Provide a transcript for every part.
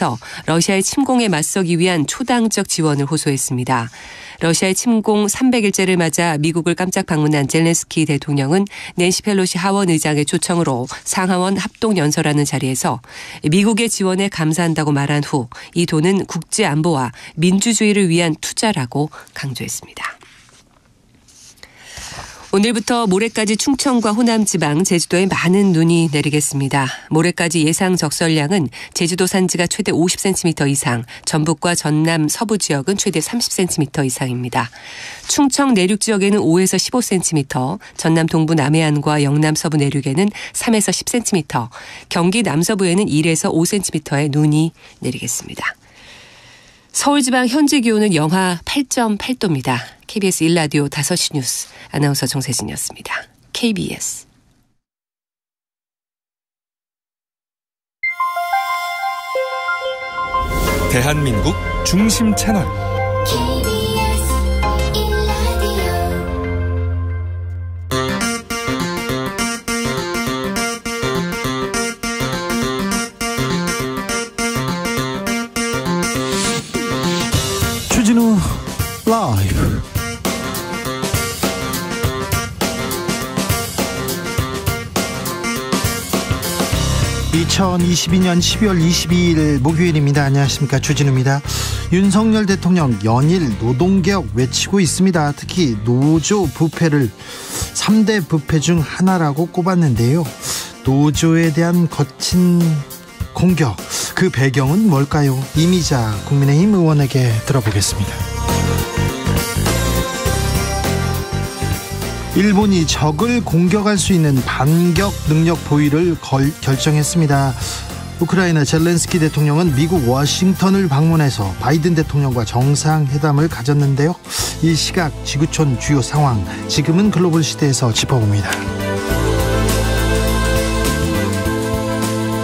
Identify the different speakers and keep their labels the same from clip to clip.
Speaker 1: 연합에서 러시아의 침공에 맞서기 위한 초당적 지원을 호소했습니다. 러시아의 침공 300일째를 맞아 미국을 깜짝 방문한 젤렌스키 대통령은 낸시 펠로시 하원 의장의 초청으로 상하원 합동연설하는 자리에서 미국의 지원에 감사한다고 말한 후 이 돈은 국제 안보와 민주주의를 위한 투자라고 강조했습니다. 오늘부터 모레까지 충청과 호남 지방, 제주도에 많은 눈이 내리겠습니다. 모레까지 예상 적설량은 제주도 산지가 최대 50cm 이상, 전북과 전남 서부 지역은 최대 30cm 이상입니다. 충청 내륙 지역에는 5에서 15cm, 전남 동부 남해안과 영남 서부 내륙에는 3에서 10cm, 경기 남서부에는 1에서 5cm의 눈이 내리겠습니다. 서울 지방 현재 기온은 영하 8.8도입니다. KBS 1라디오 5시 뉴스 아나운서 정세진이었습니다. KBS
Speaker 2: 대한민국 중심 채널
Speaker 3: KBS 1라디오
Speaker 4: 주진우 라이브. (2022년 12월 22일) 목요일입니다. 안녕하십니까, 주진우입니다. 윤석열 대통령 연일 노동개혁 외치고 있습니다. 특히 노조 부패를 3대 부패 중 하나라고 꼽았는데요. 노조에 대한 거친 공격, 그 배경은 뭘까요? 이미자 국민의힘 의원에게 들어보겠습니다. 일본이 적을 공격할 수 있는 반격 능력 보유를 결정했습니다. 우크라이나 젤렌스키 대통령은 미국 워싱턴을 방문해서 바이든 대통령과 정상회담을 가졌는데요. 이 시각 지구촌 주요 상황, 지금은 글로벌 시대에서 짚어봅니다.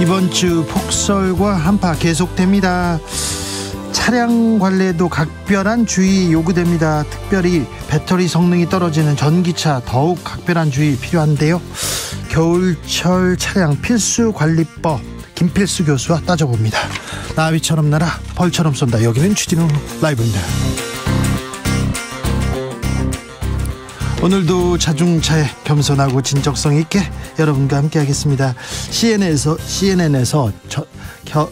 Speaker 4: 이번 주 폭설과 한파 계속됩니다. 차량 관리에도 각별한 주의 요구됩니다. 특별히 배터리 성능이 떨어지는 전기차 더욱 각별한 주의 필요한데요. 겨울철 차량 필수 관리법, 김필수 교수와 따져봅니다. 나비처럼 날아 벌처럼 쏜다. 여기는 추진우 라이브입니다. 오늘도 자중차에 겸손하고 진정성 있게 여러분과 함께 하겠습니다. CNN에서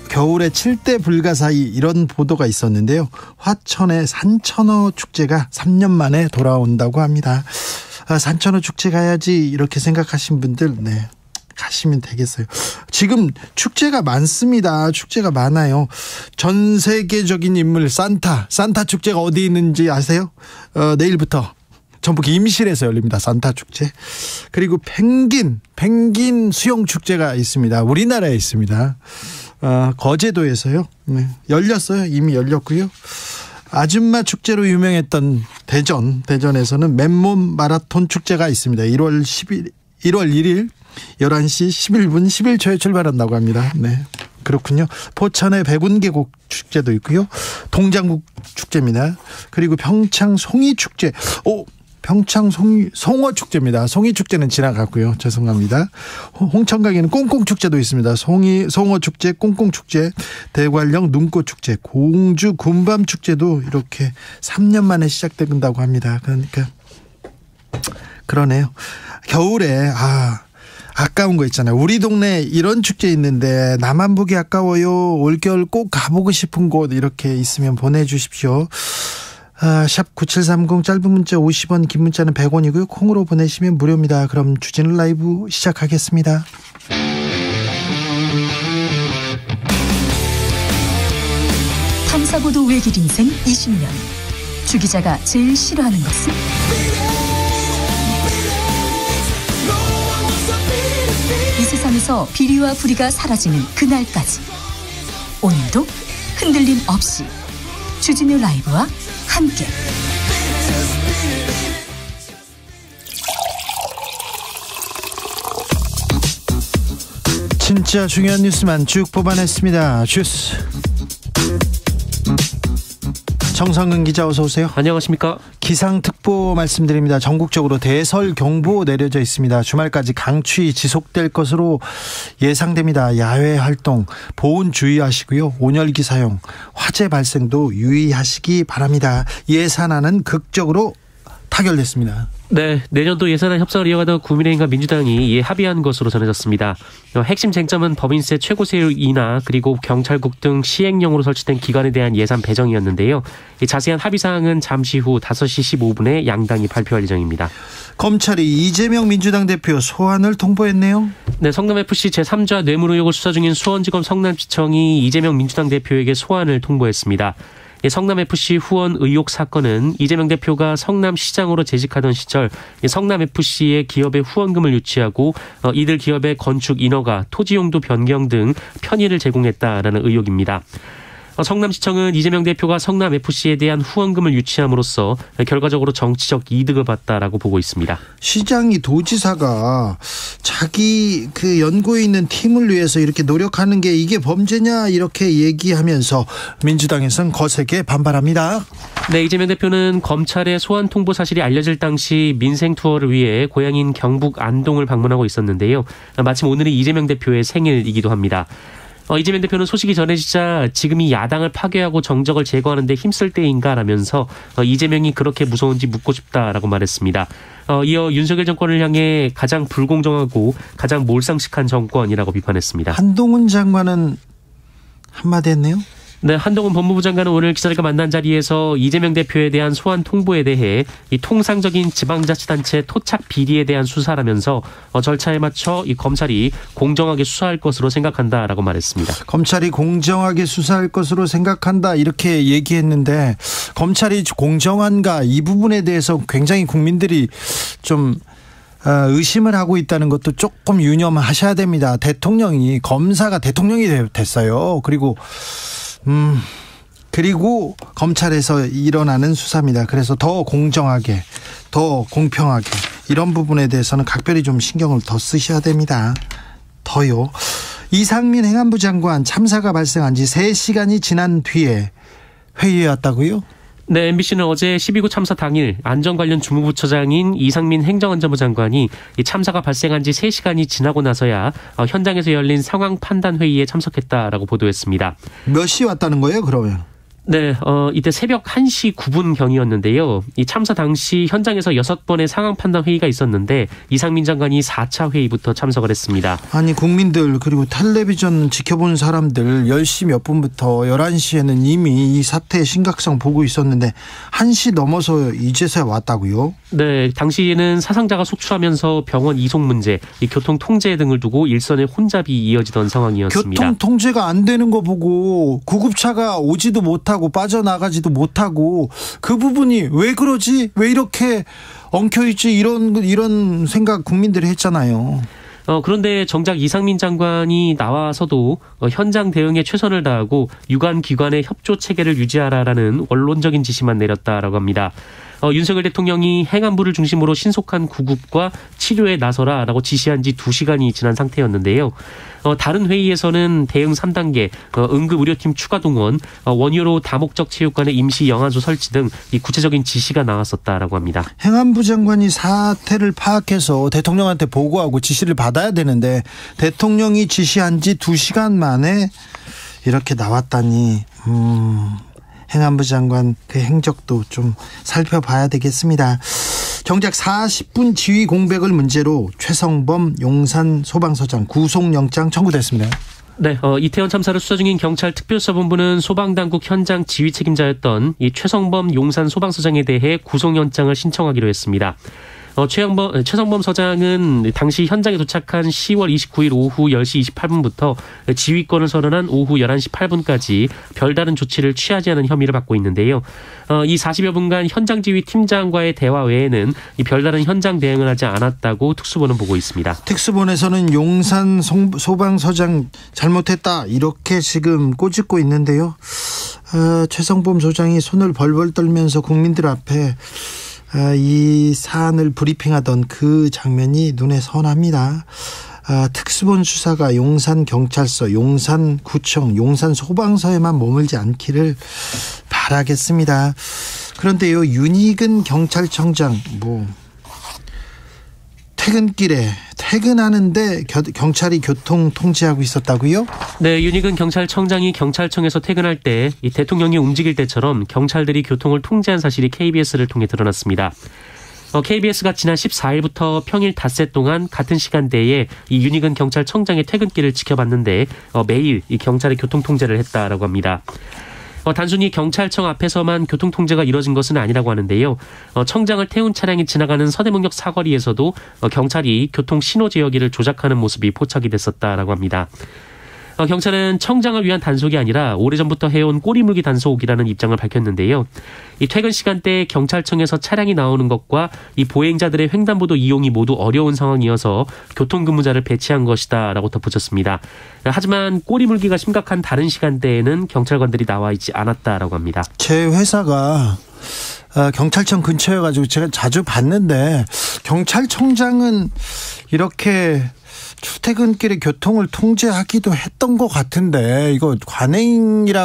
Speaker 4: 겨울에 7대 불가사의 이런 보도가 있었는데요. 화천의 산천어 축제가 3년 만에 돌아온다고 합니다. 산천어 축제 가야지 이렇게 생각하신 분들, 네, 가시면 되겠어요. 지금 축제가 많습니다. 축제가 많아요. 전 세계적인 인물 산타 축제가 어디 있는지 아세요? 내일부터 전북 임실에서 열립니다. 산타 축제. 그리고 펭귄 수영 축제가 있습니다. 우리나라에 있습니다. 거제도에서요. 네, 열렸어요. 이미 열렸고요. 아줌마 축제로 유명했던 대전에서는 맨몸 마라톤 축제가 있습니다. 1월 1일 11시 11분 11초에 출발한다고 합니다. 네, 그렇군요. 포천의 백운계곡 축제도 있고요. 동장국 축제입니다. 그리고 평창 송이 축제. 평창 송어 축제입니다. 송이 축제는 지나갔고요. 죄송합니다. 홍천강에는 꽁꽁 축제도 있습니다. 송어 축제, 꽁꽁 축제, 대관령 눈꽃 축제, 공주 군밤 축제도 이렇게 3년 만에 시작된다고 합니다. 그러니까 그러네요. 겨울에 아까운 거 있잖아요. 우리 동네 이런 축제 있는데 나만 보기 아까워요. 올겨울 꼭 가보고 싶은 곳 이렇게 있으면 보내주십시오. 샵 9730, 짧은 문자 50원, 긴 문자는 100원이고요. 콩으로 보내시면 무료입니다. 그럼 주진우 라이브 시작하겠습니다.
Speaker 5: 탐사보도 외길 인생 20년. 주 기자가 제일 싫어하는 것은? 이 세상에서 비리와 부리가 사라지는 그날까지. 오늘도 흔들림 없이 주진우 라이브와 함께
Speaker 4: 진짜 중요한 뉴스만 쭉 뽑아냈습니다. 주스 정성근 기자 어서 오세요.
Speaker 6: 안녕하십니까.
Speaker 4: 기상특보 말씀드립니다. 전국적으로 대설경보 내려져 있습니다. 주말까지 강추위 지속될 것으로 예상됩니다. 야외 활동 보온 주의하시고요. 온열기 사용, 화재 발생도 유의하시기 바랍니다. 예산안은 극적으로 타결됐습니다.
Speaker 6: 네, 내년도 예산안 협상을 이어가던 국민의힘과 민주당이 이에 합의한 것으로 전해졌습니다. 핵심 쟁점은 법인세 최고세율 인하 그리고 경찰국 등 시행령으로 설치된 기관에 대한 예산 배정이었는데요. 자세한 합의 사항은 잠시 후 5시 15분에 양당이 발표할 예정입니다.
Speaker 4: 검찰이 이재명 민주당 대표 소환을 통보했네요.
Speaker 6: 네, 성남FC 제3자 뇌물 의혹을 수사 중인 수원지검 성남지청이 이재명 민주당 대표에게 소환을 통보했습니다. 성남FC 후원 의혹 사건은 이재명 대표가 성남시장으로 재직하던 시절 성남FC의 기업에 후원금을 유치하고 이들 기업의 건축 인허가, 토지용도 변경 등 편의를 제공했다라는 의혹입니다. 성남시청은 이재명 대표가 성남FC에 대한 후원금을 유치함으로써 결과적으로 정치적 이득을 봤다라고 보고 있습니다.
Speaker 4: 시장이 도지사가 자기 그 연구에 있는 팀을 위해서 이렇게 노력하는 게 이게 범죄냐 이렇게 얘기하면서 민주당에서는 거세게 반발합니다.
Speaker 6: 네, 이재명 대표는 검찰의 소환 통보 사실이 알려질 당시 민생 투어를 위해 고향인 경북 안동을 방문하고 있었는데요. 마침 오늘이 이재명 대표의 생일이기도 합니다. 이재명 대표는 소식이 전해지자 지금이 야당을 파괴하고 정적을 제거하는 데 힘쓸 때인가라면서 이재명이 그렇게 무서운지 묻고 싶다라고 말했습니다. 이어 윤석열 정권을 향해 가장 불공정하고 가장 몰상식한 정권이라고 비판했습니다.
Speaker 4: 한동훈 장관은 한마디 했네요.
Speaker 6: 네, 한동훈 법무부 장관은 오늘 기자들과 만난 자리에서 이재명 대표에 대한 소환 통보에 대해 이 통상적인 지방자치단체 토착 비리에 대한 수사라면서 절차에 맞춰 이 검찰이 공정하게 수사할 것으로 생각한다라고 말했습니다.
Speaker 4: 검찰이 공정하게 수사할 것으로 생각한다 이렇게 얘기했는데 검찰이 공정한가 이 부분에 대해서 굉장히 국민들이 좀 의심을 하고 있다는 것도 조금 유념하셔야 됩니다. 검사가 대통령이 됐어요. 그리고 검찰에서 일어나는 수사입니다. 그래서 더 공정하게, 더 공평하게 이런 부분에 대해서는 각별히 좀 신경을 더 쓰셔야 됩니다. 더요. 이상민 행안부 장관 참사가 발생한 지 3시간이 지난 뒤에 회의에 왔다고요?
Speaker 6: 네, MBC는 어제 12구 참사 당일 안전관련 주무부처장인 이상민 행정안전부 장관이 이 참사가 발생한 지 3시간이 지나고 나서야 현장에서 열린 상황 판단 회의에 참석했다라고 보도했습니다.
Speaker 4: 몇 시에 왔다는 거예요, 그러면?
Speaker 6: 네, 이때 새벽 1시 9분경이었는데요. 이 참사 당시 현장에서 6번의 상황 판단 회의가 있었는데 이상민 장관이 4차 회의부터 참석을 했습니다.
Speaker 4: 아니 국민들 그리고 텔레비전 지켜보는 사람들 10시 몇 분부터 11시에는 이미 이 사태의 심각성 보고 있었는데 1시 넘어서 이제서야 왔다고요?
Speaker 6: 네, 당시에는 사상자가 속출하면서 병원 이송 문제, 이 교통 통제 등을 두고 일선의 혼잡이 이어지던 상황이었습니다.
Speaker 4: 교통 통제가 안 되는 거 보고 구급차가 오지도 못하고 빠져나가지도 못하고 그 부분이 왜 그러지? 왜 이렇게 엉켜있지? 이런 생각 국민들이 했잖아요.
Speaker 6: 그런데 정작 이상민 장관이 나와서도 현장 대응에 최선을 다하고 유관기관의 협조 체계를 유지하라라는 원론적인 지시만 내렸다라고 합니다. 윤석열 대통령이 행안부를 중심으로 신속한 구급과 치료에 나서라라고 지시한 지 2시간이 지난 상태였는데요. 다른 회의에서는 대응 3단계, 응급의료팀 추가 동원, 원효로 다목적 체육관의 임시 영안소 설치 등 이 구체적인 지시가 나왔었다라고 합니다.
Speaker 4: 행안부 장관이 사태를 파악해서 대통령한테 보고하고 지시를 받아야 되는데 대통령이 지시한 지 2시간 만에 이렇게 나왔다니 행안부 장관 그 행적도 좀 살펴봐야 되겠습니다. 정작 40분 지휘 공백을 문제로 최성범 용산 소방서장 구속영장 청구됐습니다.
Speaker 6: 네, 이태원 참사를 수사 중인 경찰 특별수사본부는 소방당국 현장 지휘 책임자였던 이 최성범 용산 소방서장에 대해 구속영장을 신청하기로 했습니다. 최성범 서장은 당시 현장에 도착한 10월 29일 오후 10시 28분부터 지휘권을 선언한 오후 11시 8분까지 별다른 조치를 취하지 않은 혐의를 받고 있는데요. 이 40여 분간 현장 지휘 팀장과의 대화 외에는 이 별다른 현장 대응을 하지 않았다고 특수본은 보고 있습니다.
Speaker 4: 특수본에서는 용산 소방서장 잘못했다 이렇게 지금 꼬집고 있는데요. 최성범 소장이 손을 벌벌 떨면서 국민들 앞에 이 사안을 브리핑하던 그 장면이 눈에 선합니다. 특수본 수사가 용산경찰서, 용산구청, 용산소방서에만 머물지 않기를 바라겠습니다. 그런데요, 윤희근 경찰청장 퇴근길에 퇴근하는데 경찰이 교통 통제하고 있었다고요?
Speaker 6: 네, 윤희근 경찰청장이 경찰청에서 퇴근할 때 이 대통령이 움직일 때처럼 경찰들이 교통을 통제한 사실이 KBS를 통해 드러났습니다. KBS가 지난 14일부터 평일 닷새 동안 같은 시간대에 이 윤희근 경찰청장의 퇴근길을 지켜봤는데 매일 이 경찰이 교통 통제를 했다라고 합니다. 단순히 경찰청 앞에서만 교통통제가 이뤄진 것은 아니라고 하는데요. 청장을 태운 차량이 지나가는 서대문역 사거리에서도 경찰이 교통 신호 제어기를 조작하는 모습이 포착이 됐었다라고 합니다. 경찰은 청장을 위한 단속이 아니라 오래전부터 해온 꼬리물기 단속이라는 입장을 밝혔는데요. 이 퇴근 시간대에 경찰청에서 차량이 나오는 것과 이 보행자들의 횡단보도 이용이 모두 어려운 상황이어서 교통근무자를 배치한 것이다라고 덧붙였습니다. 하지만 꼬리물기가 심각한 다른 시간대에는 경찰관들이 나와 있지 않았다라고 합니다.
Speaker 4: 제 회사가 경찰청 근처여가지고 제가 자주 봤는데 경찰청장은 이렇게 출퇴근길에 교통을 통제하기도 했던 것 같은데 이거 관행이라면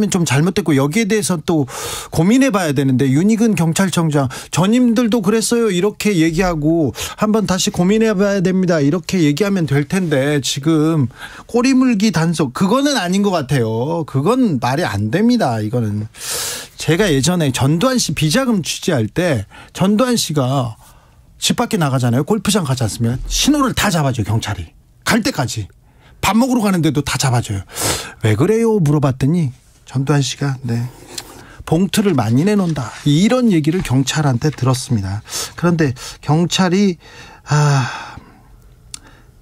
Speaker 4: 좀 잘못됐고 여기에 대해서 또 고민해봐야 되는데 윤희근 경찰청장 전임들도 그랬어요 이렇게 얘기하고 한번 다시 고민해봐야 됩니다 이렇게 얘기하면 될 텐데 지금 꼬리물기 단속 그거는 아닌 것 같아요. 그건 말이 안 됩니다. 이거는 제가 예전에 전두환 씨 비자금 취재할 때 전두환 씨가 집 밖에 나가잖아요. 골프장 가지 않으면 신호를 다 잡아줘요. 경찰이. 갈 때까지. 밥 먹으러 가는데도 다 잡아줘요. 왜 그래요? 물어봤더니 전두환 씨가 봉투를 많이 내놓는다. 이런 얘기를 경찰한테 들었습니다. 그런데 경찰이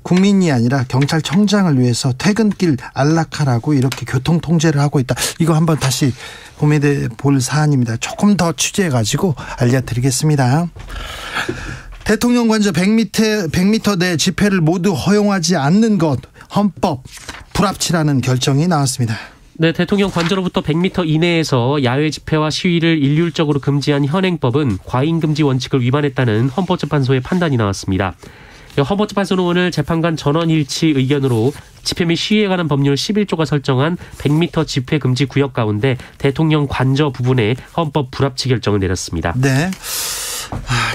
Speaker 4: 국민이 아니라 경찰청장을 위해서 퇴근길 안락하라고 이렇게 교통통제를 하고 있다. 이거 한번 다시 고민해 볼 사안입니다. 조금 더 취재해가지고 알려드리겠습니다. 대통령 관저 100m 내 집회를 모두 허용하지 않는 것 헌법 불합치라는 결정이 나왔습니다.
Speaker 6: 네, 대통령 관저로부터 100m 이내에서 야외 집회와 시위를 일률적으로 금지한 현행법은 과잉금지 원칙을 위반했다는 헌법재판소의 판단이 나왔습니다. 헌법재판소는 오늘 재판관 전원일치 의견으로 집회 및 시위에 관한 법률 11조가 설정한 100m 집회 금지 구역 가운데 대통령 관저 부분에 헌법 불합치 결정을 내렸습니다.
Speaker 4: 네.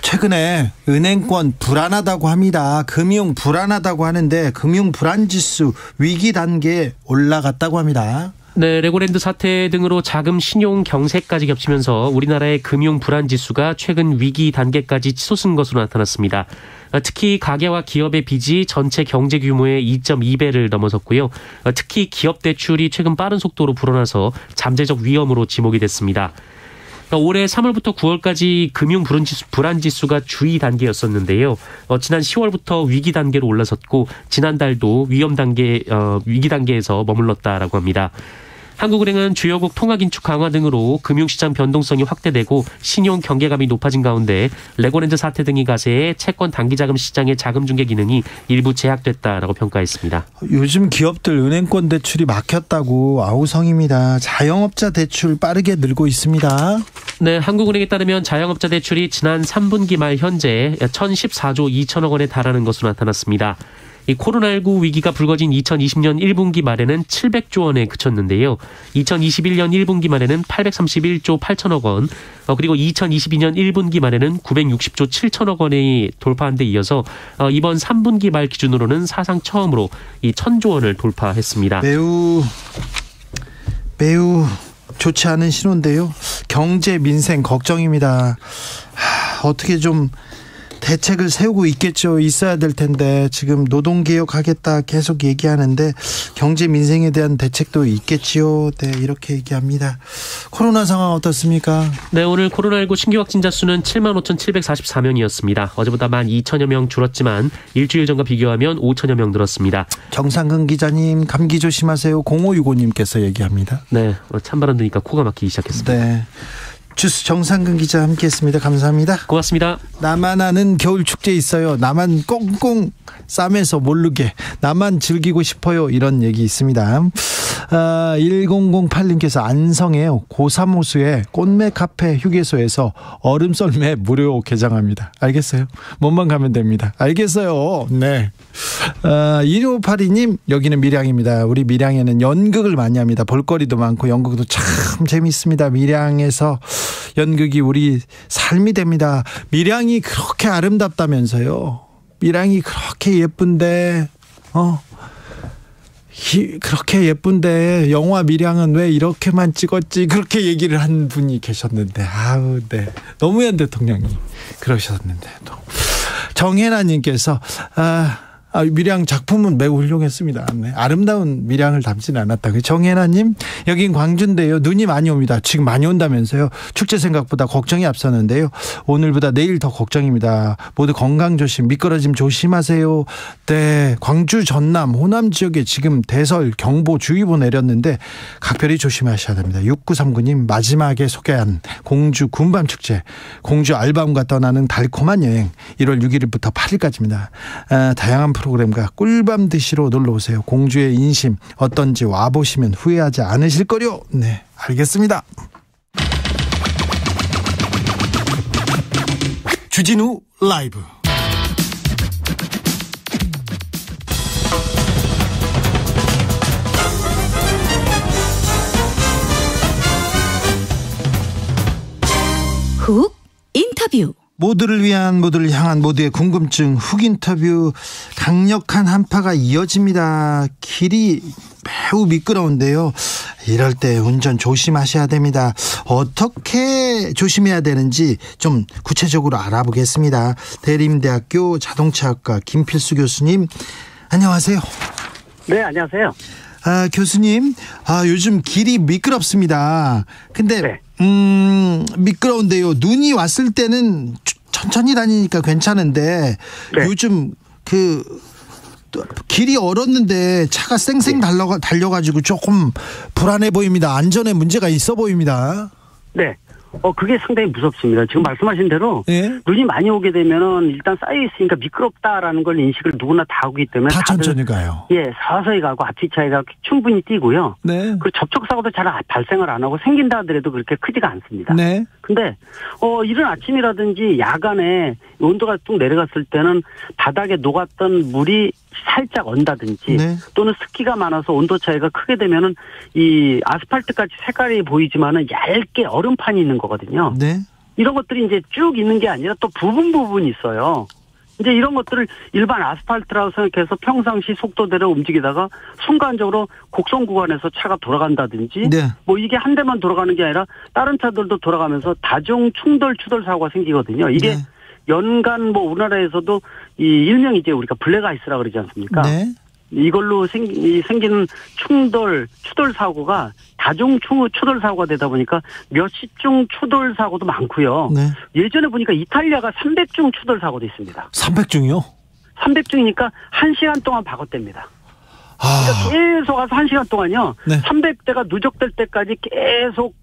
Speaker 4: 최근에 은행권 불안하다고 합니다. 금융 불안하다고 하는데 금융 불안지수 위기 단계에 올라갔다고 합니다.
Speaker 6: 네, 레고랜드 사태 등으로 자금 신용 경색까지 겹치면서 우리나라의 금융 불안 지수가 최근 위기 단계까지 치솟은 것으로 나타났습니다. 특히 가계와 기업의 빚이 전체 경제 규모의 2.2배를 넘어섰고요. 특히 기업 대출이 최근 빠른 속도로 불어나서 잠재적 위험으로 지목이 됐습니다. 올해 3월부터 9월까지 금융 불안 지수가 주의 단계였었는데요. 지난 10월부터 위기 단계로 올라섰고 지난달도 위기 단계에서 머물렀다라고 합니다. 한국은행은 주요국 통화긴축 강화 등으로 금융시장 변동성이 확대되고 신용 경계감이 높아진 가운데 레고랜드 사태 등이 가세해 채권 단기자금 시장의 자금 중개 기능이 일부 제약됐다라고 평가했습니다.
Speaker 4: 요즘 기업들 은행권 대출이 막혔다고 아우성입니다. 자영업자 대출 빠르게 늘고 있습니다.
Speaker 6: 네, 한국은행에 따르면 자영업자 대출이 지난 3분기 말 현재 1,014조 2천억 원에 달하는 것으로 나타났습니다. 이 코로나19 위기가 불거진 2020년 1분기 말에는 700조 원에 그쳤는데요. 2021년 1분기 말에는 831조 8천억 원, 그리고 2022년 1분기 말에는 960조 7천억 원이 돌파한 데 이어서 이번 3분기 말 기준으로는 사상 처음으로 이 1,000조 원을 돌파했습니다.
Speaker 4: 매우 좋지 않은 신호인데요. 경제 민생 걱정입니다. 어떻게 좀 대책을 세우고 있겠죠. 있어야 될 텐데 지금 노동개혁하겠다 계속 얘기하는데 경제 민생에 대한 대책도 있겠지요. 네, 이렇게 얘기합니다. 코로나 상황 어떻습니까?
Speaker 6: 네, 오늘 코로나19 신규 확진자 수는 75,744명이었습니다. 어제보다 12,000여 명 줄었지만 일주일 전과 비교하면 5,000여 명 늘었습니다.
Speaker 4: 정상근 기자님 감기 조심하세요. 0565님께서 얘기합니다.
Speaker 6: 네, 찬바람 드니까 코가 막히기 시작했습니다.
Speaker 4: 네. 주스 정상근 기자 함께했습니다. 감사합니다.
Speaker 6: 고맙습니다.
Speaker 4: 나만 아는 겨울 축제 있어요. 나만 꽁꽁 싸매서 모르게 나만 즐기고 싶어요. 이런 얘기 있습니다. 1008님께서 안성의 고사모수의 꽃매 카페 휴게소에서 얼음 썰매 무료 개장합니다. 알겠어요? 몸만 가면 됩니다. 알겠어요. 네. 1582님, 여기는 밀양입니다. 우리 밀양에는 연극을 많이 합니다. 볼거리도 많고 연극도 참 재미있습니다. 밀양에서 연극이 우리 삶이 됩니다. 밀양이 그렇게 아름답다면서요. 밀양이 그렇게 예쁜데 그렇게 예쁜데 영화 밀양은 왜 이렇게만 찍었지, 그렇게 얘기를 한 분이 계셨는데, 아우, 네, 노무현 대통령이 그러셨는데, 또 정혜나님께서 밀양 작품은 매우 훌륭했습니다. 네, 아름다운 밀양을 담지는 않았다. 정혜나님, 여긴 광주인데요. 눈이 많이 옵니다. 지금 많이 온다면서요. 축제 생각보다 걱정이 앞섰는데요. 오늘보다 내일 더 걱정입니다. 모두 건강 조심, 미끄러짐 조심하세요. 네, 광주 전남 호남 지역에 지금 대설 경보주의보 내렸는데 각별히 조심하셔야 됩니다. 6939님, 마지막에 소개한 공주 군밤축제, 공주 알밤과 떠나는 달콤한 여행, 1월 6일부터 8일까지입니다. 다양한 프로그램과 꿀밤 드시러 놀러오세요. 공주의 인심 어떤지 와보시면 후회하지 않으실 거요. 네, 알겠습니다. 주진우 라이브.
Speaker 5: 훅 인터뷰.
Speaker 4: 모두를 위한, 모두를 향한, 모두의 궁금증 훅 인터뷰. 강력한 한파가 이어집니다. 길이 매우 미끄러운데요. 이럴 때 운전 조심하셔야 됩니다. 어떻게 조심해야 되는지 좀 구체적으로 알아보겠습니다. 대림대학교 자동차학과 김필수 교수님, 안녕하세요.
Speaker 7: 네, 안녕하세요.
Speaker 4: 교수님, 요즘 길이 미끄럽습니다. 근데
Speaker 7: 네.
Speaker 4: 미끄러운데요. 눈이 왔을 때는 천천히 다니니까 괜찮은데,
Speaker 7: 네.
Speaker 4: 요즘 길이 얼었는데 차가 쌩쌩 달려가지고 조금 불안해 보입니다. 안전에 문제가 있어 보입니다.
Speaker 7: 네. 그게 상당히 무섭습니다. 지금 말씀하신 대로
Speaker 4: 네.
Speaker 7: 눈이 많이 오게 되면은 일단 쌓여 있으니까 미끄럽다라는 걸 인식을 누구나 다 하기 때문에
Speaker 4: 다 천천히 가요.
Speaker 7: 예, 서서히 가고 앞뒤 차이가 충분히 뛰고요.
Speaker 4: 네.
Speaker 7: 그리고 접촉 사고도 잘 발생을 안 하고 생긴다 하더라도 그렇게 크지가 않습니다.
Speaker 4: 네.
Speaker 7: 근데 이른 아침이라든지 야간에 온도가 뚝 내려갔을 때는 바닥에 녹았던 물이 살짝 언다든지,
Speaker 4: 네.
Speaker 7: 또는 습기가 많아서 온도 차이가 크게 되면은 이 아스팔트같이 색깔이 보이지만은 얇게 얼음판이 있는 거거든요.
Speaker 4: 네.
Speaker 7: 이런 것들이 이제 쭉 있는 게 아니라 또 부분이 있어요. 이제 이런 것들을 일반 아스팔트라고 생각해서 평상시 속도대로 움직이다가 순간적으로 곡선 구간에서 차가 돌아간다든지,
Speaker 4: 네.
Speaker 7: 뭐 이게 한 대만 돌아가는 게 아니라 다른 차들도 돌아가면서 다중 추돌 사고가 생기거든요. 이게
Speaker 4: 네.
Speaker 7: 연간 뭐 우리나라에서도 이 일명 이제 우리가 블랙아이스라고 그러지 않습니까?
Speaker 4: 네.
Speaker 7: 이걸로 생기는 추돌 사고가 다중 추돌 사고가 되다 보니까 몇십 중 추돌 사고도 많고요.
Speaker 4: 네.
Speaker 7: 예전에 보니까 이탈리아가 300중 추돌 사고도 있습니다.
Speaker 4: 300중이요?
Speaker 7: 300중이니까 1시간 동안 박었답니다. 그러니까 계속 와서 1시간 동안요.
Speaker 4: 네.
Speaker 7: 300대가 누적될 때까지 계속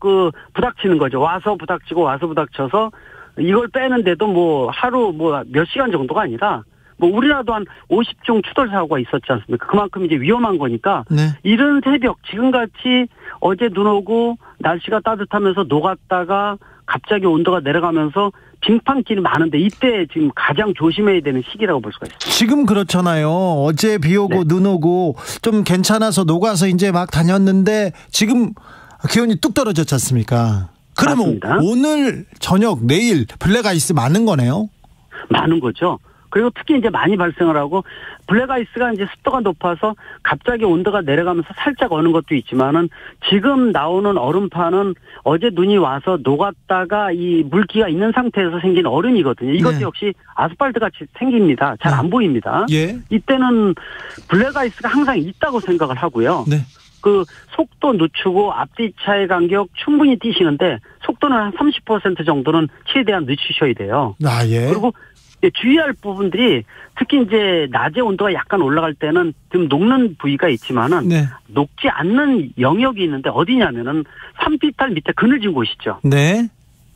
Speaker 7: 부닥치는 거죠. 와서 부닥쳐서 이걸 빼는데도 뭐 하루 뭐 몇 시간 정도가 아니라 뭐 우리나라도 한 50중 추돌 사고가 있었지 않습니까? 그만큼 이제 위험한 거니까.
Speaker 4: 네.
Speaker 7: 이른 새벽 지금같이 어제 눈 오고 날씨가 따뜻하면서 녹았다가 갑자기 온도가 내려가면서 빙판길이 많은데 이때 지금 가장 조심해야 되는 시기라고 볼 수가 있습니다.
Speaker 4: 지금 그렇잖아요. 어제 비 오고
Speaker 7: 네.
Speaker 4: 눈 오고 좀 괜찮아서 녹아서 이제 막 다녔는데 지금 기온이 뚝 떨어졌지 않습니까? 그러면
Speaker 7: 맞습니다.
Speaker 4: 오늘 저녁 내일 블랙아이스 많은 거네요?
Speaker 7: 많은 거죠. 그리고 특히 이제 많이 발생을 하고 블랙아이스가 이제 습도가 높아서 갑자기 온도가 내려가면서 살짝 어는 것도 있지만은 지금 나오는 얼음판은 어제 눈이 와서 녹았다가 이 물기가 있는 상태에서 생긴 얼음이거든요. 이것도
Speaker 4: 네.
Speaker 7: 역시 아스팔트 같이 생깁니다. 잘 안 보입니다.
Speaker 4: 예.
Speaker 7: 이때는 블랙아이스가 항상 있다고 생각을 하고요.
Speaker 4: 네.
Speaker 7: 속도 늦추고 앞뒤 차의 간격 충분히 뛰시는데 속도는 한 30% 정도는 최대한 늦추셔야 돼요.
Speaker 4: 예.
Speaker 7: 그리고 주의할 부분들이 특히 이제 낮에 온도가 약간 올라갈 때는 좀 녹는 부위가 있지만은
Speaker 4: 네.
Speaker 7: 녹지 않는 영역이 있는데 어디냐면은 산비탈 밑에 그늘진 곳 있죠.
Speaker 4: 네.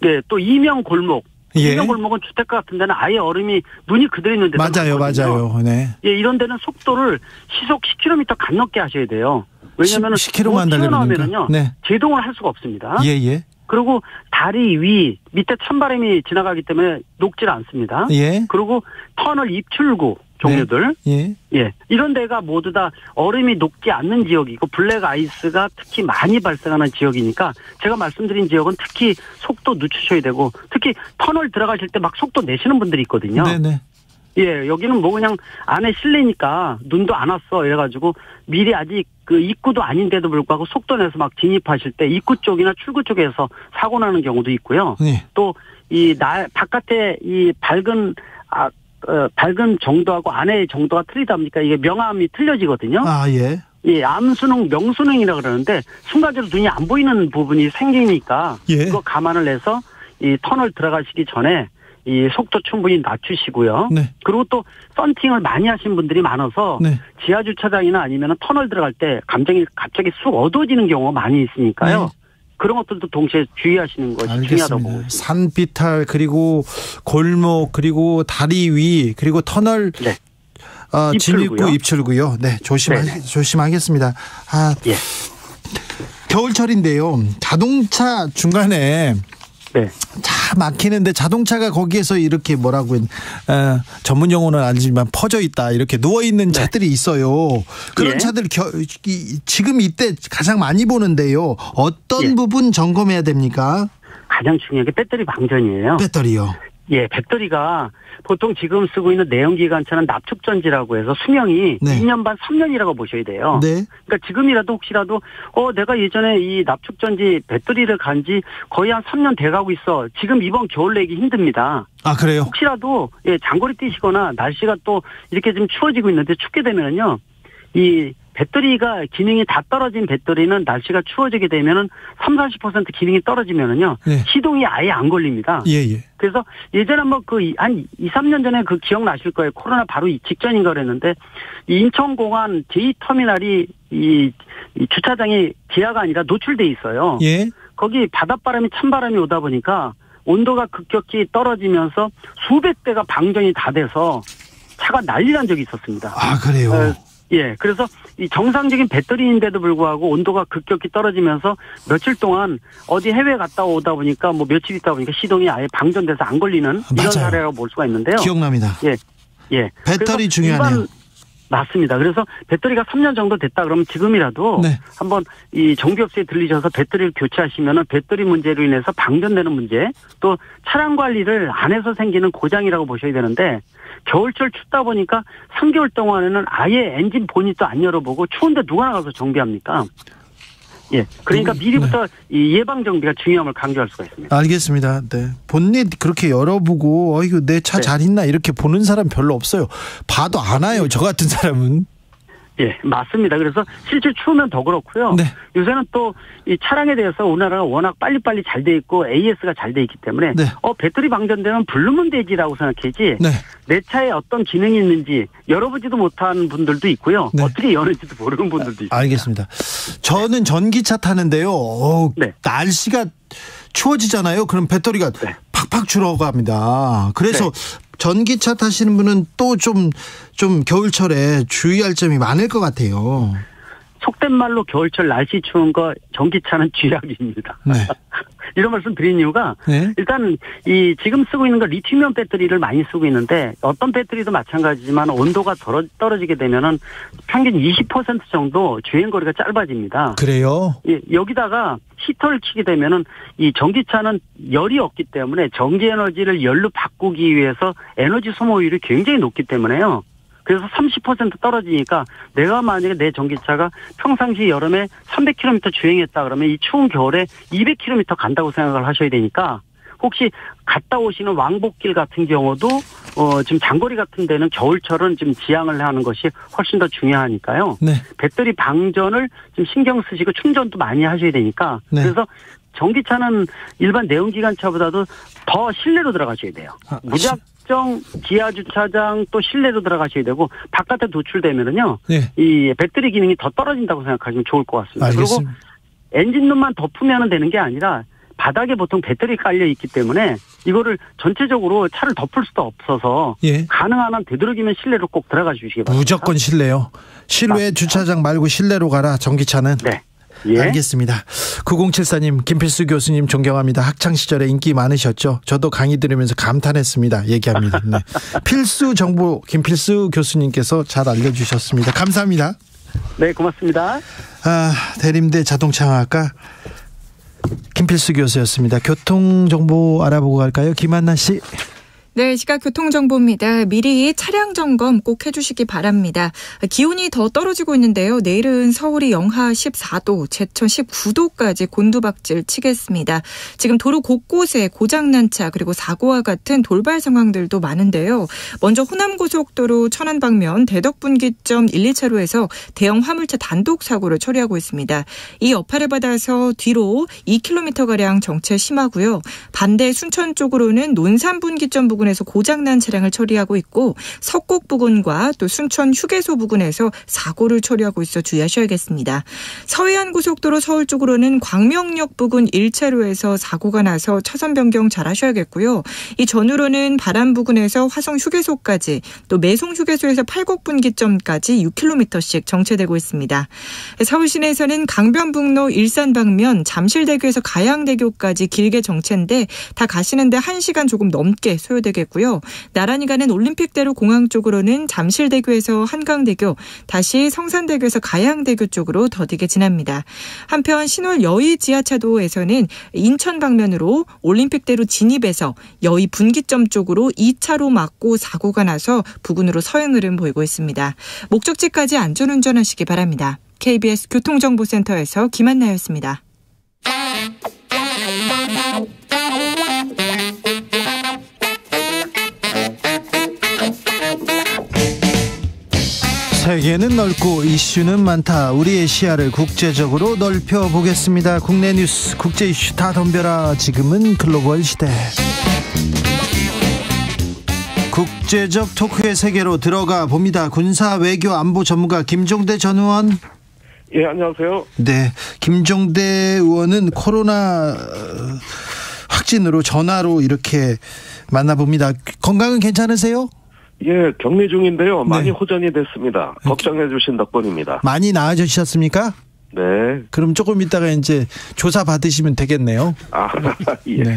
Speaker 7: 네, 또 이명 골목.
Speaker 4: 예.
Speaker 7: 이명 골목은 주택가 같은 데는 아예 얼음이 눈이 그대로 있는 데도
Speaker 4: 맞아요.
Speaker 7: 많거든요.
Speaker 4: 맞아요. 네.
Speaker 7: 예, 이런 데는 속도를 시속 10km 간 넘게 하셔야 돼요. 왜냐하면
Speaker 4: 10km만
Speaker 7: 튀어나오면은요.
Speaker 4: 네.
Speaker 7: 제동을 할 수가 없습니다.
Speaker 4: 예.
Speaker 7: 그리고 다리 위 밑에 찬바람이 지나가기 때문에 녹질 않습니다.
Speaker 4: 예.
Speaker 7: 그리고 터널 입출구 종류들
Speaker 4: 예.
Speaker 7: 이런 데가 모두 다 얼음이 녹지 않는 지역이고 블랙 아이스가 특히 많이 발생하는 지역이니까 제가 말씀드린 지역은 특히 속도 늦추셔야 되고 특히 터널 들어가실 때 막 속도 내시는 분들이 있거든요.
Speaker 4: 네네.
Speaker 7: 예, 여기는 뭐 그냥 안에 실내니까 눈도 안 왔어 이래가지고 미리 아직 그 입구도 아닌데도 불구하고 속도 내서 막 진입하실 때 입구 쪽이나 출구 쪽에서 사고 나는 경우도 있고요.
Speaker 4: 네.
Speaker 7: 또 이 바깥에 이 밝은 정도하고 안의 정도가 틀리다 보니까 이게 명암이 틀려지거든요.
Speaker 4: 아, 예.
Speaker 7: 예, 암수능, 명수능이라 그러는데 순간적으로 눈이 안 보이는 부분이 생기니까
Speaker 4: 예.
Speaker 7: 그거 감안을 해서 이 터널 들어가시기 전에 이 속도 충분히 낮추시고요.
Speaker 4: 네.
Speaker 7: 그리고 또 썬팅을 많이 하신 분들이 많아서
Speaker 4: 네.
Speaker 7: 지하 주차장이나 아니면 터널 들어갈 때 감정이 갑자기 쑥 어두워지는 경우가 많이 있으니까요.
Speaker 4: 네.
Speaker 7: 그런 것들도 동시에 주의하시는 것이 중요하다고 보고 있습니다.
Speaker 4: 산비탈 그리고 골목 그리고 다리 위 그리고 터널
Speaker 7: 네.
Speaker 4: 진입구 입출구요. 네, 조심하겠습니다.
Speaker 7: 예.
Speaker 4: 겨울철인데요. 자동차 중간에
Speaker 7: 네.
Speaker 4: 차 막히는데 자동차가 거기에서 이렇게 전문 용어는 아니지만 퍼져 있다 이렇게 누워 있는 차들이 있어요. 그런
Speaker 7: 예.
Speaker 4: 차들 지금 이때 가장 많이 보는데요. 어떤 부분 점검해야 됩니까?
Speaker 7: 가장 중요한 게 배터리 방전이에요.
Speaker 4: 배터리요.
Speaker 7: 예, 배터리가 보통 지금 쓰고 있는 내연기관차는 납축전지라고 해서 수명이
Speaker 4: 네.
Speaker 7: 2년 반 3년이라고 보셔야 돼요.
Speaker 4: 네.
Speaker 7: 그러니까 지금이라도 혹시라도 내가 예전에 이 납축전지 배터리를 간지 거의 한 3년 돼가고 있어. 지금 이번 겨울 내기 힘듭니다.
Speaker 4: 아, 그래요?
Speaker 7: 혹시라도 장거리 뛰시거나 날씨가 또 이렇게 좀 추워지고 있는데 춥게 되면은요. 이 배터리가 기능이 다 떨어진 배터리는 날씨가 추워지게 되면은 30-40% 기능이 떨어지면은요.
Speaker 4: 네.
Speaker 7: 시동이 아예 안 걸립니다.
Speaker 4: 예.
Speaker 7: 그래서 예전에 한 2-3년 전에 그 기억나실 거예요. 코로나 바로 직전인가 그랬는데 이 인천공항 제2터미널이 이 주차장이 지하가 아니라 노출돼 있어요.
Speaker 4: 예.
Speaker 7: 거기 바닷바람이 찬바람이 오다 보니까 온도가 급격히 떨어지면서 수백 대가 방전이 다 돼서 차가 난리 난 적이 있었습니다.
Speaker 4: 아, 그래요?
Speaker 7: 예, 그래서 이 정상적인 배터리인데도 불구하고 온도가 급격히 떨어지면서 며칠 동안 어디 해외 갔다 오다 보니까 며칠 있다 보니까 시동이 아예 방전돼서 안 걸리는 이런
Speaker 4: 맞아요.
Speaker 7: 사례라고 볼 수가 있는데요.
Speaker 4: 기억납니다.
Speaker 7: 예.
Speaker 4: 배터리 중요하네요.
Speaker 7: 맞습니다. 그래서 배터리가 3년 정도 됐다 그러면 지금이라도
Speaker 4: 네.
Speaker 7: 한번 이 정비업체에 들리셔서 배터리를 교체하시면은 배터리 문제로 인해서 방전되는 문제 또 차량 관리를 안 해서 생기는 고장이라고 보셔야 되는데 겨울철 춥다 보니까 3개월 동안에는 아예 엔진 보닛도 안 열어보고 추운데 누가 나가서 정비합니까? 예. 그러니까 미리부터 이 예방 정비가 중요함을 강조할 수가 있습니다.
Speaker 4: 알겠습니다. 네. 본넷 그렇게 열어보고 내 차 잘 있나 이렇게 보는 사람 별로 없어요. 봐도 안 와요. 저 같은 사람은.
Speaker 7: 예, 맞습니다. 그래서 실제 추우면 더 그렇고요.
Speaker 4: 네.
Speaker 7: 요새는 또 이 차량에 대해서 우리나라가 워낙 빨리빨리 잘 돼 있고 AS가 잘 돼 있기 때문에
Speaker 4: 네.
Speaker 7: 배터리 방전되면 부르면 되지라고 생각하지.
Speaker 4: 네.
Speaker 7: 내 차에 어떤 기능이 있는지 열어보지도 못한 분들도 있고요.
Speaker 4: 네.
Speaker 7: 어떻게 여는지도 모르는 분들도 있습니다.
Speaker 4: 알겠습니다. 저는 전기차 타는데요.
Speaker 7: 네.
Speaker 4: 날씨가 추워지잖아요. 그럼 배터리가 팍팍 줄어갑니다. 그래서 전기차 타시는 분은 또 좀 겨울철에 주의할 점이 많을 것 같아요.
Speaker 7: 속된 말로 겨울철 날씨 추운 거 전기차는 쥐약입니다.
Speaker 4: 네.
Speaker 7: 이런 말씀 드린 이유가
Speaker 4: 네.
Speaker 7: 일단 이 지금 쓰고 있는 거 리튬이온 배터리를 많이 쓰고 있는데 어떤 배터리도 마찬가지지만 온도가 떨어지게 되면은 평균 20% 정도 주행 거리가 짧아집니다.
Speaker 4: 그래요?
Speaker 7: 예, 여기다가 히터를 켜게 되면은 이 전기차는 열이 없기 때문에 전기 에너지를 열로 바꾸기 위해서 에너지 소모율이 굉장히 높기 때문에요. 그래서 30% 떨어지니까 내가 만약에 내 전기차가 평상시 여름에 300km 주행했다 그러면 이 추운 겨울에 200km 간다고 생각을 하셔야 되니까 혹시 갔다 오시는 왕복길 같은 경우도 지금 장거리 같은 데는 겨울철은 좀 지양을 하는 것이 훨씬 더 중요하니까요.
Speaker 4: 네.
Speaker 7: 배터리 방전을 좀 신경 쓰시고 충전도 많이 하셔야 되니까
Speaker 4: 네.
Speaker 7: 그래서 전기차는 일반 내연기관차보다도 더 실내로 들어가셔야 돼요. 무작정 지하 주차장 또 실내로 들어가셔야 되고 바깥에 노출되면은요.
Speaker 4: 네.
Speaker 7: 이 배터리 기능이 더 떨어진다고 생각하시면 좋을 것 같습니다.
Speaker 4: 알겠습니다.
Speaker 7: 그리고 엔진룸만 덮으면 되는 게 아니라 바닥에 보통 배터리 깔려 있기 때문에 이거를 전체적으로 차를 덮을 수도 없어서
Speaker 4: 예.
Speaker 7: 가능한 한 되도록이면 실내로 꼭 들어가 주시기 바랍니다.
Speaker 4: 무조건 실내요. 실외 주차장 말고 실내로 가라. 전기차는.
Speaker 7: 네. 예.
Speaker 4: 알겠습니다. 9074님, 김필수 교수님 존경합니다. 학창시절에 인기 많으셨죠? 저도 강의 들으면서 감탄했습니다. 얘기합니다. 네. 필수 정보 김필수 교수님께서 잘 알려주셨습니다. 감사합니다.
Speaker 7: 네, 고맙습니다.
Speaker 4: 대림대 자동차학과 김필수 교수였습니다. 교통정보 알아보고 갈까요? 김한나 씨.
Speaker 8: 네, 시각 교통정보입니다. 미리 차량 점검 꼭 해주시기 바랍니다. 기온이 더 떨어지고 있는데요. 내일은 서울이 영하 14도, 제천 19도까지 곤두박질 치겠습니다. 지금 도로 곳곳에 고장난 차 그리고 사고와 같은 돌발 상황들도 많은데요. 먼저 호남고속도로 천안 방면 대덕분기점 1, 2차로에서 대형 화물차 단독 사고를 처리하고 있습니다. 이 여파를 받아서 뒤로 2km가량 정체 심하고요. 반대 순천 쪽으로는 논산분기점 부근 에서 고장난 차량을 처리하고 있고 석곡 부근과 또 순천 휴게소 부근에서 사고를 처리하고 있어 주의하셔야겠습니다. 서해안고속도로 서울 쪽으로는 광명역 부근 1차로에서 사고가 나서 차선 변경 잘 하셔야겠고요. 이 전후로는 바람 부근에서 화성 휴게소까지 또 매송 휴게소에서 팔곡분기점까지 6km씩 정체되고 있습니다. 서울 시내에서는 강변북로 일산 방면 잠실대교에서 가양대교까지 길게 정체인데 다 가시는데 1시간 조금 넘게 소요되고 겠고요. 나란히 가는 올림픽대로 공항 쪽으로는 잠실대교에서 한강대교, 다시 성산대교에서 가양대교 쪽으로 더디게 지납니다. 한편 신월 여의 지하차도에서는 인천 방면으로 올림픽대로 진입해서 여의 분기점 쪽으로 2차로 막고 사고가 나서 부근으로 서행 흐름 보이고 있습니다. 목적지까지 안전운전하시기 바랍니다. KBS 교통정보센터에서 김한나였습니다.
Speaker 4: 세계는 넓고 이슈는 많다. 우리의 시야를 국제적으로 넓혀보겠습니다. 국내 뉴스, 국제 이슈 다 덤벼라. 지금은 글로벌 시대. 국제적 토크의 세계로 들어가 봅니다. 군사 외교 안보 전문가 김종대 전 의원.
Speaker 9: 예, 안녕하세요.
Speaker 4: 네, 김종대 의원은 코로나 확진으로 전화로 이렇게 만나봅니다. 건강은 괜찮으세요?
Speaker 9: 예, 격리 중인데요. 많이
Speaker 4: 네.
Speaker 9: 호전이 됐습니다. 걱정해 주신 덕분입니다.
Speaker 4: 많이 나아지셨습니까?
Speaker 9: 네.
Speaker 4: 그럼 조금 있다가 이제 조사 받으시면 되겠네요.
Speaker 9: 아, 예.
Speaker 4: 네.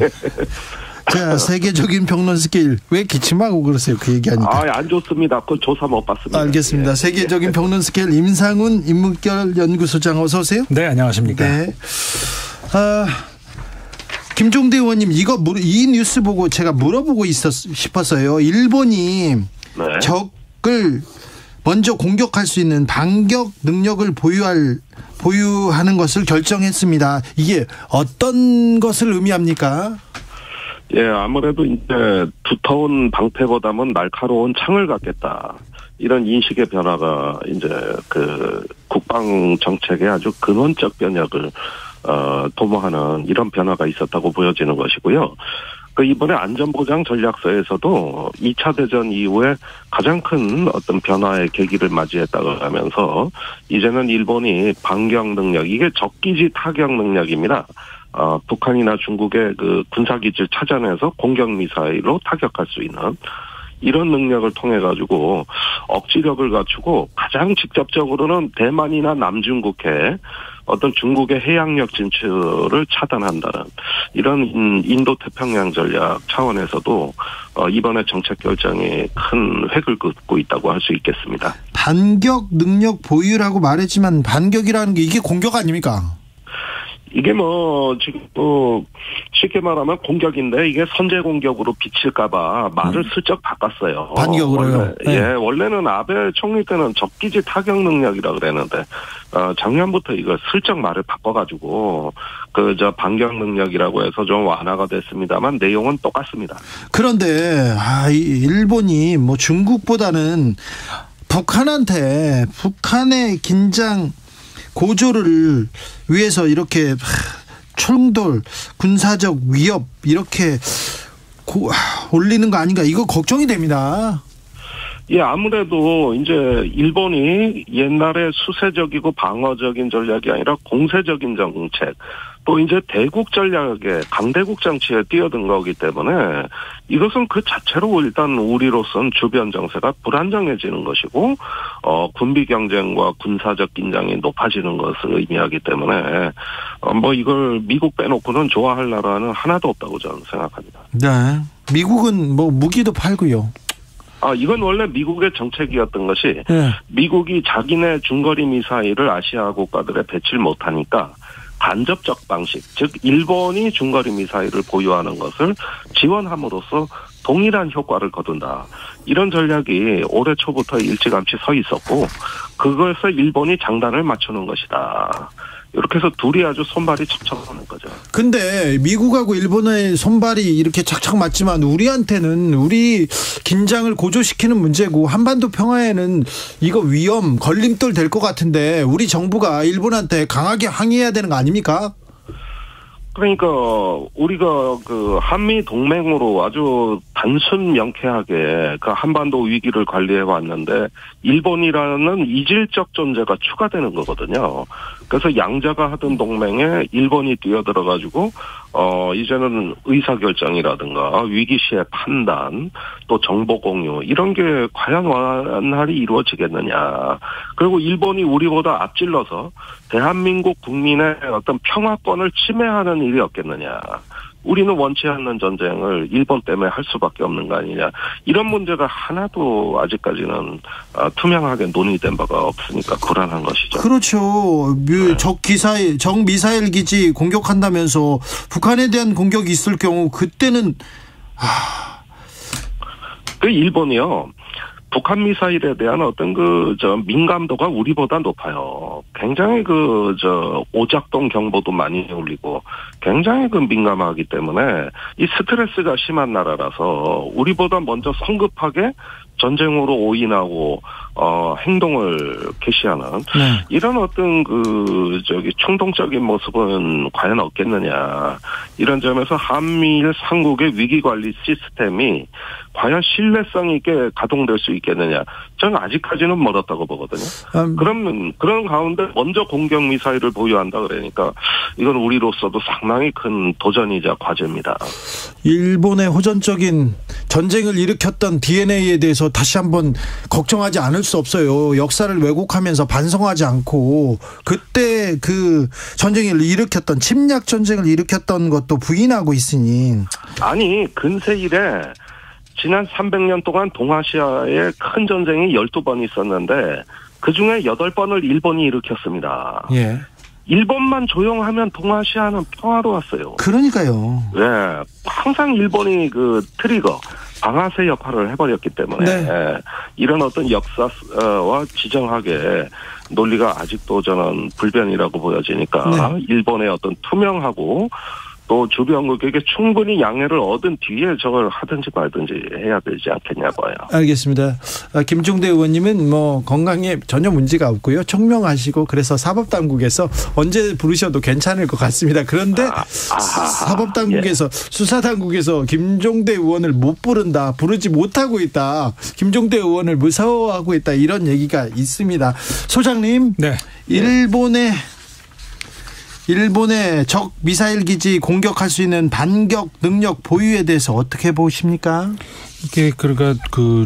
Speaker 4: 자, 세계적인 평론 스케일. 왜 기침하고 그러세요? 그 얘기하니까.
Speaker 9: 아, 안 좋습니다. 그 조사 못 받습니다.
Speaker 4: 알겠습니다.
Speaker 9: 예.
Speaker 4: 세계적인 평론 스케일 임상훈 인문결 연구소장 어서 오세요.
Speaker 10: 네, 안녕하십니까.
Speaker 4: 네. 김종대 의원님, 이 뉴스 보고 제가 물어보고 싶었어요. 일본이
Speaker 9: 네.
Speaker 4: 적을 먼저 공격할 수 있는 반격 능력을 보유하는 것을 결정했습니다. 이게 어떤 것을 의미합니까?
Speaker 9: 예, 아무래도 이제 두터운 방패보다는 날카로운 창을 갖겠다. 이런 인식의 변화가 이제 그 국방 정책의 아주 근원적 변혁을 도모하는 이런 변화가 있었다고 보여지는 것이고요. 그 이번에 안전보장 전략서에서도 2차 대전 이후에 가장 큰 어떤 변화의 계기를 맞이했다고 하면서 이제는 일본이 반격 능력, 이게 적기지 타격 능력입니다. 북한이나 중국의 그 군사기지를 찾아내서 공격 미사일로 타격할 수 있는 이런 능력을 통해 가지고 억지력을 갖추고 가장 직접적으로는 대만이나 남중국해 어떤 중국의 해양력 진출을 차단한다는 이런 인도 태평양 전략 차원에서도 이번에 정책 결정이 큰 획을 긋고 있다고 할 수 있겠습니다.
Speaker 4: 반격 능력 보유라고 말했지만 반격이라는 게 이게 공격 아닙니까?
Speaker 9: 이게 지금 쉽게 말하면 공격인데 이게 선제 공격으로 비칠까봐 말을 슬쩍 바꿨어요.
Speaker 4: 반격으로요?
Speaker 9: 네. 예, 원래는 아베 총리 때는 적기지 타격 능력이라 그랬는데, 작년부터 이걸 슬쩍 말을 바꿔가지고, 반격 능력이라고 해서 좀 완화가 됐습니다만 내용은 똑같습니다.
Speaker 4: 그런데, 일본이 중국보다는 북한의 긴장, 고조를 위해서 이렇게 충돌, 군사적 위협 이렇게 올리는 거 아닌가, 이거 걱정이 됩니다.
Speaker 9: 예, 아무래도 이제 일본이 옛날에 수세적이고 방어적인 전략이 아니라 공세적인 정책, 또 이제 대국 전략에 강대국 정치에 뛰어든 거기 때문에 이것은 그 자체로 일단 우리로서는 주변 정세가 불안정해지는 것이고, 군비 경쟁과 군사적 긴장이 높아지는 것을 의미하기 때문에 뭐 이걸 미국 빼놓고는 좋아할 나라는 하나도 없다고 저는 생각합니다.
Speaker 4: 네, 미국은 뭐 무기도 팔고요.
Speaker 9: 이건 원래 미국의 정책이었던 것이,
Speaker 4: 네.
Speaker 9: 미국이 자기네 중거리 미사일을 아시아 국가들에 배치를 못하니까 간접적 방식, 즉 일본이 중거리 미사일을 보유하는 것을 지원함으로써 동일한 효과를 거둔다. 이런 전략이 올해 초부터 일찌감치 서 있었고, 그것을 일본이 장단을 맞추는 것이다. 이렇게 해서 둘이 아주 손발이 척척하는 거죠. 근데
Speaker 4: 미국하고 일본의 손발이 이렇게 착착 맞지만 우리한테는 우리 긴장을 고조시키는 문제고, 한반도 평화에는 이거 위험, 걸림돌 될 것 같은데 우리 정부가 일본한테 강하게 항의해야 되는 거 아닙니까?
Speaker 9: 그러니까 우리가 그 한미 동맹으로 아주 단순 명쾌하게 그 한반도 위기를 관리해 왔는데 일본이라는 이질적 존재가 추가되는 거거든요. 그래서 양자가 하던 동맹에 일본이 뛰어들어가지고 이제는 의사결정이라든가 위기 시의 판단, 또 정보 공유 이런 게 과연 완활히 이루어지겠느냐. 그리고 일본이 우리보다 앞질러서 대한민국 국민의 어떤 평화권을 침해하는 일이 없겠느냐. 우리는 원치 않는 전쟁을 일본 때문에 할 수밖에 없는 거 아니냐. 이런 문제가 하나도 아직까지는 투명하게 논의된 바가 없으니까 불안한 것이죠.
Speaker 4: 그렇죠. 적 미사일 기지 공격한다면서 북한에 대한 공격이 있을 경우 그때는
Speaker 9: 그 일본이요. 북한 미사일에 대한 어떤 민감도가 우리보다 높아요. 굉장히 오작동 경보도 많이 울리고 굉장히 민감하기 때문에 이 스트레스가 심한 나라라서 우리보다 먼저 성급하게 전쟁으로 오인하고 행동을 개시하는 이런 어떤 충동적인 모습은 과연 없겠느냐. 이런 점에서 한미일 삼국의 위기 관리 시스템이 과연 신뢰성 있게 가동될 수 있겠느냐. 저는 아직까지는 멀었다고 보거든요. 그러면 그런 가운데 먼저 공격 미사일을 보유한다 그러니까 이건 우리로서도 상당히 큰 도전이자 과제입니다.
Speaker 4: 일본의 호전적인 전쟁을 일으켰던 DNA에 대해서 다시 한번 걱정하지 않을 수 없어요. 역사를 왜곡하면서 반성하지 않고 그때 그 전쟁을 일으켰던 침략 전쟁을 일으켰던 것도 부인하고 있으니.
Speaker 9: 아니 근세 이래 지난 300년 동안 동아시아에 큰 전쟁이 12번 있었는데 그중에 8번을 일본이 일으켰습니다.
Speaker 4: 예.
Speaker 9: 일본만 조용하면 동아시아는 평화로웠어요.
Speaker 4: 그러니까요.
Speaker 9: 네, 항상 일본이 트리거, 방아쇠 역할을 해버렸기 때문에 이런 어떤 역사와 지정학의 논리가 아직도 저는 불변이라고 보여지니까 일본의 어떤 투명하고 또 주변국에게 충분히 양해를 얻은 뒤에 저걸 하든지 말든지 해야 되지 않겠냐 봐요.
Speaker 4: 알겠습니다. 김종대 의원님은 건강에 전혀 문제가 없고요. 청명하시고 그래서 사법당국에서 언제 부르셔도 괜찮을 것 같습니다. 그런데 사법당국에서 수사당국에서 김종대 의원을 못 부른다. 부르지 못하고 있다. 김종대 의원을 무서워하고 있다. 이런 얘기가 있습니다. 소장님.
Speaker 10: 네.
Speaker 4: 일본의 적 미사일 기지 공격할 수 있는 반격 능력 보유에 대해서 어떻게 보십니까?
Speaker 10: 이게 그러니까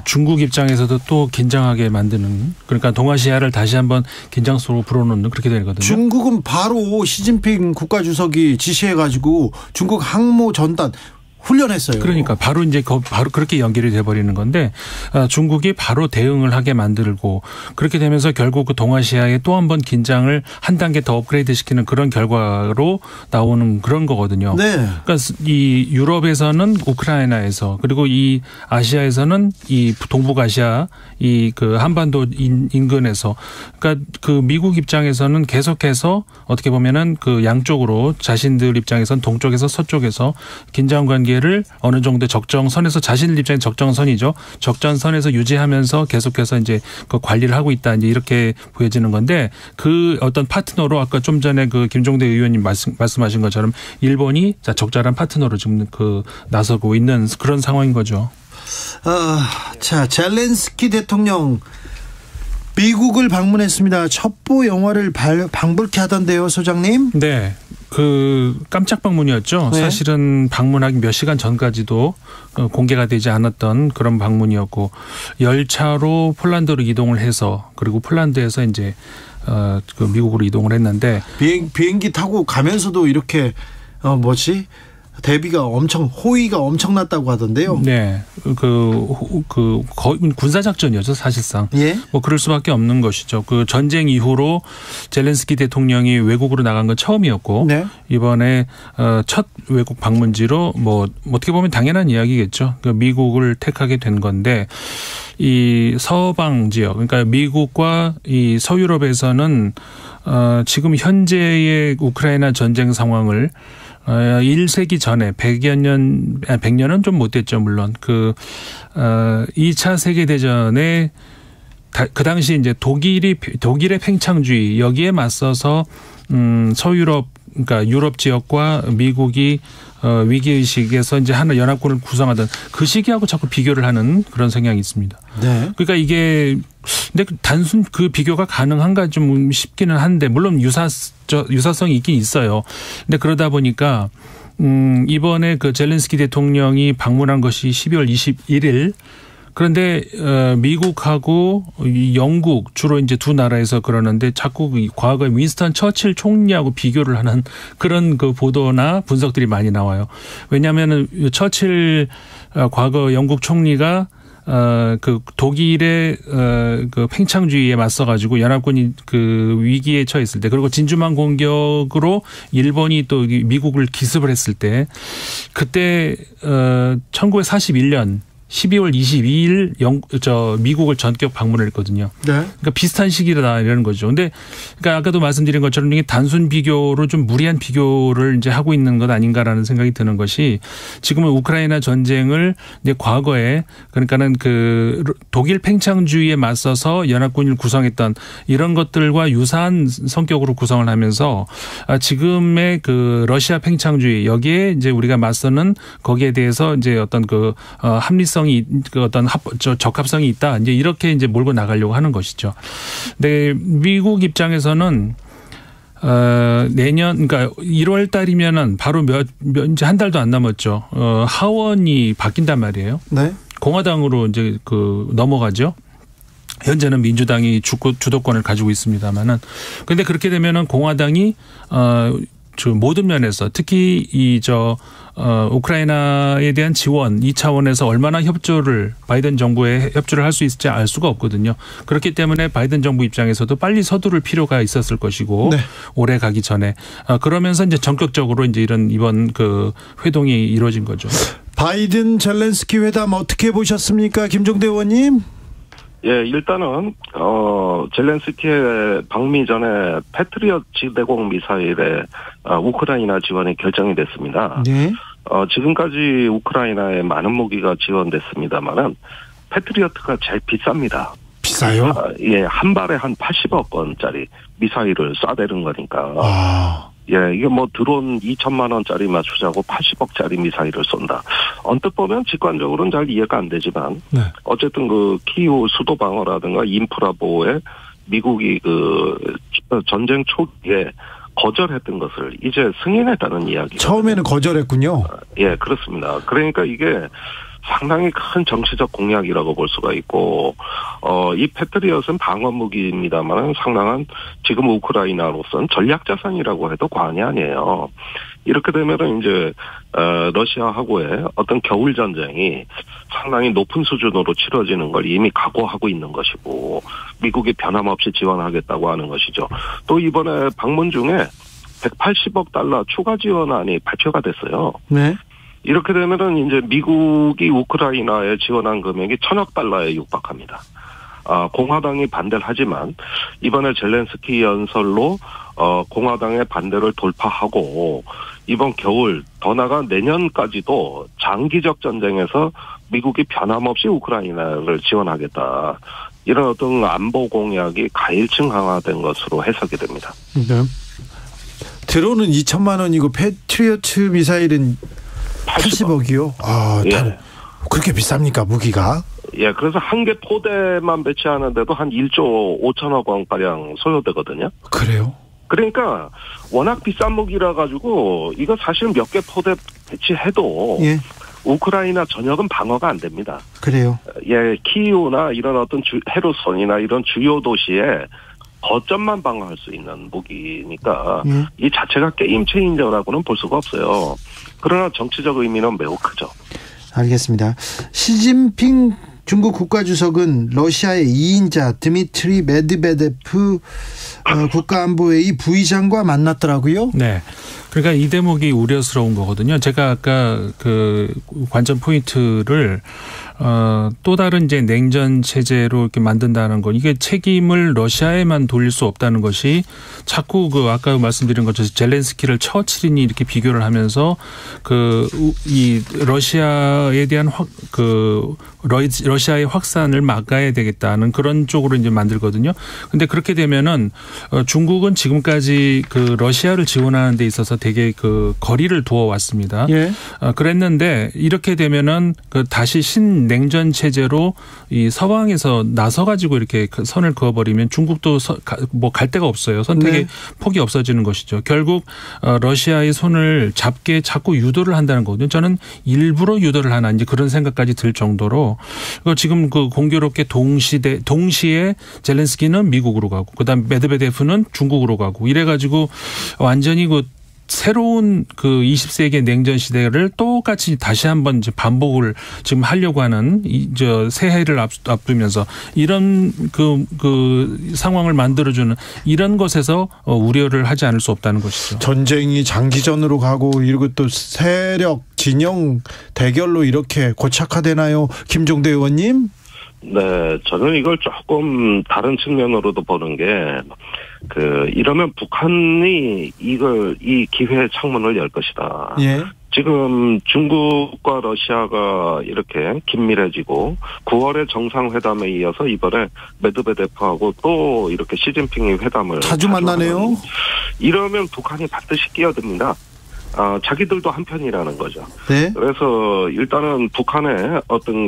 Speaker 10: 중국 입장에서도 또 긴장하게 만드는, 그러니까 동아시아를 다시 한번 긴장 속으로 불어넣는 그렇게 되거든요.
Speaker 4: 중국은 바로 시진핑 국가주석이 지시해가지고 중국 항모 전단 훈련했어요.
Speaker 10: 그러니까 바로 그렇게 연결이 돼버리는 건데 중국이 바로 대응을 하게 만들고 그렇게 되면서 결국 그 동아시아에 또 한 번 긴장을 한 단계 더 업그레이드 시키는 그런 결과로 나오는 그런 거거든요.
Speaker 4: 네.
Speaker 10: 그러니까 이 유럽에서는 우크라이나에서, 그리고 이 아시아에서는 이 동북아시아 한반도 인근에서, 그러니까 미국 입장에서는 계속해서 어떻게 보면은 양쪽으로 자신들 입장에서는 동쪽에서 서쪽에서 긴장 관계 를 어느 정도 적정선에서, 자신들 입장에 적정선이죠. 적정선에서 유지하면서 계속해서 이제 그 관리를 하고 있다. 이제 이렇게 보여지는 건데, 그 어떤 파트너로 아까 좀 전에 김종대 의원님 말씀하신 것처럼 일본이 적절한 파트너로 지금 나서고 있는 그런 상황인 거죠.
Speaker 4: 자, 젤렌스키 대통령 미국을 방문했습니다. 첩보 영화를 방불케 하던데요, 소장님?
Speaker 10: 네. 그 깜짝 방문이었죠.
Speaker 4: 네.
Speaker 10: 사실은 방문하기 몇 시간 전까지도 공개가 되지 않았던 그런 방문이었고, 열차로 폴란드로 이동을 해서, 그리고 폴란드에서 이제 그 미국으로 이동을 했는데,
Speaker 4: 비행기 타고 가면서도 이렇게 호의가 엄청났다고 하던데요.
Speaker 10: 네, 거의 군사작전이었죠, 사실상.
Speaker 4: 예.
Speaker 10: 뭐 그럴 수밖에 없는 것이죠. 그 전쟁 이후로 젤렌스키 대통령이 외국으로 나간 건 처음이었고,
Speaker 4: 네.
Speaker 10: 이번에 첫 외국 방문지로 뭐 어떻게 보면 당연한 이야기겠죠. 그 미국을 택하게 된 건데, 이 서방 지역, 그러니까 미국과 이 서유럽에서는 지금 현재의 우크라이나 전쟁 상황을 1세기 전에 100년은 좀 못됐죠, 물론. 2차 세계대전에 그 당시 이제 독일의 팽창주의, 여기에 맞서서 서유럽, 그러니까 유럽 지역과 미국이 위기의식에서 이제 하나 연합군을 구성하던 그 시기하고 자꾸 비교를 하는 그런 성향이 있습니다.
Speaker 4: 네.
Speaker 10: 그러니까 이게, 근데 단순 그 비교가 가능한가 좀 싶기는 한데, 물론 유사성이 있긴 있어요. 근데 그러다 보니까, 이번에 그 젤렌스키 대통령이 방문한 것이 12월 21일, 그런데 미국하고 영국 주로 이제 두 나라에서 그러는데 자꾸 과거에 윈스턴 처칠 총리하고 비교를 하는 그런 그 보도나 분석들이 많이 나와요. 왜냐하면은 처칠 과거 영국 총리가 그 독일의 그 팽창주의에 맞서가지고 연합군이 그 위기에 처했을 때, 그리고 진주만 공격으로 일본이 또 미국을 기습을 했을 때, 그때 1941년 12월 22일 미국을 전격 방문을 했거든요.
Speaker 4: 네.
Speaker 10: 그러니까 비슷한 시기다 이러는 거죠. 근데 그러니까 아까도 말씀드린 것처럼 이게 단순 비교로 좀 무리한 비교를 이제 하고 있는 것 아닌가라는 생각이 드는 것이, 지금은 우크라이나 전쟁을 이제 과거에, 그러니까는 그 독일 팽창주의에 맞서서 연합군을 구성했던 이런 것들과 유사한 성격으로 구성을 하면서 지금의 그 러시아 팽창주의, 여기에 이제 우리가 맞서는 거기에 대해서 이제 어떤 그 합리성, 그 어떤 적합성이 있다, 이제 이렇게 이제 몰고 나가려고 하는 것이죠. 근데 미국 입장에서는 내년, 그러니까 1월 달이면은 바로 이제 한 달도 안 남았죠. 하원이 바뀐단 말이에요.
Speaker 4: 네. 공화당으로
Speaker 10: 이제 넘어가죠. 현재는 민주당이 주도권을 가지고 있습니다만은, 근데 그렇게 되면은 공화당이 모든 면에서, 특히 우크라이나에 대한 지원 이 차원에서 얼마나 바이든 정부에 협조를 할 수 있을지 알 수가 없거든요. 그렇기 때문에 바이든 정부 입장에서도 빨리 서두를 필요가 있었을 것이고, 네. 오래 가기 전에 그러면서 이제 전격적으로 이제 이번 그 회동이 이루어진 거죠.
Speaker 4: 바이든 젤렌스키 회담 어떻게 보셨습니까, 김종대 의원님?
Speaker 9: 예, 일단은 젤렌스키의 방미 전에 패트리엇 지대공 미사일의 우크라이나 지원이 결정이 됐습니다. 네. 지금까지 우크라이나에 많은 무기가 지원됐습니다만은 패트리어트가 제일 비쌉니다.
Speaker 4: 비싸요?
Speaker 9: 예, 한 발에 한 80억 원짜리 미사일을 쏴대는 거니까. 예, 이게 뭐 드론 2천만 원짜리 맞추자고 80억짜리 미사일을 쏜다. 언뜻 보면 직관적으로는 잘 이해가 안 되지만, 네. 어쨌든 그 키이우 수도 방어라든가 인프라 보호에 미국이 그 전쟁 초기에 거절했던 것을 이제 승인했다는 이야기.
Speaker 4: 처음에는 거절했군요.
Speaker 9: 예, 그렇습니다. 그러니까 이게 상당히 큰 정치적 공약이라고 볼 수가 있고, 이 패트리엇은 방어 무기입니다만 상당한 지금 우크라이나로서는 전략 자산이라고 해도 과언이 아니에요. 이렇게 되면은 이제 러시아하고의 어떤 겨울 전쟁이 상당히 높은 수준으로 치러지는 걸 이미 각오하고 있는 것이고, 미국이 변함없이 지원하겠다고 하는 것이죠. 또 이번에 방문 중에 180억 달러 추가 지원안이 발표가 됐어요. 네. 이렇게 되면은 이제 미국이 우크라이나에 지원한 금액이 1,000억 달러에 육박합니다. 공화당이 반대를 하지만 이번에 젤렌스키 연설로 공화당의 반대를 돌파하고 이번 겨울, 더 나아가 내년까지도 장기적 전쟁에서 미국이 변함없이 우크라이나를 지원하겠다, 이런 어떤 안보 공약이 가일층 강화된 것으로 해석이 됩니다.
Speaker 4: 네. 드론은 2천만 원이고 패트리어트 미사일은 80억이요?
Speaker 9: 예.
Speaker 4: 그렇게 비쌉니까 무기가?
Speaker 9: 예, 그래서 한 개 포대만 배치하는데도 한 1조 5천억 원가량 소요되거든요.
Speaker 4: 그래요?
Speaker 9: 그러니까 워낙 비싼 무기라 가지고 이거 사실 몇 개 포대 배치해도
Speaker 4: 예.
Speaker 9: 우크라이나 전역은 방어가 안 됩니다.
Speaker 4: 그래요?
Speaker 9: 예, 키이우나 이런 어떤 헤르손이나 이런 주요 도시에 거점만 방어할 수 있는 무기니까 이 자체가 게임 체인저라고는 볼 수가 없어요. 그러나 정치적 의미는 매우 크죠.
Speaker 4: 알겠습니다. 시진핑 중국 국가주석은 러시아의 2인자 드미트리 메드베데프 국가안보회의 부의장과 만났더라고요.
Speaker 10: 네. 그러니까 이 대목이 우려스러운 거거든요. 제가 아까 그 관전 포인트를 또 다른 이제 냉전 체제로 이렇게 만든다는 건 이게 책임을 러시아에만 돌릴 수 없다는 것이 자꾸 그 아까 말씀드린 것처럼 젤렌스키를 처칠이니 이렇게 비교를 하면서 그 이 러시아에 대한 러시아의 확산을 막아야 되겠다는 그런 쪽으로 이제 만들거든요. 근데 그렇게 되면은 중국은 지금까지 그 러시아를 지원하는 데 있어서 되게 그 거리를 두어 왔습니다.
Speaker 4: 예.
Speaker 10: 그랬는데 이렇게 되면은 그 다시 신냉전 체제로 이 서방에서 나서 가지고 이렇게 선을 그어버리면 중국도 뭐 갈 데가 없어요. 선택의 폭이 없어지는 것이죠. 결국 러시아의 손을 잡게 자꾸 유도를 한다는 거거든요. 저는 일부러 유도를 하나 이제 그런 생각까지 들 정도로 지금 그 공교롭게 동시에 젤렌스키는 미국으로 가고 그다음 메드베데프는 중국으로 가고 이래가지고 완전히 그 새로운 그 20세기 냉전 시대를 똑같이 다시 한번 이제 반복을 지금 하려고 하는 새해를 앞두면서 이런 그 상황을 만들어주는 이런 것에서 우려를 하지 않을 수 없다는 것이죠.
Speaker 4: 전쟁이 장기전으로 가고 이러고 또 세력 진영 대결로 이렇게 고착화되나요, 김종대 의원님?
Speaker 9: 네, 저는 이걸 조금 다른 측면으로도 보는 게, 이러면 북한이 이 기회의 창문을 열 것이다.
Speaker 4: 예.
Speaker 9: 지금 중국과 러시아가 이렇게 긴밀해지고 9월에 정상회담에 이어서 이번에 메드베데프하고 또 이렇게 시진핑이 회담을
Speaker 4: 자주 만나네요.
Speaker 9: 이러면 북한이 반드시 끼어듭니다. 자기들도 한편이라는 거죠.
Speaker 4: 네.
Speaker 9: 그래서 일단은 북한의 어떤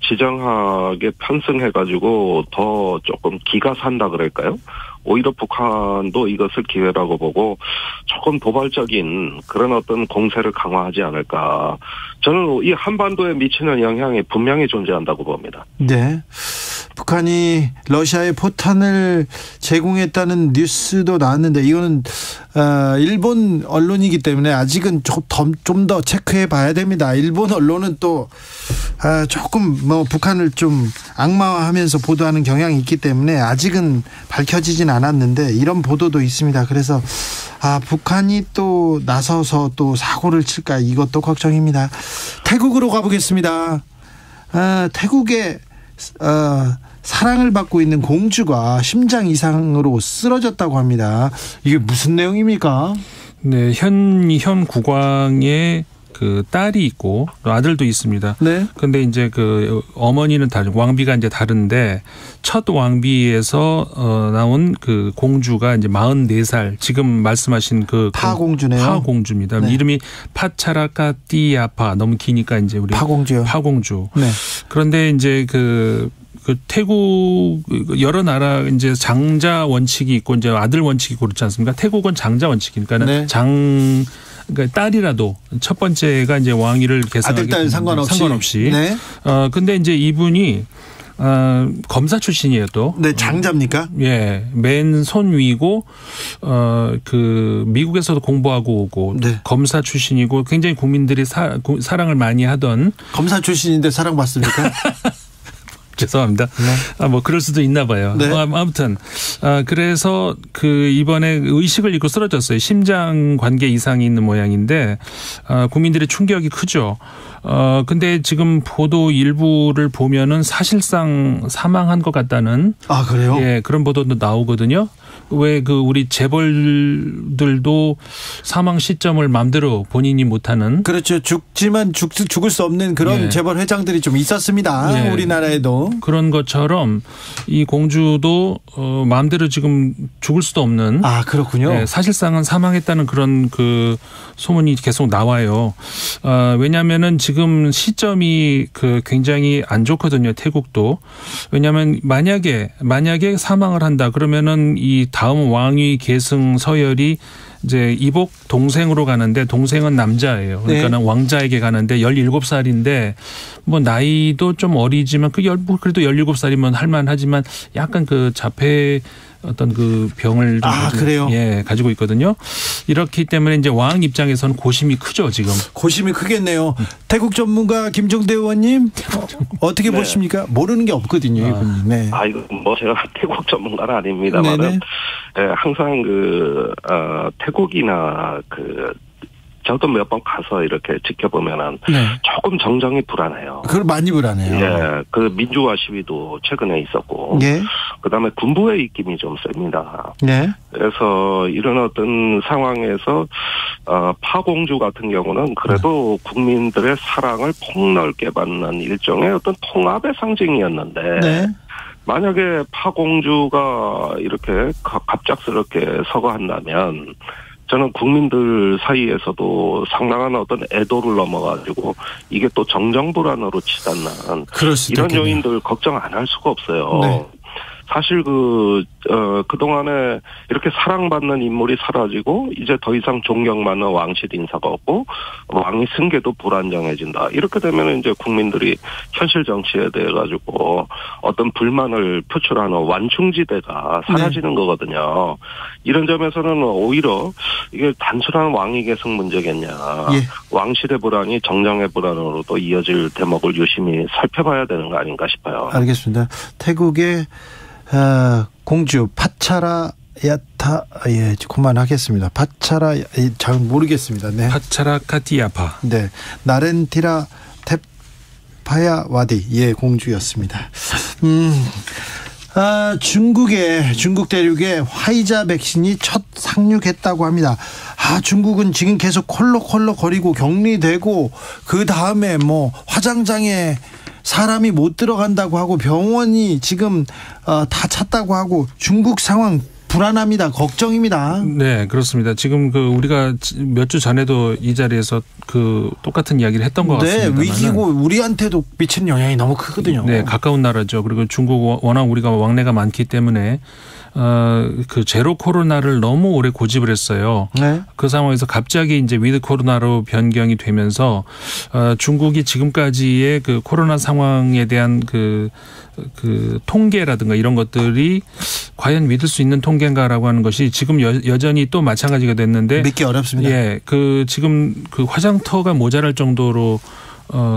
Speaker 9: 지정학에 편승해가지고 더 조금 기가 산다 그럴까요? 오히려 북한도 이것을 기회라고 보고 조금 도발적인 그런 어떤 공세를 강화하지 않을까. 저는 이 한반도에 미치는 영향이 분명히 존재한다고 봅니다.
Speaker 4: 네. 북한이 러시아에 포탄을 제공했다는 뉴스도 나왔는데 이거는 일본 언론이기 때문에 아직은 좀 더 체크해 봐야 됩니다. 일본 언론은 또 조금 북한을 좀 악마화하면서 보도하는 경향이 있기 때문에 아직은 밝혀지진 않았는데 이런 보도도 있습니다. 그래서 북한이 또 나서서 또 사고를 칠까 이것도 걱정입니다. 태국으로 가보겠습니다. 태국의 사랑을 받고 있는 공주가 심장 이상으로 쓰러졌다고 합니다. 이게 무슨 내용입니까?
Speaker 10: 네, 현 국왕의 그 딸이 있고 아들도 있습니다.
Speaker 4: 네.
Speaker 10: 근데 이제 그 어머니는 왕비가 이제 다른데 첫 왕비에서 나온 그 공주가 이제 44살 지금 말씀하신 그
Speaker 4: 파공주네요.
Speaker 10: 파공주입니다.
Speaker 4: 네.
Speaker 10: 이름이 파차라카띠아파 너무 기니까 이제 우리
Speaker 4: 파공주요.
Speaker 10: 파공주.
Speaker 4: 네.
Speaker 10: 그런데 이제 그 태국 여러 나라 이제 장자 원칙이 있고 이제 아들 원칙이 있고 그렇지 않습니까? 태국은 장자 원칙이니까는
Speaker 4: 네.
Speaker 10: 그러니까 딸이라도 첫 번째가 이제 왕위를 계승하게
Speaker 4: 아들 딸 상관없이.
Speaker 10: 네. 근데 이제 이분이 검사 출신이에요 또.
Speaker 4: 네, 장자입니까?
Speaker 10: 예, 맨손 위고 그 미국에서도 공부하고 오고
Speaker 4: 네.
Speaker 10: 검사 출신이고 굉장히 국민들이 사랑을 많이 하던.
Speaker 4: 검사 출신인데 사랑받습니까?
Speaker 10: 죄송합니다.
Speaker 4: 네.
Speaker 10: 뭐 그럴 수도 있나 봐요.
Speaker 4: 네.
Speaker 10: 아무튼 그래서 그 이번에 의식을 잃고 쓰러졌어요. 심장 관계 이상이 있는 모양인데 국민들의 충격이 크죠. 근데 지금 보도 일부를 보면은 사실상 사망한 것 같다는.
Speaker 4: 그래요?
Speaker 10: 예, 그런 보도도 나오거든요. 왜 그 우리 재벌들도 사망 시점을 마음대로 본인이 못하는.
Speaker 4: 그렇죠. 죽지만 죽을 수 없는 그런
Speaker 10: 예.
Speaker 4: 재벌 회장들이 좀 있었습니다.
Speaker 10: 예.
Speaker 4: 우리나라에도.
Speaker 10: 그런 것처럼 이 공주도 마음대로 지금 죽을 수도 없는.
Speaker 4: 아, 그렇군요.
Speaker 10: 네, 사실상은 사망했다는 그런 그 소문이 계속 나와요. 왜냐하면은 지금 시점이 그 굉장히 안 좋거든요. 태국도. 왜냐하면 만약에 사망을 한다 그러면은 이 다음 왕위 계승 서열이 이제 이복 동생으로 가는데 동생은 남자예요. 그러니까는 왕자에게 가는데 17살인데 뭐 나이도 좀 어리지만 그래도 17살이면 할만하지만 약간 그 자폐 어떤 그 병을 좀
Speaker 4: 그래요?
Speaker 10: 예, 가지고 있거든요. 이렇기 때문에 이제 왕 입장에서는 고심이 크죠, 지금.
Speaker 4: 고심이 크겠네요. 태국 전문가 김종대 의원님 어떻게 보십니까? 모르는 게 없거든요, 이분이. 네.
Speaker 9: 이거 뭐 제가 태국 전문가는 아닙니다만은 항상 태국이나 저도 몇 번 가서 이렇게 지켜보면은 조금 정정이 불안해요.
Speaker 4: 그걸 많이 불안해요.
Speaker 9: 예, 그 민주화 시위도 최근에 있었고, 그다음에 군부의 입김이 좀 셉니다.
Speaker 4: 네.
Speaker 9: 그래서 이런 어떤 상황에서 파공주 같은 경우는 그래도 국민들의 사랑을 폭넓게 받는 일종의 어떤 통합의 상징이었는데. 만약에 파공주가 이렇게 갑작스럽게 서거한다면 저는 국민들 사이에서도 상당한 어떤 애도를 넘어가지고 이게 또 정정불안으로 치닫는 이런 요인들 걱정 안 할 수가 없어요.
Speaker 4: 네.
Speaker 9: 사실 그동안에 이렇게 사랑받는 인물이 사라지고 이제 더 이상 존경받는 왕실 인사가 없고 왕위 승계도 불안정해진다. 이렇게 되면 이제 국민들이 현실 정치에 대해 가지고 어떤 불만을 표출하는 완충지대가 사라지는 거거든요. 이런 점에서는 오히려 이게 단순한 왕위 계승 문제겠냐. 왕실의 불안이 정정의 불안으로도 이어질 대목을 유심히 살펴봐야 되는 거 아닌가 싶어요.
Speaker 4: 알겠습니다. 태국의 공주 파차라 야타 그만하겠습니다. 파차라 잘 모르겠습니다. 네.
Speaker 10: 파차라 카티야파.
Speaker 4: 네. 나렌티라 테파야와디 공주였습니다. 중국 대륙에 화이자 백신이 첫 상륙했다고 합니다. 중국은 지금 계속 콜록콜록거리고 격리되고 그 다음에 뭐 화장장에 사람이 못 들어간다고 하고 병원이 지금 다 찼다고 하고 중국 상황 불안합니다. 걱정입니다.
Speaker 10: 네, 그렇습니다. 지금 우리가 몇 주 전에도 이 자리에서 똑같은 이야기를 했던 것 같습니다.
Speaker 4: 네, 위기고 우리한테도 미치는 영향이 너무 크거든요.
Speaker 10: 네, 가까운 나라죠. 그리고 중국 워낙 우리가 왕래가 많기 때문에 그 제로 코로나를 너무 오래 고집을 했어요.
Speaker 4: 네.
Speaker 10: 그 상황에서 갑자기 이제 위드 코로나로 변경이 되면서 중국이 지금까지의 그 코로나 상황에 대한 그 통계라든가 이런 것들이 과연 믿을 수 있는 통계인가라고 하는 것이 지금 여전히 또 마찬가지가 됐는데
Speaker 4: 믿기 어렵습니다.
Speaker 10: 예, 지금 화장터가 모자랄 정도로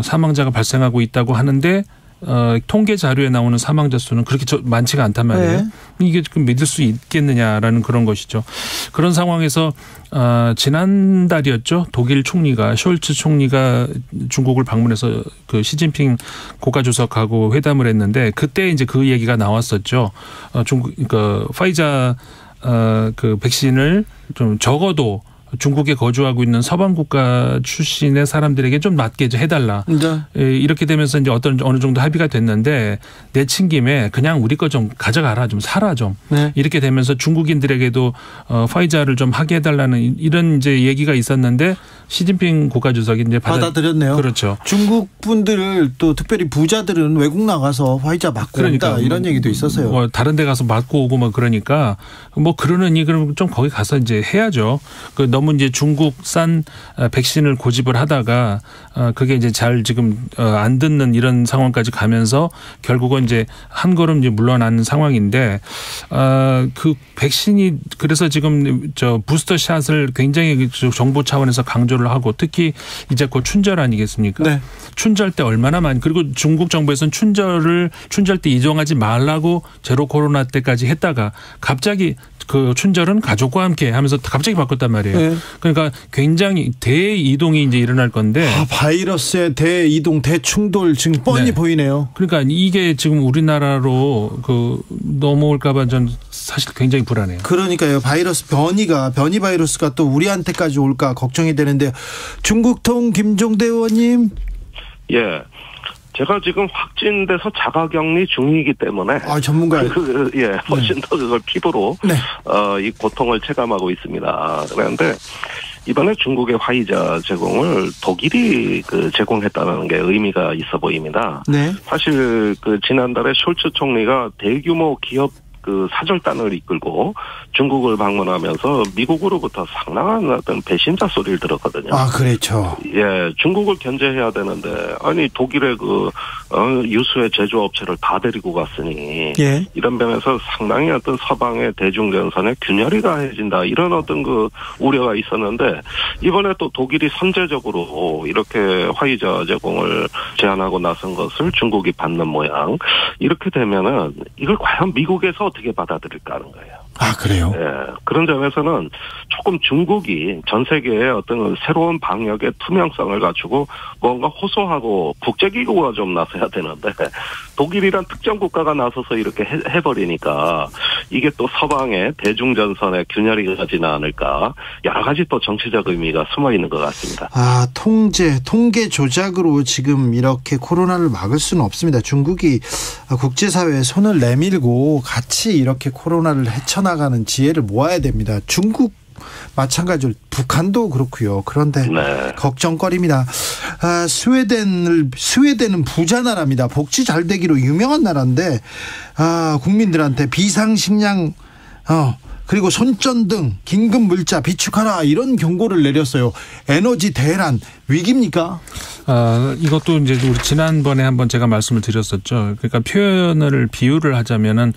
Speaker 10: 사망자가 발생하고 있다고 하는데 통계 자료에 나오는 사망자 수는 그렇게 많지가 않단 말이에요. 이게 믿을 수 있겠느냐라는 그런 것이죠. 그런 상황에서 지난달이었죠. 독일 총리가 숄츠 총리가 중국을 방문해서 그 시진핑 국가주석하고 회담을 했는데 그때 이제 그 얘기가 나왔었죠. 중국 파이자 그 백신을 좀 적어도 중국에 거주하고 있는 서방 국가 출신의 사람들에게 좀 맞게 해달라. 이렇게 되면서 이제 어느 정도 합의가 됐는데 내친 김에 그냥 우리 거 좀 가져가라, 좀 사라 좀. 이렇게 되면서 중국인들에게도 파이자를 좀 하게 해달라는 이런 이제 얘기가 있었는데 시진핑 국가주석이 이제
Speaker 4: 받아들였네요.
Speaker 10: 그렇죠.
Speaker 4: 중국 분들 또 특별히 부자들은 외국 나가서 화이자 맞고 온다 이런 얘기도 있었어요.
Speaker 10: 다른 데 가서 맞고 오고 뭐 그러니까 뭐 그러느니 그럼 좀 거기 가서 이제 해야죠. 너무 이제 중국산 백신을 고집을 하다가 그게 이제 잘 지금 안 듣는 이런 상황까지 가면서 결국은 이제 한 걸음 이제 물러나는 상황인데 그 백신이 그래서 지금 부스터 샷을 굉장히 정부 차원에서 강조를 시도를 하고 특히 이제 곧 춘절 아니겠습니까?
Speaker 4: 네.
Speaker 10: 춘절 때 얼마나 많이 그리고 중국 정부에서는 춘절 때 이동하지 말라고 제로 코로나 때까지 했다가 갑자기 그 춘절은 가족과 함께 하면서 갑자기 바꿨단 말이에요.
Speaker 4: 네.
Speaker 10: 그러니까 굉장히 대이동이 이제 일어날 건데
Speaker 4: 바이러스의 대이동, 대충돌 지금 뻔히
Speaker 10: 네.
Speaker 4: 보이네요.
Speaker 10: 그러니까 이게 지금 우리나라로 그 넘어올까봐 전 사실 굉장히 불안해요.
Speaker 4: 그러니까요. 바이러스 변이 바이러스가 또 우리한테까지 올까 걱정이 되는데 중국통 김종대 의원님.
Speaker 9: 예. 제가 지금 확진돼서 자가격리 중이기 때문에
Speaker 4: 전문가예요.
Speaker 9: 훨씬 더 그걸 피부로
Speaker 4: 네.
Speaker 9: 이 고통을 체감하고 있습니다. 그런데 이번에 중국의 화이자 제공을 독일이 제공했다는 게 의미가 있어 보입니다.
Speaker 4: 네.
Speaker 9: 사실 지난달에 숄츠 총리가 대규모 기업 사절단을 이끌고 중국을 방문하면서 미국으로부터 상당한 어떤 배신자 소리를 들었거든요.
Speaker 4: 그렇죠.
Speaker 9: 예, 중국을 견제해야 되는데 아니 독일의 유수의 제조업체를 다 데리고 갔으니
Speaker 4: 예.
Speaker 9: 이런 면에서 상당히 어떤 서방의 대중전선에 균열이 가해진다 이런 어떤 우려가 있었는데 이번에 또 독일이 선제적으로 이렇게 화이자 제공을 제안하고 나선 것을 중국이 받는 모양. 이렇게 되면은 이걸 과연 미국에서 어떻게 받아들일까 하는 거예요.
Speaker 4: 그래요?
Speaker 9: 예. 그런 점에서는 조금 중국이 전 세계의 어떤 새로운 방역의 투명성을 갖추고 뭔가 호소하고 국제기구가 좀 나서야 되는데 독일이란 특정 국가가 나서서 이렇게 해버리니까 이게 또 서방의 대중전선에 균열이 가지는 않을까 여러 가지 또 정치적 의미가 숨어 있는 것 같습니다.
Speaker 4: 통계 조작으로 지금 이렇게 코로나를 막을 수는 없습니다. 중국이 국제사회에 손을 내밀고 같이 이렇게 코로나를 헤쳐나가는 지혜를 모아야 됩니다. 중국 마찬가지로 북한도 그렇고요. 그런데
Speaker 9: 네.
Speaker 4: 걱정거리입니다. 스웨덴은 부자 나라입니다. 복지 잘 되기로 유명한 나라인데 국민들한테 비상식량 그리고 손전등, 긴급 물자 비축하라 이런 경고를 내렸어요. 에너지 대란 위기입니까?
Speaker 10: 이것도 이제 우리 지난번에 한번 제가 말씀을 드렸었죠. 그러니까 비유를 하자면은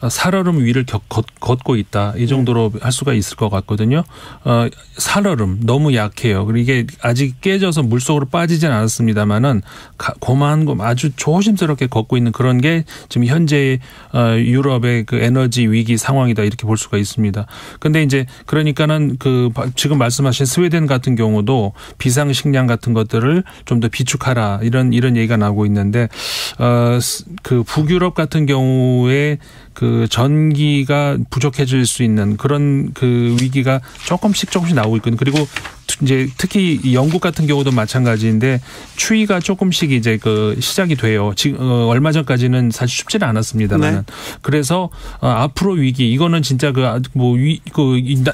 Speaker 10: 살얼음 위를 걷고 있다. 이 정도로 할 수가 있을 것 같거든요. 살얼음 너무 약해요. 그리고 이게 아직 깨져서 물속으로 빠지진 않았습니다만은 고만고 아주 조심스럽게 걷고 있는 그런 게 지금 현재 유럽의 에너지 위기 상황이다 이렇게 볼 수가 있습니다. 근데 이제 그러니까는 지금 말씀하신 스웨덴 같은 경우도 비상식량 같은 것들을 좀 더 비축하라 이런 얘기가 나오고 있는데 북유럽 같은 경우에 전기가 부족해질 수 있는 그런 위기가 조금씩 나오고 있거든요. 그리고 이제 특히 영국 같은 경우도 마찬가지인데 추위가 조금씩 이제 시작이 돼요. 지금 얼마 전까지는 사실 쉽지는 않았습니다만, 네. 그래서 앞으로 위기 이거는 진짜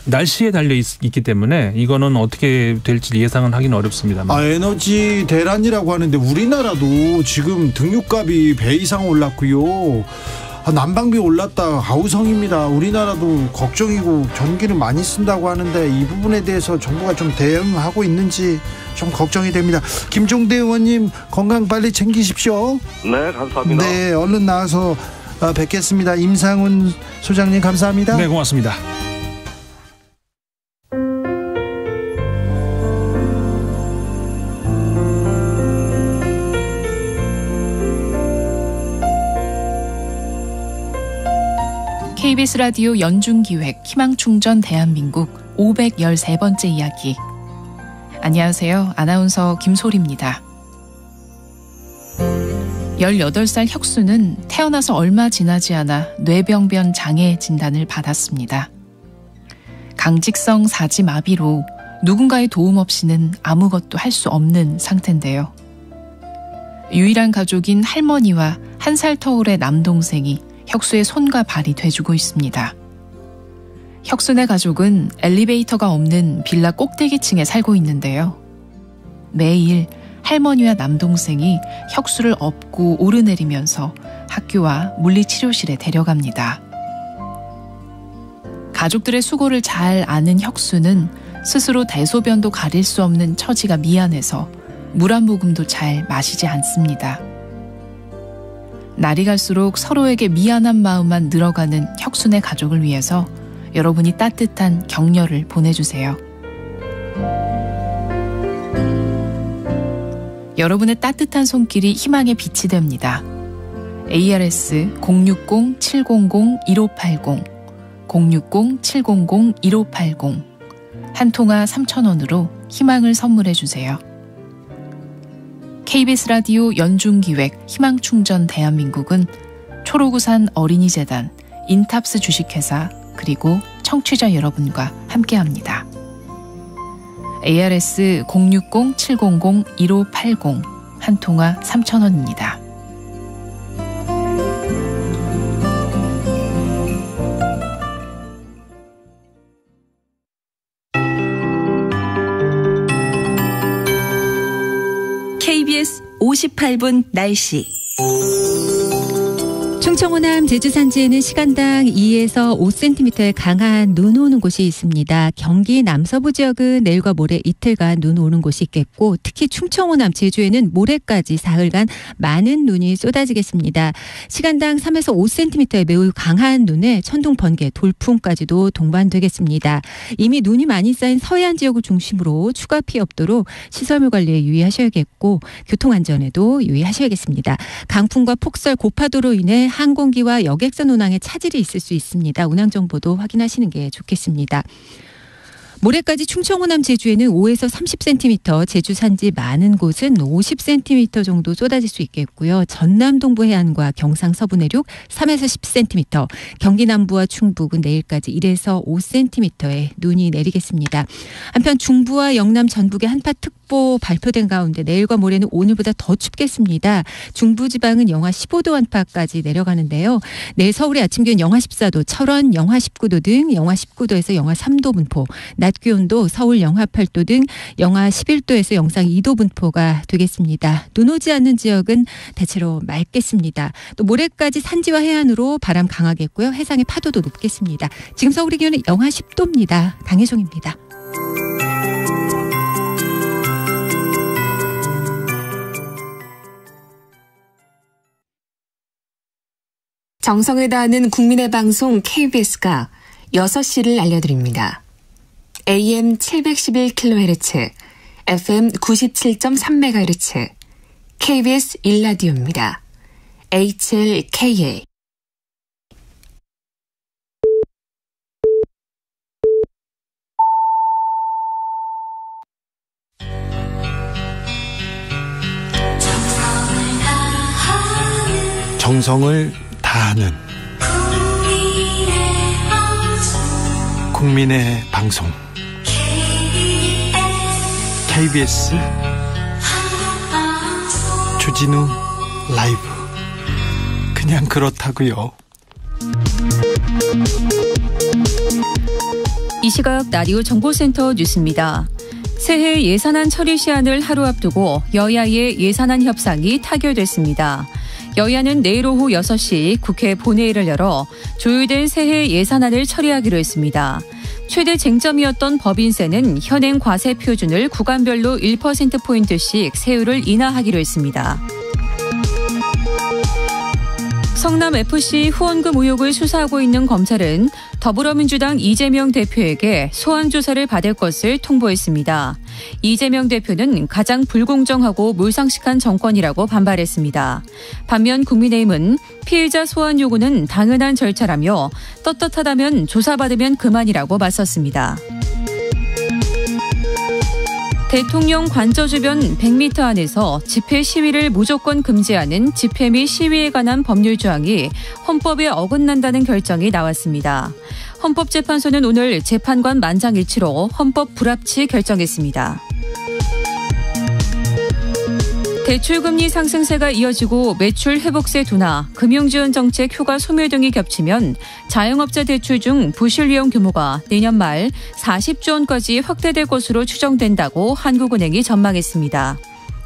Speaker 10: 날씨에 달려 있기 때문에 이거는 어떻게 될지 예상은 하기는 어렵습니다만.
Speaker 4: 에너지 대란이라고 하는데 우리나라도 지금 등유값이 배 이상 올랐고요. 난방비 올랐다 아우성입니다. 우리나라도 걱정이고 전기를 많이 쓴다고 하는데 이 부분에 대해서 정부가 좀 대응하고 있는지 좀 걱정이 됩니다. 김종대 의원님 건강 빨리 챙기십시오.
Speaker 9: 네, 감사합니다.
Speaker 4: 네, 얼른 나와서 뵙겠습니다. 임상훈 소장님 감사합니다.
Speaker 10: 네, 고맙습니다.
Speaker 11: KBS 라디오 연중기획 희망충전 대한민국 513번째 이야기. 안녕하세요. 아나운서 김소리입니다. 18살 혁수는 태어나서 얼마 지나지 않아 뇌병변 장애 진단을 받았습니다. 강직성 사지마비로 누군가의 도움 없이는 아무것도 할 수 없는 상태인데요. 유일한 가족인 할머니와 1살 터울의 남동생이 혁수의 손과 발이 돼주고 있습니다. 혁수네 가족은 엘리베이터가 없는 빌라 꼭대기층에 살고 있는데요. 매일 할머니와 남동생이 혁수를 업고 오르내리면서 학교와 물리치료실에 데려갑니다. 가족들의 수고를 잘 아는 혁수는 스스로 대소변도 가릴 수 없는 처지가 미안해서 물 한 모금도 잘 마시지 않습니다. 날이 갈수록 서로에게 미안한 마음만 늘어가는 혁수네 가족을 위해서 여러분이 따뜻한 격려를 보내주세요. 여러분의 따뜻한 손길이 희망의 빛이 됩니다. ARS 060-700-1580 060-700-1580 한 통화 3,000원으로 희망을 선물해 주세요. KBS 라디오 연중기획 희망충전 대한민국은 초록우산 어린이재단, 인탑스 주식회사 그리고 청취자 여러분과 함께합니다. ARS 060-700-1580 한 통화 3,000원입니다.
Speaker 5: KBS 58분 날씨.
Speaker 12: 충청 호남 제주 산지에는 시간당 2에서 5cm의 강한 눈 오는 곳이 있습니다. 경기 남서부 지역은 내일과 모레 이틀간 눈 오는 곳이 있겠고 특히 충청 호남 제주에는 모레까지 사흘간 많은 눈이 쏟아지겠습니다. 시간당 3에서 5cm의 매우 강한 눈에 천둥, 번개, 돌풍까지도 동반되겠습니다. 이미 눈이 많이 쌓인 서해안 지역을 중심으로 추가 피해 없도록 시설물 관리에 유의하셔야겠고 교통안전에도 유의하셔야겠습니다. 강풍과 폭설, 고파도로 인해 항공기와 여객선 운항에 차질이 있을 수 있습니다. 운항 정보도 확인하시는 게 좋겠습니다. 모레까지 충청 호남 제주에는 5에서 30cm, 제주 산지 많은 곳은 50cm 정도 쏟아질 수 있겠고요. 전남 동부 해안과 경상 서부 내륙 3에서 10cm, 경기 남부와 충북은 내일까지 1에서 5cm의 눈이 내리겠습니다. 한편 중부와 영남 전북에 한파특보 발표된 가운데 내일과 모레는 오늘보다 더 춥겠습니다. 중부지방은 영하 15도 안팎까지 내려가는데요. 내일 서울의 아침 기온 영하 14도, 철원 영하 19도 등 영하 19도에서 영하 3도 분포, 낮 기온도 서울 영하 8도 등 영하 11도에서 영상 2도 분포가 되겠습니다. 눈 오지 않는 지역은 대체로 맑겠습니다. 또 모레까지 산지와 해안으로 바람 강하겠고요. 해상의 파도도 높겠습니다. 지금 서울의 기온은 영하 10도입니다. 강혜종입니다.
Speaker 13: 정성을 다하는 국민의 방송 KBS가 6시를 알려드립니다. AM 711kHz, FM 97.3MHz, KBS 1라디오입니다. HLKA.
Speaker 4: 정성을 다하는 국민의 방송 KBS 주진우 라이브. 그냥 그렇다고요.
Speaker 14: 이 시각 라디오 정보센터 뉴스입니다. 새해 예산안 처리 시한을 하루 앞두고 여야의 예산안 협상이 타결됐습니다. 여야는 내일 오후 6시 국회 본회의를 열어 조율된 새해 예산안을 처리하기로 했습니다. 최대 쟁점이었던 법인세는 현행 과세 표준을 구간별로 1%포인트씩 세율을 인하하기로 했습니다. 성남FC 후원금 의혹을 수사하고 있는 검찰은 더불어민주당 이재명 대표에게 소환 조사를 받을 것을 통보했습니다. 이재명 대표는 가장 불공정하고 몰상식한 정권이라고 반발했습니다. 반면 국민의힘은 피해자 소환 요구는 당연한 절차라며 떳떳하다면 조사받으면 그만이라고 맞섰습니다. 대통령 관저 주변 100m 안에서 집회 시위를 무조건 금지하는 집회 및 시위에 관한 법률 조항이 헌법에 어긋난다는 결정이 나왔습니다. 헌법재판소는 오늘 재판관 만장일치로 헌법 불합치 결정했습니다. 대출금리 상승세가 이어지고 매출 회복세 둔화, 금융지원 정책 효과 소멸 등이 겹치면 자영업자 대출 중 부실위험 규모가 내년 말 40조 원까지 확대될 것으로 추정된다고 한국은행이 전망했습니다.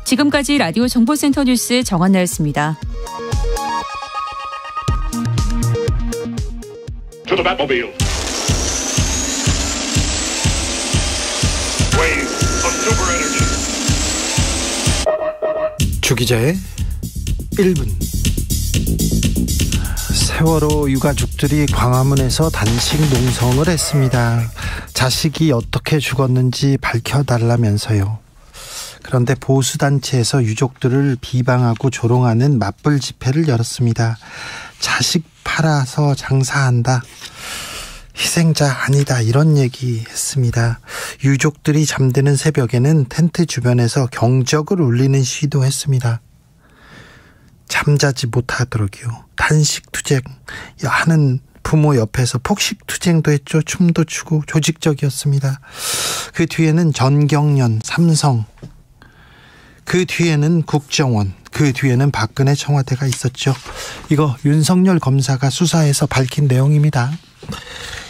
Speaker 14: 지금까지 라디오 정보센터 뉴스 정한나였습니다.
Speaker 4: 주기자의 1분. 세월호 유가족들이 광화문에서 단식 농성을 했습니다. 자식이 어떻게 죽었는지 밝혀달라면서요. 그런데 보수단체에서 유족들을 비방하고 조롱하는 맞불 집회를 열었습니다. 자식 팔아서 장사한다. 희생자 아니다 이런 얘기 했습니다. 유족들이 잠드는 새벽에는 텐트 주변에서 경적을 울리는 시위도 했습니다. 잠자지 못하도록요. 단식투쟁 하는 부모 옆에서 폭식투쟁도 했죠. 춤도 추고 조직적이었습니다. 그 뒤에는 전경련, 삼성, 그 뒤에는 국정원, 그 뒤에는 박근혜 청와대가 있었죠. 이거 윤석열 검사가 수사해서 밝힌 내용입니다.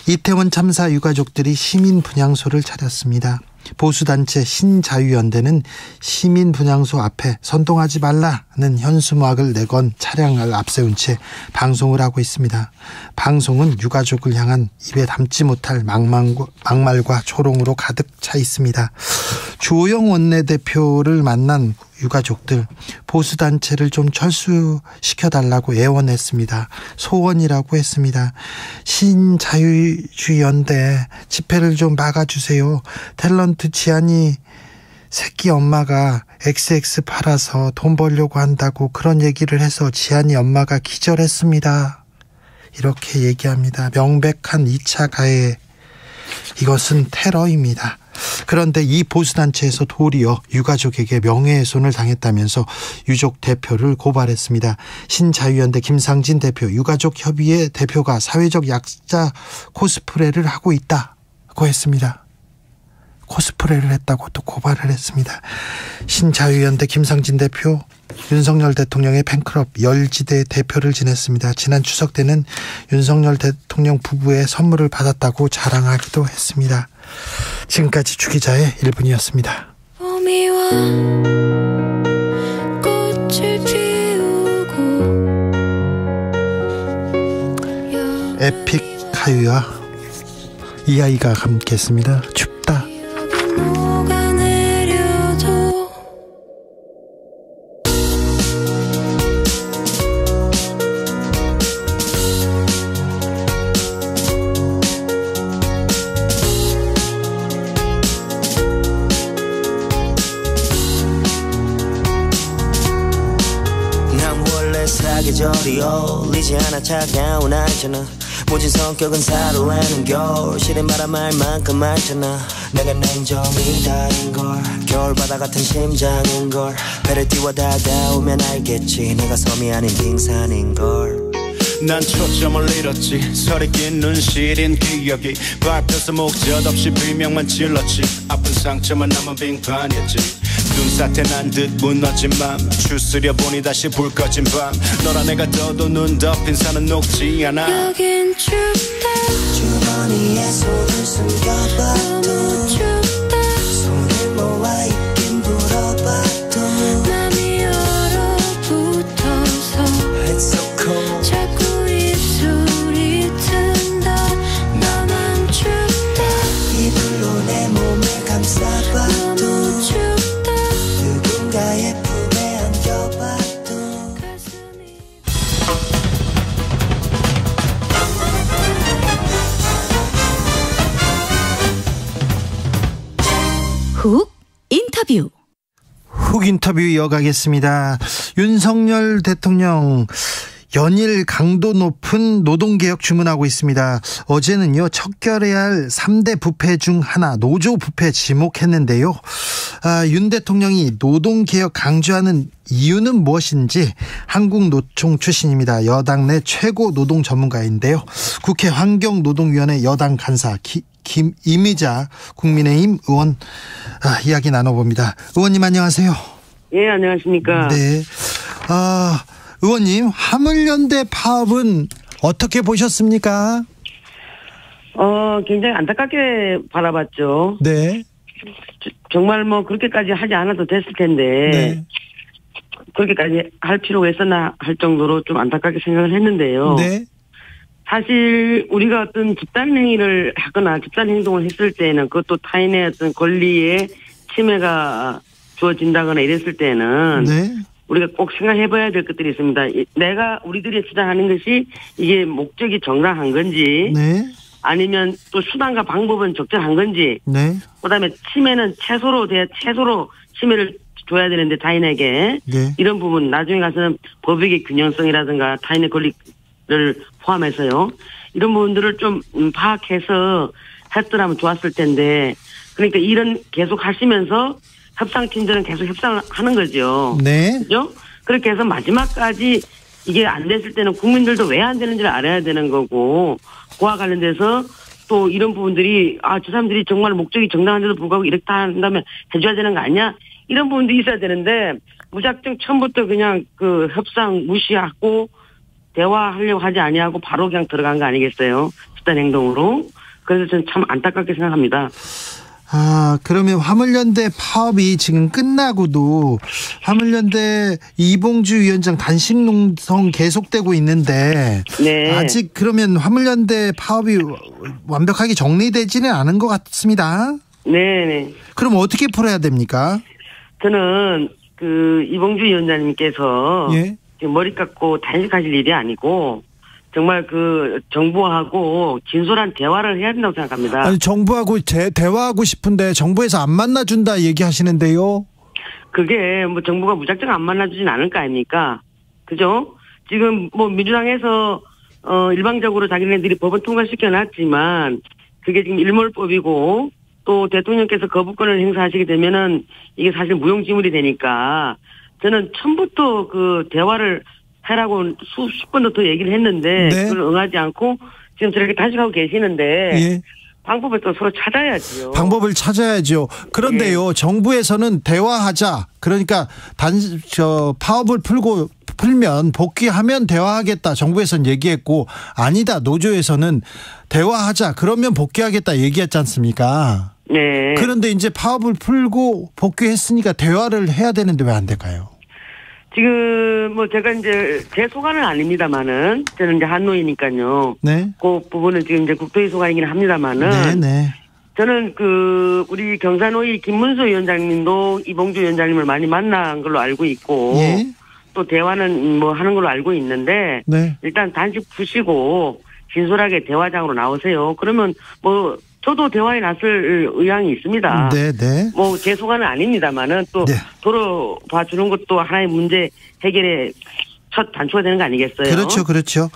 Speaker 4: 이태원 참사 유가족들이 시민 분향소를 차렸습니다. 보수단체 신자유연대는 시민 분향소 앞에 선동하지 말라는 현수막을 내건 차량을 앞세운 채 방송을 하고 있습니다. 방송은 유가족을 향한 입에 담지 못할 막말과 조롱으로 가득 차 있습니다. 주호영 원내대표를 만난 유가족들, 보수단체를 좀 철수시켜달라고 애원했습니다. 소원이라고 했습니다. 신자유주의연대 집회를 좀 막아주세요. 탤런트 지안이 새끼 엄마가 XX 팔아서 돈 벌려고 한다고 그런 얘기를 해서 지안이 엄마가 기절했습니다. 이렇게 얘기합니다. 명백한 2차 가해, 이것은 테러입니다. 그런데 이 보수단체에서 도리어 유가족에게 명예훼손을 당했다면서 유족 대표를 고발했습니다. 신자유연대 김상진 대표, 유가족협의회 대표가 사회적 약자 코스프레를 하고 있다고 했습니다. 코스프레를 했다고 또 고발을 했습니다. 신자유연대 김상진 대표, 윤석열 대통령의 팬클럽 열지대 대표를 지냈습니다. 지난 추석 때는 윤석열 대통령 부부의 선물을 받았다고 자랑하기도 했습니다. 지금까지 주 기자의 1분이었습니다. 에픽하유와 이아이가 함께했습니다. 춥다.
Speaker 15: 사계절이 어울리지 않아 차가운 알잖아. 모진 성격은 사로라는 겨울 시린 바람 알 만큼 알잖아. 내가 냉정이 다인걸 겨울바다 같은 심장인걸 배를 띄워 다가오면 알겠지 내가 섬이 아닌 빙산인걸.
Speaker 16: 난 초점을 잃었지. 설이 낀 눈 시린 기억이 밟혀서 목젖 없이 비명만 질렀지. 아픈 상처만 남은 빙판이었지. 눈사태 난 듯 무너진 맘 추스려 보니 다시 불 꺼진 밤. 너라 내가 떠도 눈 덮인 산은 녹지 않아.
Speaker 3: 여긴 춥다. 주머니에 손을 숨겨봐도 너무 춥다. 손을 모아 있긴 불어봐도 맘이 얼어붙어서 It's so cold. 자꾸 입술이 튼다. 너만 춥다. 이불로 내 몸을 감싸봐도 너무 춥다. 누군가의 품에 안겨봐도 가슴이
Speaker 5: 훅 인터뷰.
Speaker 4: 훅 인터뷰 이어가겠습니다. 윤석열 대통령 연일 강도 높은 노동개혁 주문하고 있습니다. 어제는요, 척결해야 할 3대 부패 중 하나, 노조 부패 지목했는데요. 윤 대통령이 노동개혁 강조하는 이유는 무엇인지 한국노총 출신입니다. 여당 내 최고 노동 전문가인데요. 국회 환경노동위원회 여당 간사 이미자 국민의힘 의원 이야기 나눠봅니다. 의원님 안녕하세요.
Speaker 17: 예, 안녕하십니까.
Speaker 4: 네. 의원님, 화물연대 파업은 어떻게 보셨습니까?
Speaker 17: 굉장히 안타깝게 바라봤죠.
Speaker 4: 네.
Speaker 17: 정말 뭐 그렇게까지 하지 않아도 됐을 텐데.
Speaker 4: 네.
Speaker 17: 그렇게까지 할 필요가 있었나 할 정도로 좀 안타깝게 생각을 했는데요.
Speaker 4: 네.
Speaker 17: 사실 우리가 어떤 집단 행위를 하거나 집단 행동을 했을 때는 그것도 타인의 어떤 권리에 침해가 주어진다거나 이랬을 때는.
Speaker 4: 네.
Speaker 17: 우리가 꼭 생각해봐야 될 것들이 있습니다. 우리들이 주장하는 것이 이게 목적이 정당한 건지,
Speaker 4: 네.
Speaker 17: 아니면 또 수단과 방법은 적절한 건지,
Speaker 4: 네.
Speaker 17: 그다음에 침해는 최소로 침해를 줘야 되는데 타인에게 이런 부분 나중에 가서는 법익의 균형성이라든가 타인의 권리를 포함해서요. 이런 부분들을 좀 파악해서 했더라면 좋았을 텐데 그러니까 일은 계속 하시면서 협상팀들은 계속 협상을 하는 거죠.
Speaker 4: 네.
Speaker 17: 그죠? 그렇게 해서 마지막까지 이게 안 됐을 때는 국민들도 왜 안 되는지를 알아야 되는 거고 그와 관련돼서 또 이런 부분들이 저 사람들이 정말 목적이 정당한데도 불구하고 이렇게 한다면 해줘야 되는 거 아니야? 이런 부분도 있어야 되는데 무작정 처음부터 그냥 그 협상 무시하고 대화하려고 하지 아니하고 바로 그냥 들어간 거 아니겠어요? 집단 행동으로. 그래서 저는 참 안타깝게 생각합니다.
Speaker 4: 그러면 화물연대 파업이 지금 끝나고도 화물연대 이봉주 위원장 단식 농성 계속되고 있는데 아직 그러면 화물연대 파업이 완벽하게 정리되지는 않은 것 같습니다.
Speaker 17: 네.
Speaker 4: 그럼 어떻게 풀어야 됩니까?
Speaker 17: 저는 그 이봉주 위원장님께서 지금 머리 깎고 단식하실 일이 아니고 정말 그 정부하고 진솔한 대화를 해야 된다고 생각합니다.
Speaker 4: 아니 정부하고 대화하고 싶은데 정부에서 안 만나준다 얘기하시는데요.
Speaker 17: 그게 뭐 정부가 무작정 안 만나주진 않을 거 아닙니까? 그죠? 지금 뭐 민주당에서 일방적으로 자기네들이 법은 통과시켜놨지만 그게 지금 일몰법이고 또 대통령께서 거부권을 행사하시게 되면은 이게 사실 무용지물이 되니까 저는 처음부터 그 대화를 하라고 수십 번도 더 얘기를 했는데 그걸 응하지 않고 지금 저렇게 단식하고 계시는데 방법을 또 서로 찾아야지요.
Speaker 4: 방법을 찾아야죠. 그런데요, 정부에서는 대화하자. 그러니까 파업을 풀면 복귀하면 대화하겠다. 정부에서는 얘기했고 아니다. 노조에서는 대화하자. 그러면 복귀하겠다 얘기했지 않습니까?
Speaker 17: 네.
Speaker 4: 그런데 이제 파업을 풀고 복귀했으니까 대화를 해야 되는데 왜 안 될까요?
Speaker 17: 지금 뭐 제가 이제 제 소관은 아닙니다만은 저는 이제 한노이니까요.
Speaker 4: 네.
Speaker 17: 그 부분은 지금 이제 국토위 소관이긴 합니다만은.
Speaker 4: 네.
Speaker 17: 저는 그 우리 경산노위 김문수 위원장님도 이봉주 위원장님을 많이 만난 걸로 알고 있고 또 대화는 뭐 하는 걸로 알고 있는데 일단 단식 푸시고 진솔하게 대화장으로 나오세요. 그러면 뭐 저도 대화에 나설 의향이 있습니다.
Speaker 4: 네.
Speaker 17: 뭐 제 소관은 아닙니다만은 또 도로 봐주는 것도 하나의 문제 해결의 첫 단초가 되는 거 아니겠어요?
Speaker 4: 그렇죠.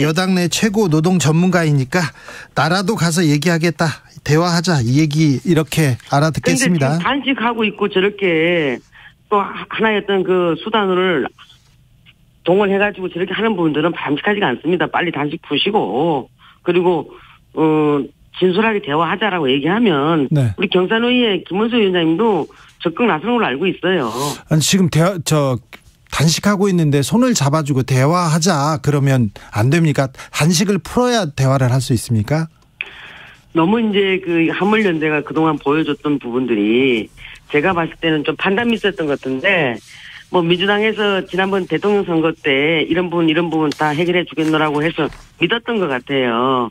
Speaker 4: 여당 내 최고 노동 전문가이니까 나라도 가서 얘기하겠다. 대화하자. 이 얘기 이렇게 알아듣겠습니다.
Speaker 17: 그런데 단식하고 있고 저렇게 또 하나의 어떤 그 수단을 동원해가지고 저렇게 하는 부분들은 바람직하지가 않습니다. 빨리 단식 푸시고 그리고 진솔하게 대화하자라고 얘기하면 우리 경산노위의 김문수 위원장님도 적극 나서는 걸로 알고 있어요.
Speaker 4: 아니, 지금 단식하고 있는데 손을 잡아주고 대화하자 그러면 안 됩니까? 단식을 풀어야 대화를 할 수 있습니까?
Speaker 17: 너무 이제 그 한물연대가 그동안 보여줬던 부분들이 제가 봤을 때는 좀 판단이 있었던 것 같은데 뭐 민주당에서 지난번 대통령 선거 때 이런 부분 다 해결해 주겠노라고 해서 믿었던 것 같아요.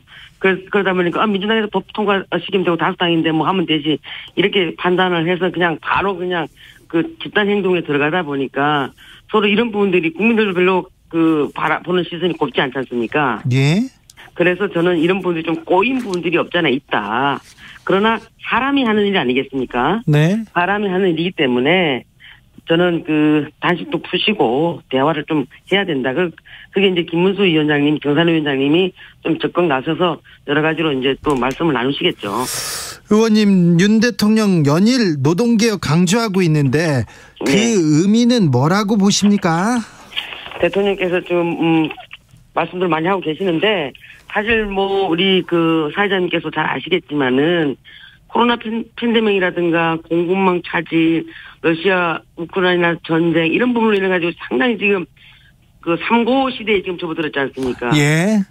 Speaker 17: 그러다 보니까 민주당에서 법 통과시키면 되고 다섯 당인데 뭐 하면 되지 이렇게 판단을 해서 그냥 바로 그냥 그 집단 행동에 들어가다 보니까 서로 이런 부분들이 국민들도 별로 그 보는 시선이 곱지 않지 않습니까? 그래서 저는 이런 부분들이 좀 꼬인 부분들이 없잖아 있다. 그러나 사람이 하는 일 아니겠습니까? 사람이 하는 일이기 때문에 저는 그 단식도 푸시고 대화를 좀 해야 된다. 그게 이제 김문수 위원장님, 경산 위원장님이 좀 적극 나서서 여러 가지로 이제 또 말씀을 나누시겠죠.
Speaker 4: 의원님, 윤 대통령 연일 노동개혁 강조하고 있는데 그 의미는 뭐라고 보십니까?
Speaker 17: 대통령께서 좀 말씀들 많이 하고 계시는데 사실 뭐 우리 그 사회자님께서 잘 아시겠지만은 코로나 팬데믹이라든가 공급망 차질, 러시아 우크라이나 전쟁 이런 부분으로 인해 가지고 상당히 지금 그 3고 시대에 지금 접어들었지 않습니까?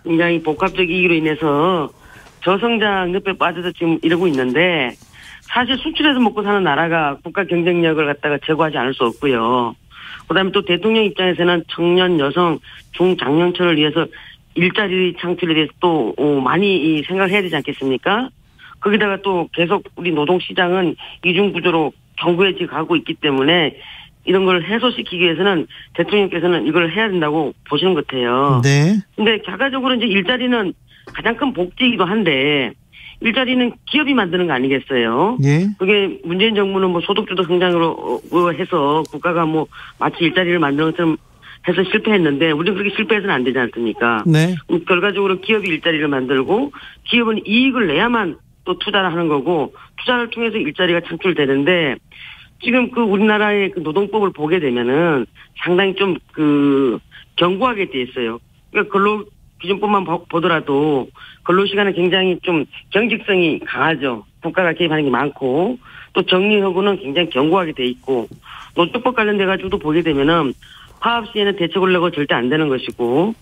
Speaker 17: 굉장히 복합적 이유로 인해서 저성장 늪에 빠져서 지금 이러고 있는데 사실 수출해서 먹고 사는 나라가 국가 경쟁력을 갖다가 제고하지 않을 수 없고요. 그다음에 또 대통령 입장에서는 청년, 여성, 중장년층을 위해서 일자리 창출에 대해서 또 많이 생각을 해야 되지 않겠습니까? 거기다가 또 계속 우리 노동시장은 이중구조로 경구해지 가고 있기 때문에 이런 걸 해소시키기 위해서는 대통령께서는 이걸 해야 된다고 보시는 것 같아요. 근데 결과적으로 이제 일자리는 가장 큰 복지이기도 한데 일자리는 기업이 만드는 거 아니겠어요?
Speaker 4: 예.
Speaker 17: 그게 문재인 정부는 뭐 소득주도 성장으로 해서 국가가 뭐 마치 일자리를 만드는 것처럼 해서 실패했는데 우리는 그렇게 실패해서는 안 되지 않습니까?
Speaker 4: 네.
Speaker 17: 결과적으로 기업이 일자리를 만들고 기업은 이익을 내야만 또 투자를 하는 거고 투자를 통해서 일자리가 창출되는데 지금 그 우리나라의 그 노동법을 보게 되면은 상당히 좀 그 견고하게 돼 있어요. 그러니까 근로기준법만 보더라도 근로시간은 굉장히 좀 경직성이 강하죠. 국가가 개입하는 게 많고 또 정리허구는 굉장히 견고하게 돼 있고 노조법 관련돼 가지고도 보게 되면은 파업 시에는 대책 권력은 절대 안 되는 것이고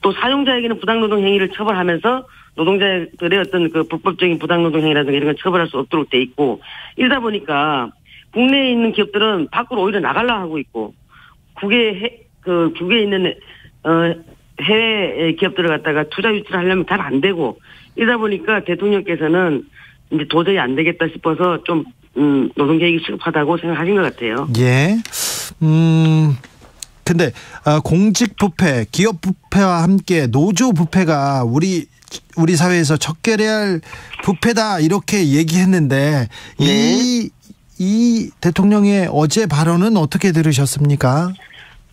Speaker 17: 또 사용자에게는 부당노동 행위를 처벌하면서 노동자들의 어떤 그 불법적인 부당노동 행위라든가 이런 걸 처벌할 수 없도록 돼 있고 이러다 보니까 국내에 있는 기업들은 밖으로 오히려 나가려 하고 있고 국외에 있는 해외 기업들을 갖다가 투자 유치를 하려면 잘 안 되고 이러다 보니까 대통령께서는 이제 도저히 안 되겠다 싶어서 좀 노동 계획이 시급하다고 생각하신 것 같아요.
Speaker 4: 예. 근데 공직 부패, 기업 부패와 함께 노조 부패가 우리 사회에서 척결해야 할 부패다 이렇게 얘기했는데 네. 이 대통령의 어제 발언은 어떻게 들으셨습니까?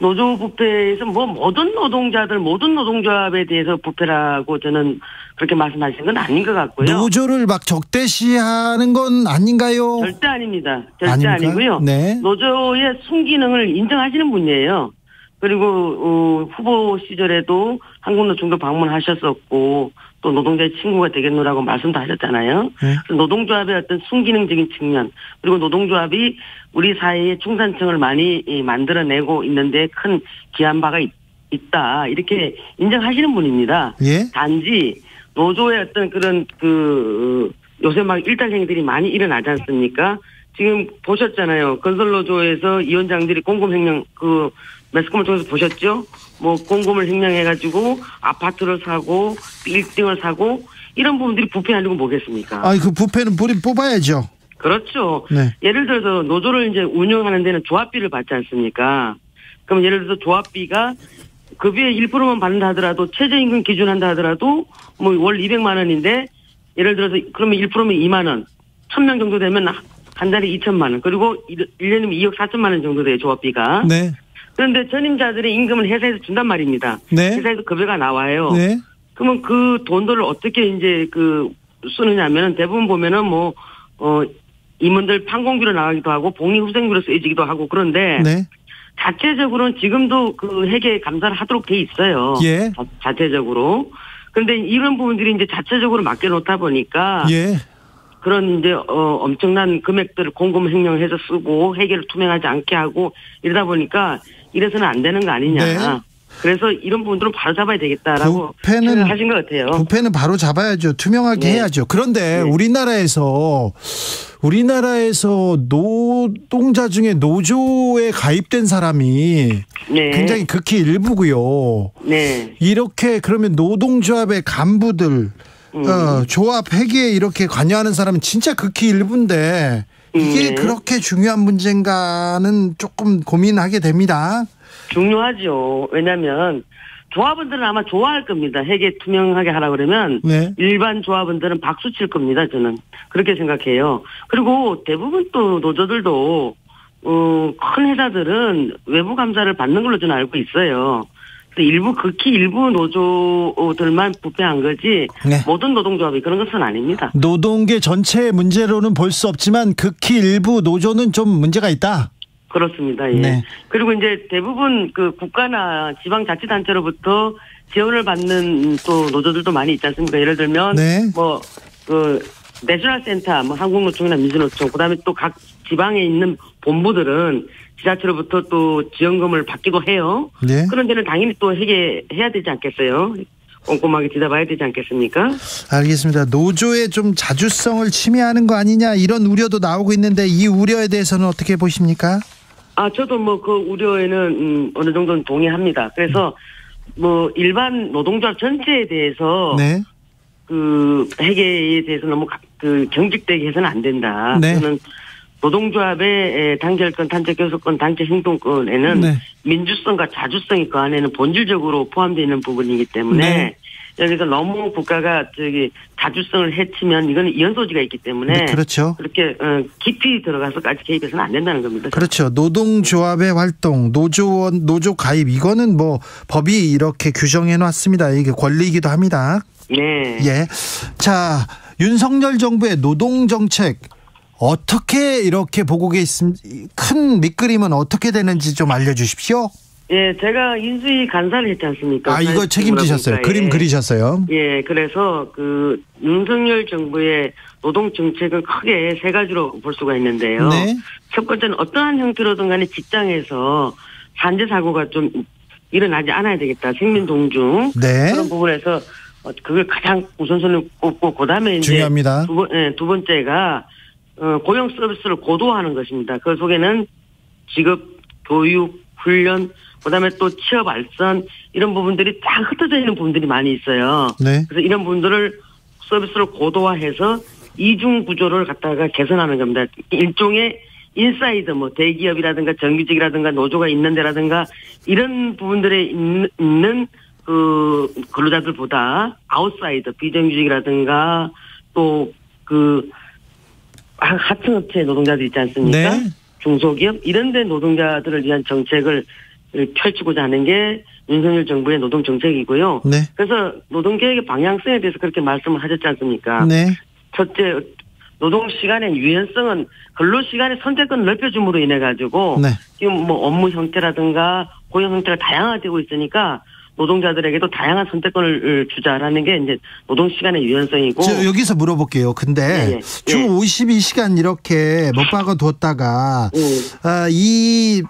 Speaker 17: 노조 부패에서 뭐 모든 노동자들 모든 노동조합에 대해서 부패라고 저는 그렇게 말씀하신 건 아닌 것 같고요.
Speaker 4: 노조를 막 적대시하는 건 아닌가요?
Speaker 17: 절대 아닙니다. 절대
Speaker 4: 아닙니까?
Speaker 17: 아니고요.
Speaker 4: 네.
Speaker 17: 노조의 순기능을 인정하시는 분이에요. 그리고 후보 시절에도 한국노총도 방문하셨었고 또 노동자의 친구가 되겠노라고 말씀도 하셨잖아요. 네. 노동조합의 어떤 순기능적인 측면 그리고 노동조합이 우리 사회의 중산층을 많이 만들어내고 있는데 큰 기여한 바가 있다 이렇게 인정하시는 분입니다.
Speaker 4: 예?
Speaker 17: 단지 노조의 어떤 그런 요새 막 일탈행위들이 많이 일어나지 않습니까? 지금 보셨잖아요. 건설노조에서 위원장들이 공금횡령 매스컴을 통해서 보셨죠? 뭐 공금을 횡령해가지고 아파트를 사고 빌딩을 사고 이런 부분들이 부패 아니고 뭐겠습니까?
Speaker 4: 그 부패는 뿌리 뽑아야죠.
Speaker 17: 그렇죠.
Speaker 4: 네.
Speaker 17: 예를 들어서 노조를 이제 운영하는 데는 조합비를 받지 않습니까? 그럼 예를 들어서 조합비가 급여의 1%만 받는다 하더라도 최저임금 기준 한다 하더라도 뭐 월 200만 원인데 예를 들어서 그러면 1%면 2만 원. 1000명 정도 되면 한 달에 2천만 원. 그리고 1년이면 2억 4천만 원 정도 돼요, 조합비가.
Speaker 4: 네.
Speaker 17: 그런데 전임자들의 임금을 회사에서 준단 말입니다.
Speaker 4: 네.
Speaker 17: 회사에서 급여가 나와요.
Speaker 4: 네.
Speaker 17: 그러면 그 돈들을 어떻게 이제 쓰느냐면은 대부분 보면은 임원들 판공비로 나가기도 하고 복리후생비로 쓰여지기도 하고 그런데.
Speaker 4: 네.
Speaker 17: 자체적으로는 지금도 회계 감사를 하도록 돼 있어요.
Speaker 4: 예.
Speaker 17: 자체적으로. 그런데 이런 부분들이 이제 자체적으로 맡겨놓다 보니까.
Speaker 4: 예.
Speaker 17: 그런 이제 엄청난 금액들을 공금 횡령해서 쓰고 회계를 투명하지 않게 하고 이러다 보니까 이래서는 안 되는 거 아니냐.
Speaker 4: 네.
Speaker 17: 그래서 이런 부분들은 바로 잡아야 되겠다라고 생각하신 것 같아요.
Speaker 4: 부패는 바로 잡아야죠. 투명하게
Speaker 17: 네.
Speaker 4: 해야죠. 그런데
Speaker 17: 네.
Speaker 4: 우리나라에서 노동자 중에 노조에 가입된 사람이
Speaker 17: 네.
Speaker 4: 굉장히 극히 일부고요.
Speaker 17: 네.
Speaker 4: 이렇게 그러면 노동조합의 간부들 조합 회계에 이렇게 관여하는 사람은 진짜 극히 일부인데 이게
Speaker 17: 네.
Speaker 4: 그렇게 중요한 문제인가는 조금 고민하게 됩니다.
Speaker 17: 중요하죠. 왜냐하면 조합원들은 아마 좋아할 겁니다. 회계 투명하게 하라 그러면
Speaker 4: 네.
Speaker 17: 일반 조합원들은 박수 칠 겁니다. 저는 그렇게 생각해요. 그리고 대부분 또 노조들도 큰 회사들은 외부 감사를 받는 걸로 저는 알고 있어요. 극히 일부 노조들만 부패한 거지
Speaker 4: 네.
Speaker 17: 모든 노동조합이 그런 것은 아닙니다.
Speaker 4: 노동계 전체의 문제로는 볼 수 없지만 극히 일부 노조는 좀 문제가 있다.
Speaker 17: 그렇습니다. 예.
Speaker 4: 네.
Speaker 17: 그리고 이제 대부분 국가나 지방자치단체로부터 지원을 받는 또 노조들도 많이 있지 않습니까? 예를 들면
Speaker 4: 네.
Speaker 17: 내셔널 센터, 한국노총이나 민주노총, 그다음에 또 각 지방에 있는 본부들은 지자체로부터 또 지원금을 받기도 해요.
Speaker 4: 네.
Speaker 17: 그런 데는 당연히 또 해야 되지 않겠어요? 꼼꼼하게 들여다봐야 되지 않겠습니까?
Speaker 4: 알겠습니다. 노조의 좀 자주성을 침해하는 거 아니냐 이런 우려도 나오고 있는데 이 우려에 대해서는 어떻게 보십니까?
Speaker 17: 저도 그 우려에는 어느 정도는 동의합니다. 그래서 일반 노동조합 전체에 대해서
Speaker 4: 네.
Speaker 17: 회계에 대해서 너무 경직되게 해서는 안 된다.
Speaker 4: 네.
Speaker 17: 저는 노동조합의 단결권, 단체 교섭권, 단체 행동권에는
Speaker 4: 네.
Speaker 17: 민주성과 자주성이 그 안에는 본질적으로 포함되어 있는 부분이기 때문에
Speaker 4: 네.
Speaker 17: 여기서 너무 국가가 자주성을 해치면 이건 이연 소지가 있기 때문에
Speaker 4: 네, 그렇죠.
Speaker 17: 그렇게 깊이 들어가서까지 개입해서는 안 된다는 겁니다.
Speaker 4: 그렇죠. 노동조합의 활동, 노조 가입 이거는 뭐 법이 이렇게 규정해 놨습니다. 이게 권리이기도 합니다.
Speaker 17: 네.
Speaker 4: 예. 자, 윤석열 정부의 노동 정책 어떻게 이렇게 보고 계십니까? 큰 밑그림은 어떻게 되는지 좀 알려주십시오.
Speaker 17: 예, 제가 인수위 간사를 했지 않습니까?
Speaker 4: 아, 이거 책임지셨어요. 그림 그리셨어요.
Speaker 17: 예, 그래서 윤석열 정부의 노동 정책은 크게 세 가지로 볼 수가 있는데요.
Speaker 4: 네.
Speaker 17: 첫 번째는 어떠한 형태로든 간에 직장에서 산재 사고가 좀 일어나지 않아야 되겠다. 생명 동중.
Speaker 4: 네.
Speaker 17: 그런 부분에서 그걸 가장 우선순위를 꼽고 그다음에 이제
Speaker 4: 중요합니다.
Speaker 17: 두 번째가 고용 서비스를 고도화하는 것입니다. 그 속에는 직업, 교육, 훈련, 그다음에 또 취업 발전 이런 부분들이 딱 흩어져 있는 부분들이 많이 있어요.
Speaker 4: 네.
Speaker 17: 그래서 이런 부분들을 서비스를 고도화해서 이중 구조를 갖다가 개선하는 겁니다. 일종의 인사이드 대기업이라든가 정규직이라든가 노조가 있는 데라든가 이런 부분들에 있는 그 근로자들보다 아웃사이더 비정규직이라든가 또 하청업체 노동자들 있지 않습니까?
Speaker 4: 네.
Speaker 17: 중소기업 이런 데 노동자들을 위한 정책을 펼치고자 하는 게 윤석열 정부의 노동 정책이고요.
Speaker 4: 네.
Speaker 17: 그래서 노동계획의 방향성에 대해서 그렇게 말씀을 하셨지 않습니까?
Speaker 4: 네.
Speaker 17: 첫째, 노동시간의 유연성은 근로시간의 선택권을 넓혀줌으로 인해 가지고
Speaker 4: 네.
Speaker 17: 지금 업무 형태라든가 고용 형태가 다양화되고 있으니까 노동자들에게도 다양한 선택권을 주자라는 게 이제 노동시간의 유연성이고.
Speaker 4: 여기서 물어볼게요. 근데 주 52시간 이렇게 못 박아뒀다가 이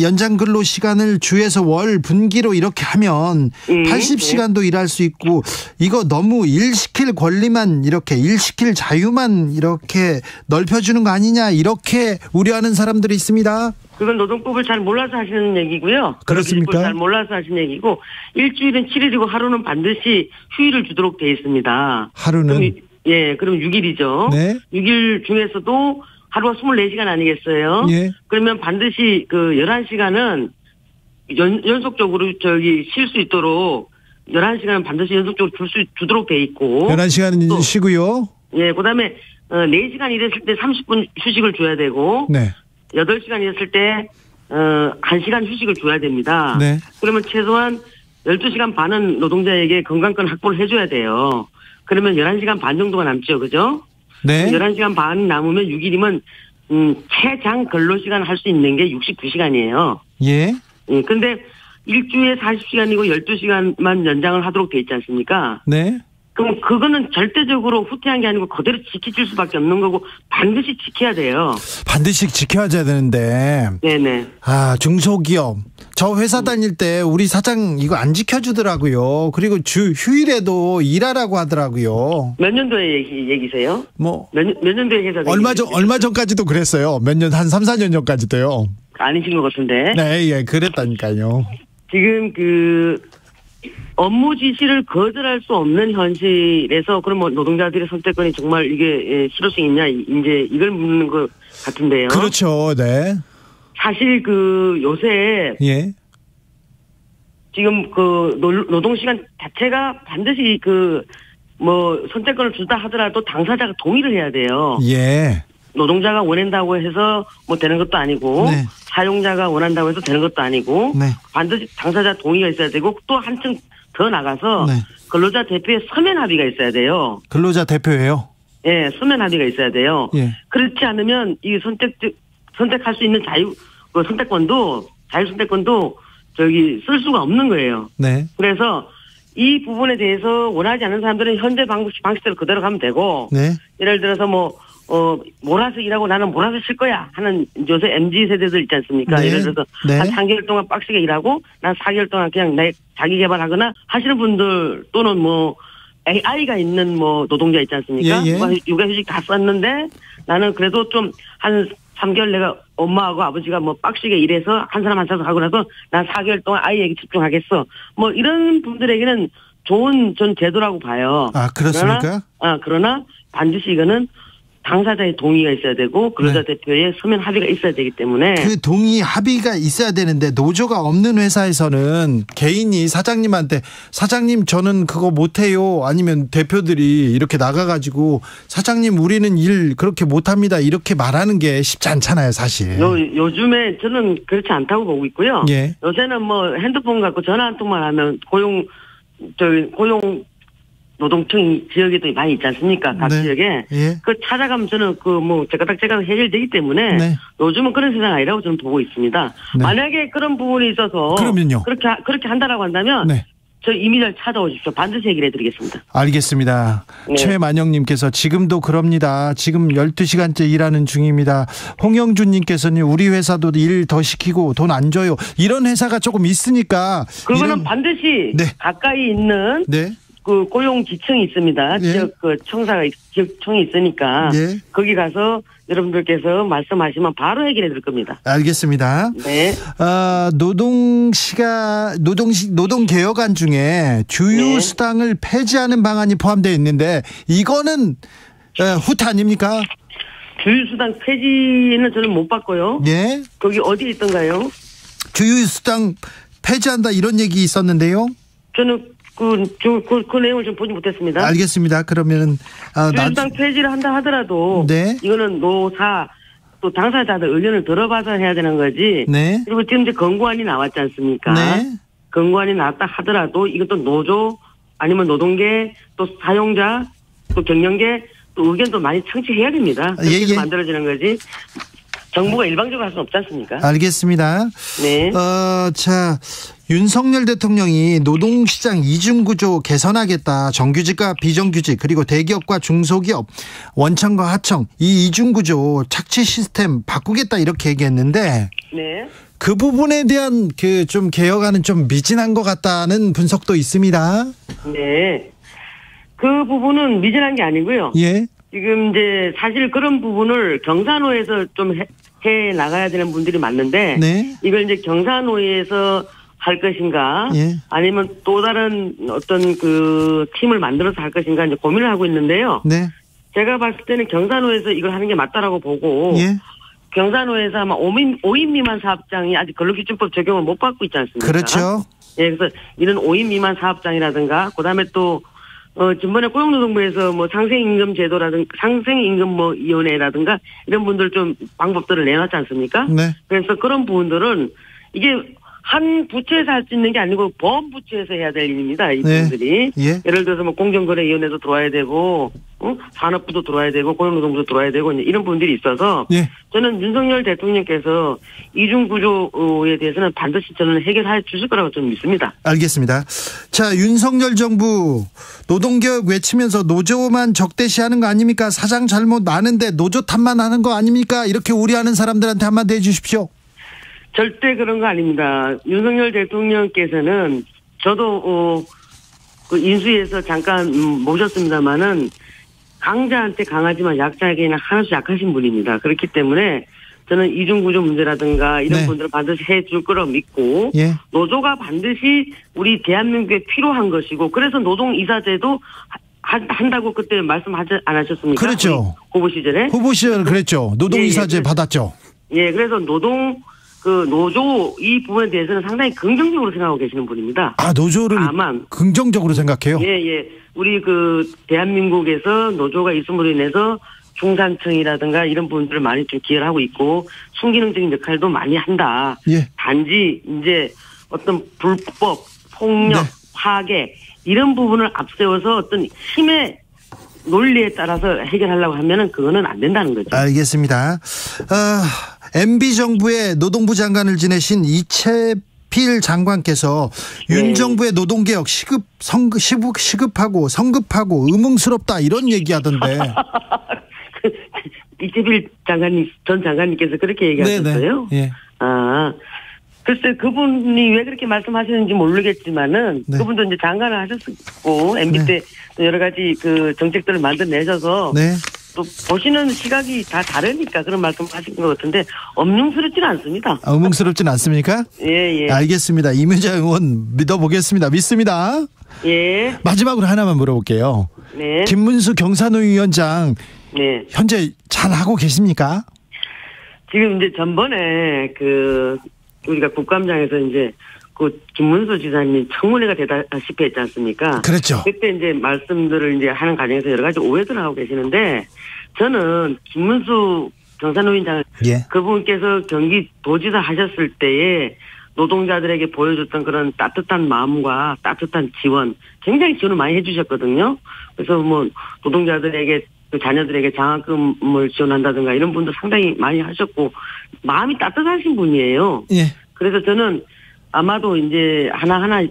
Speaker 4: 연장 근로 시간을 주에서 월 분기로 이렇게 하면 80시간도 일할 수 있고 이거 너무 일 시킬 권리만 이렇게 일 시킬 자유만 이렇게 넓혀주는 거 아니냐 이렇게 우려하는 사람들이 있습니다.
Speaker 17: 그건 노동법을 잘 몰라서 하시는 얘기고요.
Speaker 4: 그렇습니까?
Speaker 17: 잘 몰라서 하시는 얘기고 일주일은 7일이고 하루는 반드시 휴일을 주도록 되어 있습니다.
Speaker 4: 하루는?
Speaker 17: 그럼 6일이죠.
Speaker 4: 네.
Speaker 17: 6일 중에서도 하루가 24시간 아니겠어요?
Speaker 4: 예.
Speaker 17: 그러면 반드시 11시간은 연속적으로 쉴 수 있도록 11시간은 반드시 연속적으로 주도록 되어 있고.
Speaker 4: 11시간은 쉬고요.
Speaker 17: 예, 그 다음에 4시간 일했을 때 30분 휴식을 줘야 되고.
Speaker 4: 네.
Speaker 17: 8시간 일했을 때 1시간 휴식을 줘야 됩니다.
Speaker 4: 네.
Speaker 17: 그러면 최소한 12시간 반은 노동자에게 건강권 확보를 해줘야 돼요. 그러면 11시간 반 정도가 남죠. 그죠?
Speaker 4: 네.
Speaker 17: 11시간 반 남으면 6일이면 최장 근로시간 할 수 있는 게 69시간이에요.
Speaker 4: 예.
Speaker 17: 근데 일주일에 40시간이고 12시간만 연장을 하도록 돼 있지 않습니까?
Speaker 4: 네.
Speaker 17: 그럼 그거는 절대적으로 후퇴한 게 아니고 그대로 지켜질 수밖에 없는 거고 반드시 지켜야 돼요.
Speaker 4: 반드시 지켜야 되는데.
Speaker 17: 네네.
Speaker 4: 중소기업. 저 회사 다닐 때 우리 사장 이거 안 지켜주더라고요. 그리고 주 휴일에도 일하라고 하더라고요.
Speaker 17: 몇 년도의 얘기세요?
Speaker 4: 몇
Speaker 17: 년도의 회사?
Speaker 4: 얼마 전까지도 그랬어요. 몇 년, 한 3, 4년 전까지도요.
Speaker 17: 아니신 것 같은데.
Speaker 4: 네, 예, 그랬다니까요.
Speaker 17: 지금 업무 지시를 거절할 수 없는 현실에서 그럼 노동자들의 선택권이 정말 이게 실효성 있냐 이제 이걸 묻는 것 같은데요.
Speaker 4: 그렇죠, 네.
Speaker 17: 사실 요새
Speaker 4: 예.
Speaker 17: 지금 노동 시간 자체가 반드시 선택권을 주다 하더라도 당사자가 동의를 해야 돼요.
Speaker 4: 예.
Speaker 17: 노동자가 원한다고 해서 되는 것도 아니고
Speaker 4: 네.
Speaker 17: 사용자가 원한다고 해서 되는 것도 아니고
Speaker 4: 네.
Speaker 17: 반드시 당사자 동의가 있어야 되고 또 한층 더 나가서
Speaker 4: 네.
Speaker 17: 근로자 대표의 서면 합의가 있어야 돼요.
Speaker 4: 근로자 대표예요?
Speaker 17: 예, 서면 합의가 있어야 돼요.
Speaker 4: 예.
Speaker 17: 그렇지 않으면 이 선택할 수 있는 자유 선택권도 쓸 수가 없는 거예요.
Speaker 4: 네.
Speaker 17: 그래서 이 부분에 대해서 원하지 않는 사람들은 현재 방식대로 그대로 가면 되고
Speaker 4: 네.
Speaker 17: 예를 들어서 몰아서 일하고 나는 몰아서 쉴 거야 하는 요새 MZ 세대들 있지 않습니까?
Speaker 4: 네.
Speaker 17: 예를 들어서
Speaker 4: 네.
Speaker 17: 한 3개월 동안 빡세게 일하고 난 4개월 동안 그냥 자기 개발하거나 하시는 분들 또는 AI가 있는 노동자 있지 않습니까?
Speaker 4: 예, 예.
Speaker 17: 육아휴직 다 썼는데 나는 그래도 좀 한 3개월 내가 엄마하고 아버지가 빡시게 일해서 한 사람 한 사람 하고 나서 난 4개월 동안 아이에게 집중하겠어. 이런 분들에게는 좋은 전 제도라고 봐요.
Speaker 4: 아, 그렇습니까?
Speaker 17: 그러나 반드시 이거는 당사자의 동의가 있어야 되고 근로자 대표의 서면 합의가 있어야 되기 때문에
Speaker 4: 그 동의 합의가 있어야 되는데 노조가 없는 회사에서는 개인이 사장님한테 사장님 저는 그거 못해요 아니면 대표들이 이렇게 나가가지고 사장님 우리는 일 그렇게 못합니다 이렇게 말하는 게 쉽지 않잖아요 사실.
Speaker 17: 요즘에 저는 그렇지 않다고 보고 있고요.
Speaker 4: 예.
Speaker 17: 요새는 뭐 핸드폰 갖고 전화 한 통만 하면 고용 노동청 지역에도 많이 있지 않습니까? 각 지역에.
Speaker 4: 예.
Speaker 17: 그 찾아가면 저는 제가 해결되기 때문에 요즘은 그런 세상 아니라고 저는 보고 있습니다. 만약에 그런 부분이 있어서
Speaker 4: 그러면요.
Speaker 17: 그렇게 한다라고 한다면 저 이민을 찾아오십시오. 반드시 해결해 드리겠습니다.
Speaker 4: 알겠습니다. 최만영님께서 지금도 그럽니다. 지금 12시간째 일하는 중입니다. 홍영준님께서는 우리 회사도 일 더 시키고 돈 안 줘요. 이런 회사가 조금 있으니까.
Speaker 17: 그거는 반드시 가까이 있는 그 고용지청이 있습니다. 지역 지역청이 있으니까 거기 가서 여러분들께서 말씀하시면 바로 해결해 드릴 겁니다.
Speaker 4: 알겠습니다.
Speaker 17: 네.
Speaker 4: 노동 개혁안 중에 주유 수당을 폐지하는 방안이 포함되어 있는데 이거는 후퇴 아닙니까?
Speaker 17: 주유 수당 폐지는 저는 못 봤고요.
Speaker 4: 예.
Speaker 17: 거기 어디에 있던가요?
Speaker 4: 주유 수당 폐지한다 이런 얘기 있었는데요.
Speaker 17: 저는 그 내용을 좀 보지 못했습니다.
Speaker 4: 알겠습니다. 그러면은
Speaker 17: 주유수당 폐지를 한다 하더라도 이거는 노사 또 당사자들 의견을 들어봐서 해야 되는 거지. 그리고 지금 이제 권고안이 나왔지 않습니까? 권고안이 나왔다 하더라도 이것도 노조 아니면 노동계 또 사용자 또 경영계 또 의견도 많이 청취해야 됩니다. 그렇게 만들어지는 거지. 정부가 일방적으로 할 수는 없지 않습니까?
Speaker 4: 알겠습니다.
Speaker 17: 네.
Speaker 4: 자, 윤석열 대통령이 노동시장 이중구조 개선하겠다. 정규직과 비정규직 그리고 대기업과 중소기업 원청과 하청 이 이중구조 착취 시스템 바꾸겠다 이렇게 얘기했는데 그 부분에 대한 좀 개혁안은 좀 미진한 것 같다는 분석도 있습니다.
Speaker 17: 네. 그 부분은 미진한 게 아니고요. 지금 이제 사실 그런 부분을 경사노에서 좀 해 나가야 되는 분들이 많는데 이걸 이제 경사노에서 할 것인가 아니면 또 다른 어떤 팀을 만들어서 할 것인가 이제 고민을 하고 있는데요. 제가 봤을 때는 경사노에서 이걸 하는 게 맞다라고 보고 경사노에서 아마 5인 미만 사업장이 아직 근로기준법 적용을 못 받고 있지 않습니까?
Speaker 4: 그렇죠.
Speaker 17: 그래서 이런 5인 미만 사업장이라든가 그다음에 또 지난번에 고용노동부에서 상생임금 제도라든가 상생임금 위원회라든가 이런 분들 좀 방법들을 내놨지 않습니까? 그래서 그런 부분들은 이게 한 부처에서 할 수 있는 게 아니고 범부처에서 해야 될 일입니다. 이 부분들이. 예를 들어서 공정거래위원회도 들어와야 되고, 산업부도 들어와야 되고, 고용노동부도 들어와야 되고, 이런 부분들이 있어서 저는 윤석열 대통령께서 이중구조에 대해서는 반드시 저는 해결해 주실 거라고 저는 믿습니다.
Speaker 4: 알겠습니다. 자, 윤석열 정부 노동개혁 외치면서 노조만 적대시하는 거 아닙니까? 사장 잘못 많은데 노조 탓만 하는 거 아닙니까? 이렇게 우려하는 사람들한테 한마디 해주십시오.
Speaker 17: 절대 그런 거 아닙니다. 윤석열 대통령께서는 저도 인수위에서 잠깐 모셨습니다마는 강자한테 강하지만 약자에게는 하나씩 약하신 분입니다. 그렇기 때문에 저는 이중구조 문제라든가 이런 분들을 반드시 해줄 거라고 믿고 노조가 반드시 우리 대한민국에 필요한 것이고 그래서 노동이사제도 한다고 그때 말씀하지 않으셨습니까?
Speaker 4: 그렇죠.
Speaker 17: 후보 시절에.
Speaker 4: 후보 시절에 그랬죠. 노동이사제 받았죠.
Speaker 17: 그래서 노조 이 부분에 대해서는 상당히 긍정적으로 생각하고 계시는 분입니다.
Speaker 4: 노조를 긍정적으로 생각해요?
Speaker 17: 우리 대한민국에서 노조가 있음으로 인해서 중산층이라든가 이런 부분들을 많이 좀 기여를 하고 있고 순기능적인 역할도 많이 한다. 단지 이제 어떤 불법, 폭력, 파괴 이런 부분을 앞세워서 어떤 힘의 논리에 따라서 해결하려고 하면은 그거는 안 된다는 거죠.
Speaker 4: 알겠습니다. MB 정부의 노동부 장관을 지내신 이채필 장관께서 윤 정부의 노동개혁 시급하고 성급하고 의문스럽다 이런 얘기하던데.
Speaker 17: 이채필 전 장관님께서 그렇게 얘기하셨어요? 글쎄 그분이 왜 그렇게 말씀하시는지 모르겠지만은 그분도 이제 장관을 하셨고 MB 때 여러 가지 정책들을 만들어내셔서 또 보시는 시각이 다 다르니까 그런 말씀하신 것 같은데 엄중스럽지는 않습니다.
Speaker 4: 엄중스럽지는 않습니까? 알겠습니다. 이문자 의원 믿어보겠습니다. 믿습니다. 마지막으로 하나만 물어볼게요. 김문수 경사노 위원장 현재 잘 하고 계십니까?
Speaker 17: 지금 이제 전번에 우리가 국감장에서 이제 김문수 지사님이 청문회가 되다시피 했지 않습니까?
Speaker 4: 그렇죠.
Speaker 17: 그때 이제 말씀들을 이제 하는 과정에서 여러 가지 오해들을 하고 계시는데, 저는 김문수 경산노인장 그분께서 경기도지사 하셨을 때에 노동자들에게 보여줬던 그런 따뜻한 마음과 따뜻한 지원, 굉장히 지원을 많이 해주셨거든요. 그래서 뭐 노동자들에게 자녀들에게 장학금을 지원한다든가 이런 분도 상당히 많이 하셨고 마음이 따뜻하신 분이에요. 예. 그래서 저는 아마도 이제 하나하나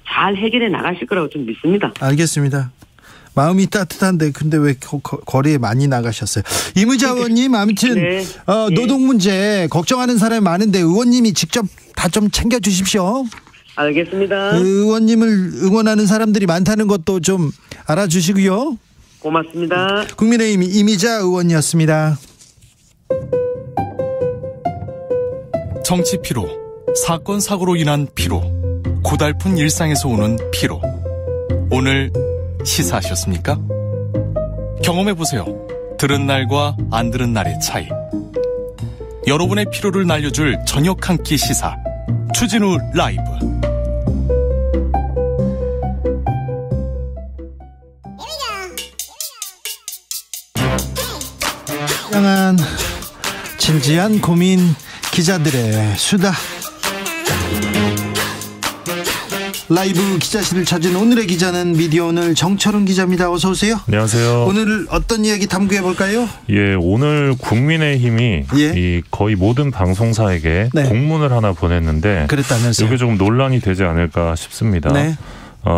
Speaker 17: 잘 해결해 나가실 거라고 좀 믿습니다.
Speaker 4: 알겠습니다. 마음이 따뜻한데 근데 왜 거리에 많이 나가셨어요? 이무자 의원님 아무튼
Speaker 17: 네.
Speaker 4: 노동 문제 걱정하는 사람이 많은데 의원님이 직접 다 좀 챙겨주십시오.
Speaker 17: 알겠습니다.
Speaker 4: 의원님을 응원하는 사람들이 많다는 것도 좀 알아주시고요.
Speaker 17: 고맙습니다.
Speaker 4: 국민의힘 이미자 의원이었습니다.
Speaker 2: 정치 피로, 사건 사고로 인한 피로, 고달픈 일상에서 오는 피로. 오늘 시사하셨습니까? 경험해보세요. 들은 날과 안 들은 날의 차이. 여러분의 피로를 날려줄 저녁 한 끼 시사 추진우 라이브.
Speaker 4: 다양한 진지한 고민 기자들의 수다. 라이브 기자실을 찾은 오늘의 기자는 미디어오늘 정철훈 기자입니다. 어서 오세요.
Speaker 18: 안녕하세요.
Speaker 4: 오늘 어떤 이야기 탐구해 볼까요?
Speaker 18: 예, 오늘 국민의힘이 이 거의 모든 방송사에게 공문을 하나 보냈는데
Speaker 4: 그랬다면서요?
Speaker 18: 이게 조금 논란이 되지 않을까 싶습니다.
Speaker 4: 네.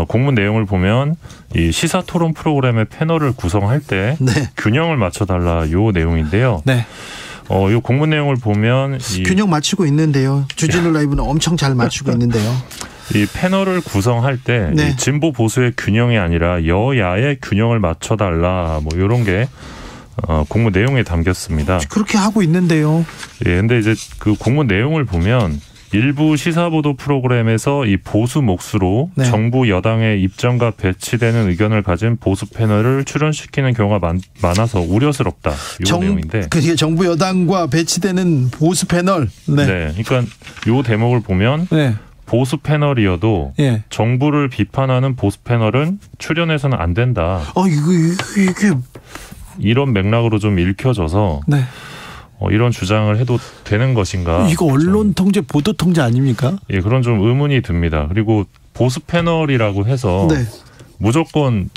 Speaker 18: 공문 내용을 보면 이 시사 토론 프로그램의 패널을 구성할 때 균형을 맞춰달라 요 내용인데요.
Speaker 4: 네.
Speaker 18: 이 공문 내용을 보면
Speaker 4: 균형 맞추고 있는데요. 주진우 라이브는 엄청 잘 맞추고 있는데요.
Speaker 18: 이 패널을 구성할 때 이 진보 보수의 균형이 아니라 여야의 균형을 맞춰달라 뭐 이런 게 공문 내용에 담겼습니다.
Speaker 4: 그렇게 하고 있는데요.
Speaker 18: 예, 근데 이제 그 공문 내용을 보면 일부 시사보도 프로그램에서 이 보수 몫으로 정부 여당의 입장과 배치되는 의견을 가진 보수 패널을 출연시키는 경우가 많아서 우려스럽다. 이 내용인데.
Speaker 4: 그게 정부 여당과 배치되는 보수 패널.
Speaker 18: 네. 그러니까 이 대목을 보면 보수 패널이어도 정부를 비판하는 보수 패널은 출연해서는 안 된다.
Speaker 4: 이게
Speaker 18: 이런 맥락으로 좀 읽혀져서 이런 주장을 해도 되는 것인가?
Speaker 4: 이거 언론 통제, 보도 통제 아닙니까?
Speaker 18: 예, 그런 좀 의문이 듭니다. 그리고 보수 패널이라고 해서 무조건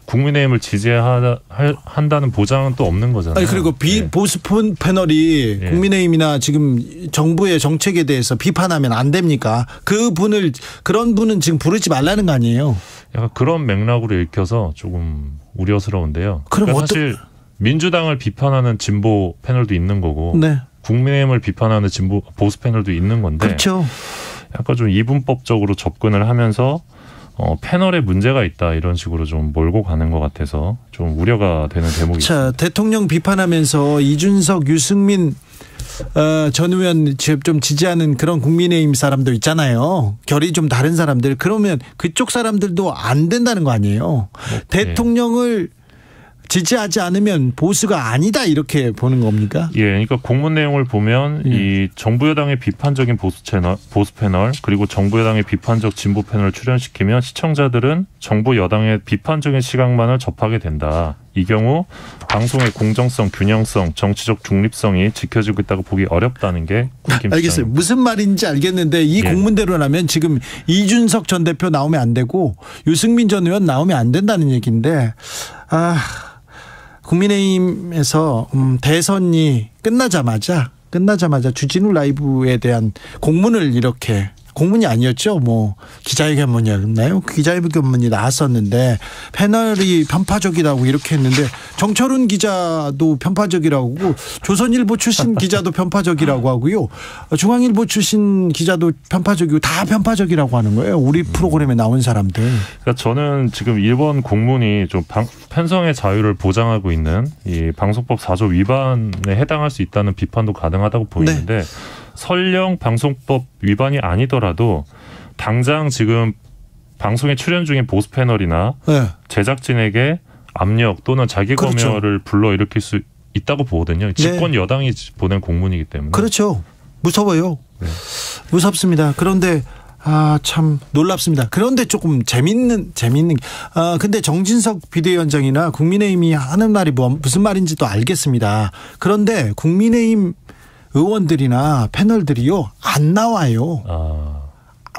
Speaker 18: 국민의힘을 지지한다는 보장은 또 없는 거잖아요.
Speaker 4: 아니, 그리고 비보수 패널이 국민의힘이나 지금 정부의 정책에 대해서 비판하면 안 됩니까? 그런 분은 지금 부르지 말라는 거 아니에요?
Speaker 18: 약간 그런 맥락으로 읽혀서 조금 우려스러운데요. 그러니까 사실 민주당을 비판하는 진보 패널도 있는 거고 국민의힘을 비판하는 보수 패널도 있는 건데
Speaker 4: 그렇죠.
Speaker 18: 약간 좀 이분법적으로 접근을 하면서 패널에 문제가 있다 이런 식으로 좀 몰고 가는 것 같아서 좀 우려가 되는 대목이 있습니다.
Speaker 4: 대통령 비판하면서 이준석, 유승민 전 의원 좀 지지하는 그런 국민의힘 사람들 있잖아요. 결이 좀 다른 사람들. 그러면 그쪽 사람들도 안 된다는 거 아니에요. 대통령을 지지하지 않으면 보수가 아니다 이렇게 보는 겁니까?
Speaker 18: 예, 그러니까 공문 내용을 보면 이 정부 여당의 비판적인 보수 패널 그리고 정부 여당의 비판적 진보 패널을 출연시키면 시청자들은 정부 여당의 비판적인 시각만을 접하게 된다. 이 경우 방송의 공정성, 균형성, 정치적 중립성이 지켜지고 있다고 보기 어렵다는 게 국힘
Speaker 4: 알겠어요. 무슨 말인지 알겠는데 이 공문대로라면 지금 이준석 전 대표 나오면 안 되고 유승민 전 의원 나오면 안 된다는 얘기인데 국민의힘에서 대선이 끝나자마자 주진우 라이브에 대한 공문을 이렇게 공문이 아니었죠. 뭐 기자회견문이었나요? 기자회견문이 나왔었는데 패널이 편파적이라고 이렇게 했는데 정철훈 기자도 편파적이라고 하고 조선일보 출신 기자도 편파적이라고 하고요. 중앙일보 출신 기자도 편파적이고 다 편파적이라고 하는 거예요. 우리 프로그램에 나온 사람들.
Speaker 18: 그러니까 저는 지금 이번 공문이 좀 편성의 자유를 보장하고 있는 이 방송법 4조 위반에 해당할 수 있다는 비판도 가능하다고 보이는데 설령 방송법 위반이 아니더라도 당장 지금 방송에 출연 중인 보수 패널이나 제작진에게 압력 또는 자기 검열을 불러일으킬 수 있다고 보거든요. 집권 여당이 보낸 공문이기 때문에.
Speaker 4: 그렇죠. 무서워요.
Speaker 18: 네.
Speaker 4: 무섭습니다. 그런데 참 놀랍습니다. 그런데 조금 재밌는 근데 정진석 비대위원장이나 국민의힘이 하는 말이 무슨 말인지도 알겠습니다. 그런데 국민의힘 의원들이나 패널들이요 안 나와요.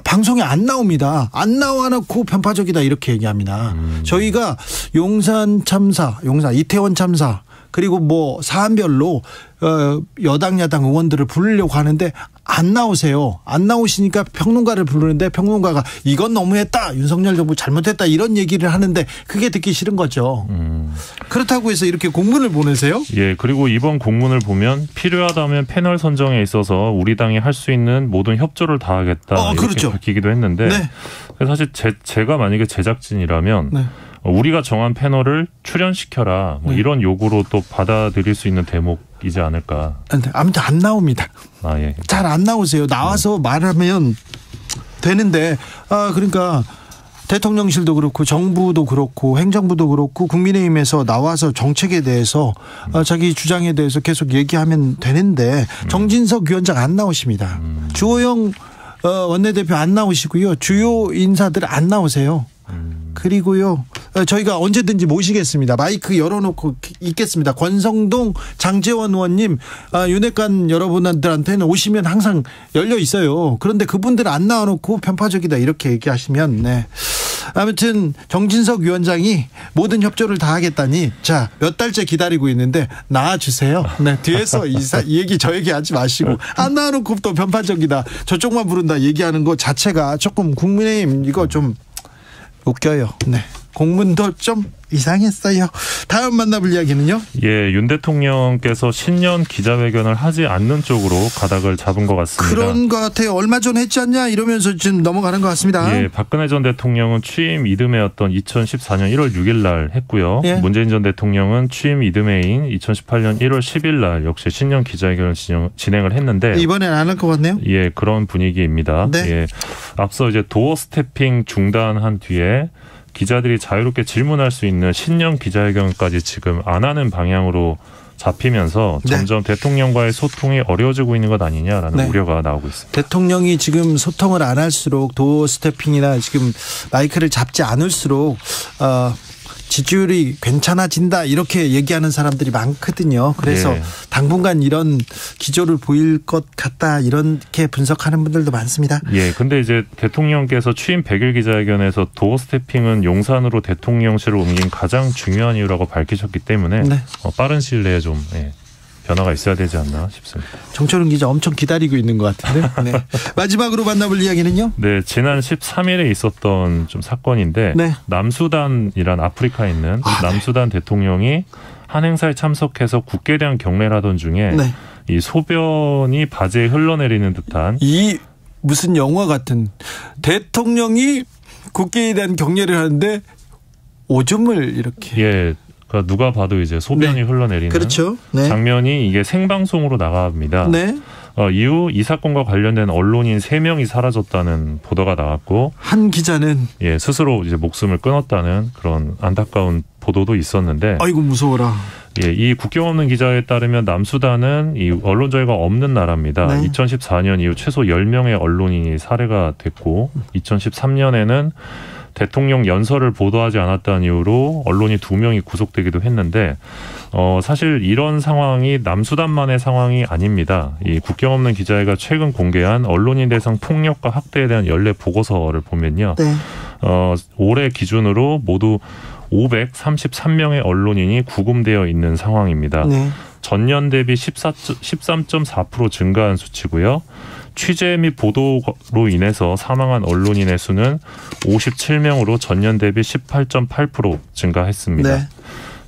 Speaker 4: 방송에 안 나옵니다. 안 나와놓고 편파적이다 이렇게 얘기합니다. 저희가 용산 참사, 이태원 참사 그리고 뭐 사안별로 여당 야당 의원들을 부르려고 하는데 안 나오세요. 안 나오시니까 평론가를 부르는데 평론가가 이건 너무했다. 윤석열 정부 잘못했다. 이런 얘기를 하는데 그게 듣기 싫은 거죠. 그렇다고 해서 이렇게 공문을 보내세요?
Speaker 18: 예, 그리고 이번 공문을 보면 필요하다면 패널 선정에 있어서 우리 당이 할 수 있는 모든 협조를 다하겠다. 이렇게
Speaker 4: 그렇죠.
Speaker 18: 밝히기도 했는데
Speaker 4: 네.
Speaker 18: 사실 제가 만약에 제작진이라면
Speaker 4: 네.
Speaker 18: 우리가 정한 패널을 출연시켜라 이런 요구로 또 받아들일 수 있는 대목이지 않을까.
Speaker 4: 아무튼 안 나옵니다.
Speaker 18: 예.
Speaker 4: 잘 안 나오세요. 나와서 말하면 되는데 그러니까 대통령실도 그렇고 정부도 그렇고 행정부도 그렇고 국민의힘에서 나와서 정책에 대해서 자기 주장에 대해서 계속 얘기하면 되는데 정진석 위원장 안 나오십니다. 주호영 원내대표 안 나오시고요. 주요 인사들 안 나오세요. 그리고요 저희가 언제든지 모시겠습니다. 마이크 열어놓고 있겠습니다. 권성동 장제원 의원님 윤핵관 여러분들한테는 오시면 항상 열려 있어요. 그런데 그분들 안 나와놓고 편파적이다 이렇게 얘기하시면 아무튼 정진석 위원장이 모든 협조를 다 하겠다니 자 몇 달째 기다리고 있는데 나와주세요. 뒤에서 이 얘기 저 얘기 하지 마시고 안 나와놓고 또 편파적이다 저쪽만 부른다 얘기하는 거 자체가 조금 국민의힘 이거 좀 웃겨요. 공문도 좀 이상했어요. 다음 만나볼 이야기는요?
Speaker 18: 예, 윤 대통령께서 신년 기자회견을 하지 않는 쪽으로 가닥을 잡은 것 같습니다.
Speaker 4: 그런 것 같아요. 얼마 전 했지 않냐 이러면서 지금 넘어가는 것 같습니다.
Speaker 18: 예, 박근혜 전 대통령은 취임 이듬해였던 2014년 1월 6일 날 했고요.
Speaker 4: 예.
Speaker 18: 문재인 전 대통령은 취임 이듬해인 2018년 1월 10일 날 역시 신년 기자회견을 진행을 했는데
Speaker 4: 이번엔 안 할 것 같네요.
Speaker 18: 예, 그런 분위기입니다.
Speaker 4: 네.
Speaker 18: 예, 앞서 이제 도어 스태핑 중단한 뒤에 기자들이 자유롭게 질문할 수 있는 신년 기자회견까지 지금 안 하는 방향으로 잡히면서 점점 대통령과의 소통이 어려워지고 있는 것 아니냐라는 우려가 나오고 있습니다.
Speaker 4: 대통령이 지금 소통을 안 할수록 도어 스태핑이나 지금 마이크를 잡지 않을수록 지지율이 괜찮아진다 이렇게 얘기하는 사람들이 많거든요. 그래서 당분간 이런 기조를 보일 것 같다 이렇게 분석하는 분들도 많습니다.
Speaker 18: 예, 근데 이제 대통령께서 취임 100일 기자회견에서 도어 스태핑은 용산으로 대통령실을 옮긴 가장 중요한 이유라고 밝히셨기 때문에 빠른 시일 내에 좀 변화가 있어야 되지 않나 싶습니다.
Speaker 4: 정철은 기자 엄청 기다리고 있는 것 같은데. 마지막으로 만나볼 이야기는요?
Speaker 18: 네, 지난 13일에 있었던 좀 사건인데 남수단이란 아프리카에 있는 남수단 대통령이 한 행사에 참석해서 국회에 대한 경례를 하던 중에 이 소변이 바지에 흘러내리는 듯한
Speaker 4: 이 무슨 영화 같은 대통령이 국회에 대한 경례를 하는데 오줌을 이렇게
Speaker 18: 그러니까 누가 봐도 이제 소변이 흘러내리는
Speaker 4: 그렇죠.
Speaker 18: 장면이 이게 생방송으로 나갑니다. 이후 이 사건과 관련된 언론인 3명이 사라졌다는 보도가 나왔고
Speaker 4: 한 기자는
Speaker 18: 스스로 이제 목숨을 끊었다는 그런 안타까운 보도도 있었는데
Speaker 4: 아이고 무서워라.
Speaker 18: 이 국경 없는 기자에 따르면 남수단은 이 언론 자유가 없는 나라입니다. 2014년 이후 최소 10명의 언론인이 살해가 됐고 2013년에는 대통령 연설을 보도하지 않았다는 이유로 언론이 2명이 구속되기도 했는데 사실 이런 상황이 남수단만의 상황이 아닙니다. 이 국경 없는 기자회가 최근 공개한 언론인 대상 폭력과 학대에 대한 연례 보고서를 보면요. 올해 기준으로 모두 533명의 언론인이 구금되어 있는 상황입니다. 전년 대비 13.4% 증가한 수치고요. 취재 및 보도로 인해서 사망한 언론인의 수는 57명으로 전년 대비 18.8% 증가했습니다.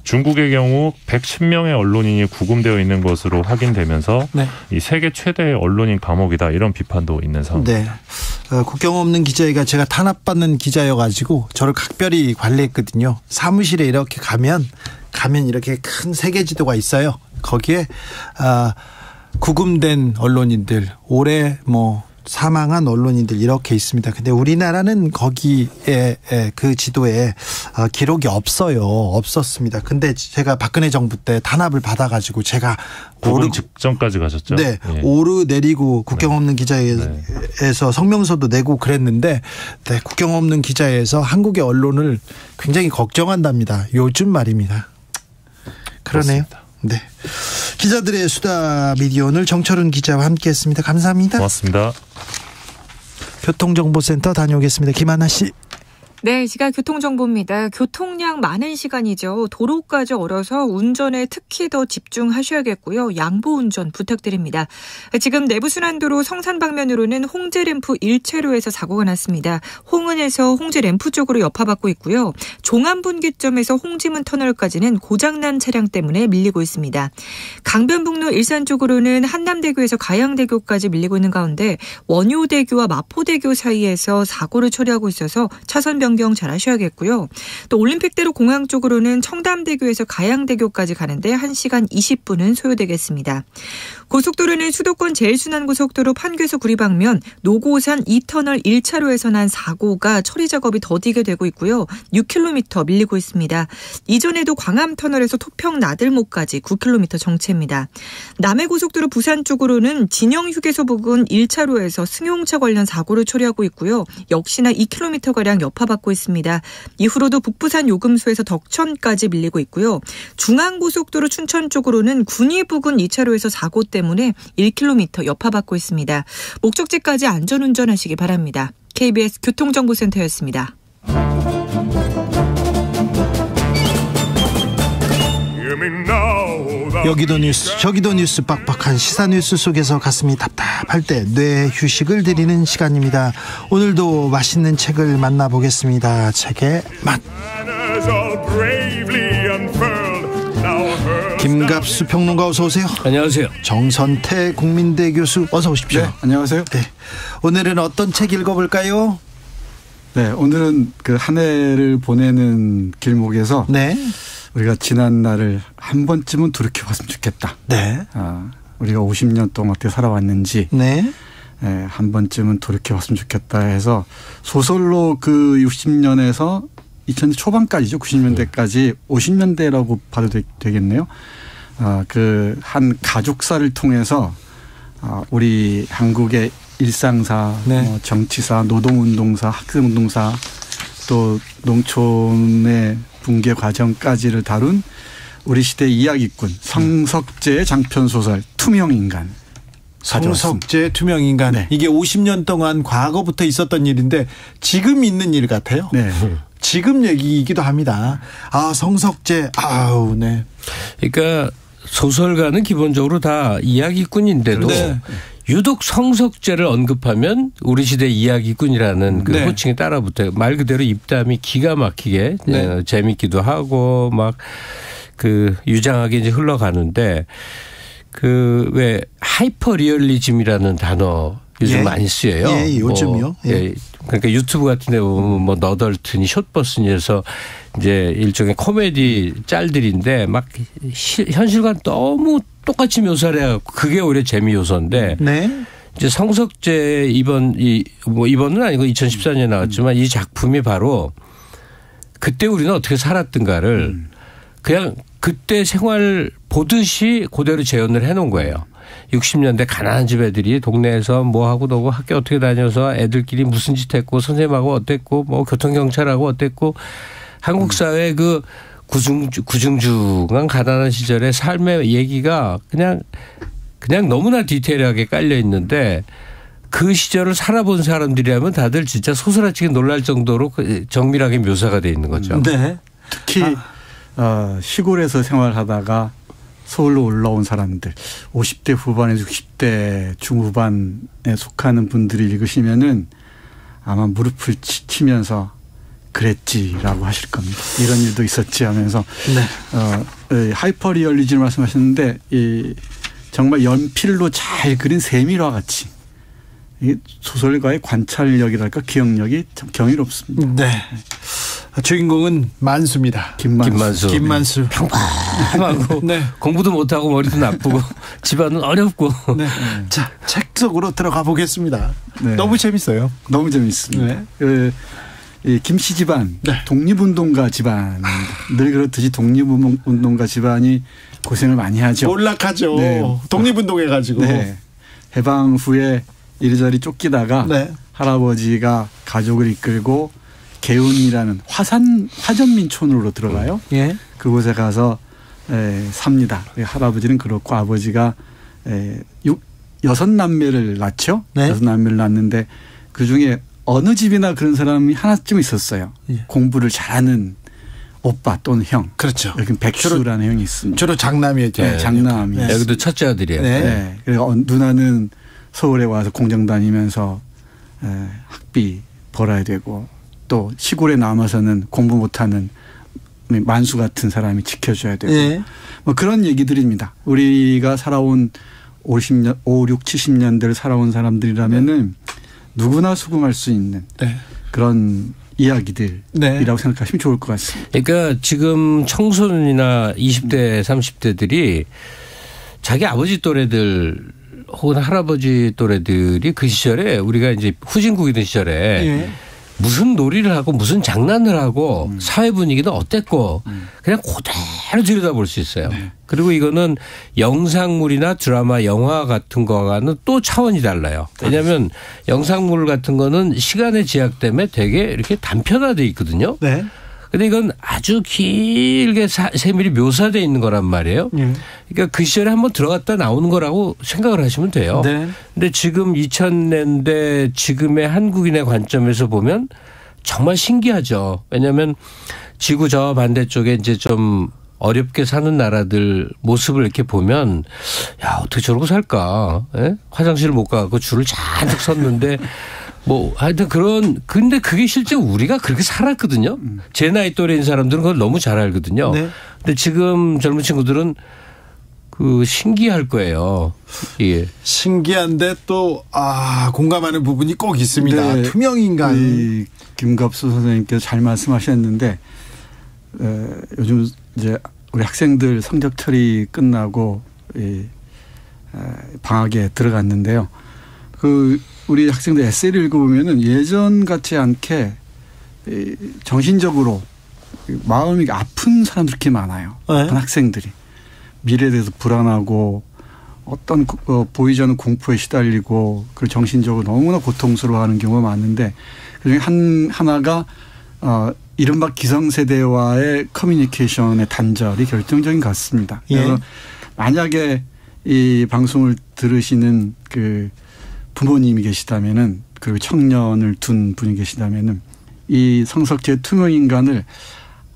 Speaker 18: 중국의 경우 110명의 언론인이 구금되어 있는 것으로 확인되면서 이 세계 최대의 언론인 감옥이다 이런 비판도 있는 상황입니다.
Speaker 4: 국경 없는 기자회가 제가 탄압받는 기자여가지고 저를 각별히 관리했거든요. 사무실에 이렇게 가면 이렇게 큰 세계 지도가 있어요. 거기에 구금된 언론인들 올해 사망한 언론인들 이렇게 있습니다. 근데 우리나라는 거기에 그 지도에 기록이 없었습니다. 근데 제가 박근혜 정부 때 탄압을 받아가지고 제가
Speaker 18: 오르 직전까지 가셨죠?
Speaker 4: 네,
Speaker 18: 예.
Speaker 4: 오르내리고 국경 없는 기자회에서 성명서도 내고 그랬는데, 네, 국경 없는 기자회에서 한국의 언론을 굉장히 걱정한답니다. 요즘 말입니다. 그러네요. 그렇습니다. 네. 기자들의 수다 미디어 오늘 정철은 기자와 함께했습니다. 감사합니다.
Speaker 18: 고맙습니다.
Speaker 4: 교통정보센터 다녀오겠습니다. 김하나 씨.
Speaker 8: 네, 시각 교통정보입니다. 교통량 많은 시간이죠. 도로까지 얼어서 운전에 특히 더 집중하셔야겠고요. 양보운전 부탁드립니다. 지금 내부순환도로 성산 방면으로는 홍제램프 1차로에서 사고가 났습니다. 홍은에서 홍제램프 쪽으로 여파받고 있고요. 종암분기점에서 홍지문 터널까지는 고장난 차량 때문에 밀리고 있습니다. 강변북로 일산 쪽으로는 한남대교에서 가양대교까지 밀리고 있는 가운데 원효대교와 마포대교 사이에서 사고를 처리하고 있어서 차선 변경 잘 하셔야겠고요. 또 올림픽대로 공항 쪽으로는 청담대교에서 가양대교까지 가는데 1시간 20분은 소요되겠습니다. 고속도로는 수도권 제일순환고속도로 판교에서 구리 방면 노고산 2터널 1차로에서 난 사고가 처리 작업이 더디게 되고 있고요. 6km 밀리고 있습니다. 이전에도 광암터널에서 토평 나들목까지 9km 정체입니다. 남해고속도로 부산 쪽으로는 진영휴게소 부근 1차로에서 승용차 관련 사고를 처리하고 있고요. 역시나 2km가량 여파받고 있습니다. 이후로도 북부산 요금소에서 덕천까지 밀리고 있고요. 중앙고속도로 춘천 쪽으로는 군위 부근 2차로에서 사고 때문에 1km 여파받고 있습니다. 목적지까지 안전운전하시기 바랍니다. KBS 교통정보센터였습니다.
Speaker 4: 여기도 뉴스 저기도 뉴스 빡빡한 시사 뉴스 속에서 가슴이 답답할 때 뇌 휴식을 드리는 시간입니다. 오늘도 맛있는 책을 만나보겠습니다. 책의 맛. 김갑수 평론가 어서 오세요.
Speaker 19: 안녕하세요.
Speaker 4: 정선태 국민대 교수 어서 오십시오.
Speaker 20: 네, 안녕하세요.
Speaker 4: 네, 오늘은 어떤 책 읽어볼까요?
Speaker 20: 네, 오늘은 그 한 해를 보내는 길목에서
Speaker 4: 네.
Speaker 20: 우리가 지난 날을 한 번쯤은 돌이켜봤으면 좋겠다.
Speaker 4: 네.
Speaker 20: 우리가 50년 동안 어떻게 살아왔는지
Speaker 4: 네.
Speaker 20: 네, 한 번쯤은 돌이켜봤으면 좋겠다 해서 소설로 그 60년에서 2000년 초반까지죠. 90년대까지 50년대라고 봐도 되겠네요. 그 한 가족사를 통해서 우리 한국의 일상사,
Speaker 4: 네.
Speaker 20: 정치사, 노동운동사, 학생운동사 또 농촌의 붕괴 과정까지를 다룬 우리 시대 이야기꾼 성석재의 장편소설 투명인간.
Speaker 4: 성석재 투명인간.
Speaker 20: 네.
Speaker 4: 이게 50년 동안 과거부터 있었던 일인데 지금 있는 일 같아요.
Speaker 20: 네.
Speaker 4: 지금 얘기이기도 합니다. 성석재. 네.
Speaker 19: 그러니까 소설가는 기본적으로 다 이야기꾼인데도
Speaker 4: 네.
Speaker 19: 유독 성석재를 언급하면 우리 시대 이야기꾼이라는 그
Speaker 4: 네.
Speaker 19: 호칭이 따라붙어요. 말 그대로 입담이 기가 막히게
Speaker 4: 네.
Speaker 19: 재밌기도 하고 막 그 유장하게 이제 흘러가는데 그 왜 하이퍼 리얼리즘이라는 단어 요즘 많이 쓰여요.
Speaker 4: 예, 요즘요.
Speaker 19: 예. 그러니까 유튜브 같은 데 보면 뭐 너덜트니 숏버스니에서 이제 일종의 코미디 짤들인데 막 현실과 너무 똑같이 묘사를 해갖고 그게 오히려 재미 요소인데.
Speaker 4: 네.
Speaker 19: 이제 성석재 이번은 아니고 2014년에 나왔지만 이 작품이 바로 그때 우리는 어떻게 살았던가를 그냥 그때 생활 보듯이 그대로 재현을 해놓은 거예요. 60년대 가난한 집 애들이 동네에서 뭐하고 너고 학교 어떻게 다녀서 애들끼리 무슨 짓 했고 선생님하고 어땠고 뭐 교통경찰하고 어땠고 한국 사회 그 구중중한 가난한 시절의 삶의 얘기가 그냥 너무나 디테일하게 깔려 있는데 그 시절을 살아본 사람들이라면 다들 진짜 소스라치게 놀랄 정도로 정밀하게 묘사가 돼 있는 거죠.
Speaker 4: 네.
Speaker 20: 특히 시골에서 생활하다가 서울로 올라온 사람들 50대 후반에서 60대 중후반에 속하는 분들이 읽으시면은 아마 무릎을 치면서 그랬지라고 하실 겁니다. 이런 일도 있었지 하면서
Speaker 4: 네.
Speaker 20: 하이퍼 리얼리즘 말씀하셨는데 정말 연필로 잘 그린 세밀화 같이 이 소설가의 관찰력이랄까 기억력이 참 경이롭습니다.
Speaker 4: 네. 주인공은 만수입니다. 김만수.
Speaker 19: 평범하고
Speaker 4: 네.
Speaker 19: 공부도 못하고 머리도 나쁘고 집안은 어렵고.
Speaker 4: 네. 자, 책 속으로 들어가 보겠습니다. 네. 너무 재밌어요.
Speaker 20: 너무 재밌습니다. 네. 김씨 집안, 독립운동가 집안입니다. 늘 그렇듯이 독립운동가 집안이 고생을 많이 하죠.
Speaker 4: 몰락하죠.
Speaker 20: 네.
Speaker 4: 독립운동해가지고.
Speaker 20: 네. 해방 후에 이리저리 쫓기다가 할아버지가 가족을 이끌고 개운이라는 화전민촌으로 들어가요.
Speaker 4: 예.
Speaker 20: 그곳에 가서 삽니다. 할아버지는 그렇고 아버지가 6남매를 낳죠.
Speaker 4: 네.
Speaker 20: 6남매를 낳는데 그중에 어느 집이나 그런 사람이 하나쯤 있었어요.
Speaker 4: 예.
Speaker 20: 공부를 잘하는 오빠 또는 형.
Speaker 4: 그렇죠.
Speaker 20: 여기 백수라는 형이 있습니다.
Speaker 4: 주로 장남이었죠.
Speaker 20: 네, 장남이.
Speaker 19: 네. 여기도 첫째 아들이에요.
Speaker 20: 네. 네. 그리고 누나는 서울에 와서 공장 다니면서 학비 벌어야 되고 또 시골에 남아서는 공부 못하는 만수 같은 사람이 지켜줘야 되고
Speaker 4: 네.
Speaker 20: 뭐 그런 얘기들입니다. 우리가 살아온 50년, 5, 6, 70년대를 살아온 사람들이라면은 누구나 수긍할 수 있는 그런 이야기들이라고 생각하시면 좋을 것 같습니다.
Speaker 19: 그러니까 지금 청소년이나 20대, 30대들이 자기 아버지 또래들 혹은 할아버지 또래들이 그 시절에 우리가 이제 후진국이던 시절에 무슨 놀이를 하고 무슨 장난을 하고 사회 분위기는 어땠고 그냥 그대로 들여다볼 수 있어요. 그리고 이거는 영상물이나 드라마, 영화 같은 거와는 또 차원이 달라요. 왜냐하면 영상물 같은 거는 시간의 제약 때문에 되게 이렇게 단편화돼 있거든요.
Speaker 4: 네.
Speaker 19: 근데 이건 아주 길게 세밀히 묘사되어 있는 거란 말이에요. 그러니까 그 시절에 한번 들어갔다 나오는 거라고 생각을 하시면 돼요.
Speaker 4: 네.
Speaker 19: 근데 지금 2000년대 지금의 한국인의 관점에서 보면 정말 신기하죠. 왜냐하면 지구 저 반대쪽에 이제 좀 어렵게 사는 나라들 모습을 이렇게 보면 야 어떻게 저러고 살까. 예? 화장실 못 가고 줄을 잔뜩 섰는데 뭐 하여튼 근데 그게 실제 우리가 그렇게 살았거든요. 제 나이 또래인 사람들은 그걸 너무 잘 알거든요.
Speaker 4: 네.
Speaker 19: 근데 지금 젊은 친구들은 신기할 거예요. 예.
Speaker 4: 신기한데 또 공감하는 부분이 꼭 있습니다.
Speaker 20: 네.
Speaker 4: 투명인간.
Speaker 20: 김갑수 선생님께서 잘 말씀하셨는데 요즘 이제 우리 학생들 성적 처리 끝나고 방학에 들어갔는데요. 우리 학생들 에세이를 읽어보면은 예전 같지 않게 정신적으로 마음이 아픈 사람들이 그렇게 많아요. 그런 학생들이. 미래에 대해서 불안하고 어떤 보이지 않는 공포에 시달리고 그리고 정신적으로 너무나 고통스러워하는 경우가 많은데 그중에 하나가 이른바 기성세대와의 커뮤니케이션의 단절이 결정적인 것 같습니다. 그래서 만약에 이 방송을 들으시는 그 부모님이 계시다면은 그리고 청년을 둔 분이 계시다면은 이 성석재의 투명인간을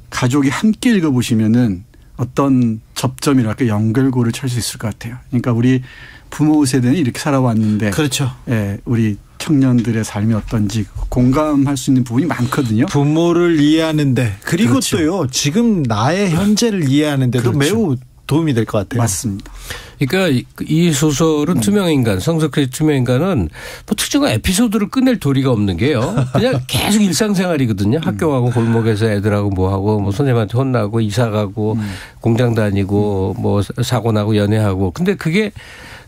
Speaker 20: 가족이 함께 읽어보시면은 어떤 접점이랄까 연결고를 찰 수 있을 것 같아요. 그러니까 우리 부모 세대는 이렇게 살아왔는데,
Speaker 4: 그렇죠.
Speaker 20: 예, 우리 청년들의 삶이 어떤지 공감할 수 있는 부분이 많거든요.
Speaker 4: 부모를 이해하는데 그리고
Speaker 20: 그렇죠.
Speaker 4: 또요 지금 나의 현재를 이해하는데도
Speaker 20: 그렇죠.
Speaker 4: 매우 도움이 될 것 같아요.
Speaker 20: 맞습니다.
Speaker 19: 그러니까 이 소설은 투명인간, 성석재의 투명인간은 뭐 특정한 에피소드를 끝낼 도리가 없는 게요. 그냥 계속 일상생활이거든요. 학교 가고 골목에서 애들하고 뭐하고 뭐 선생님한테 혼나고 이사 가고 공장 다니고 뭐 사고 나고 연애하고. 근데 그게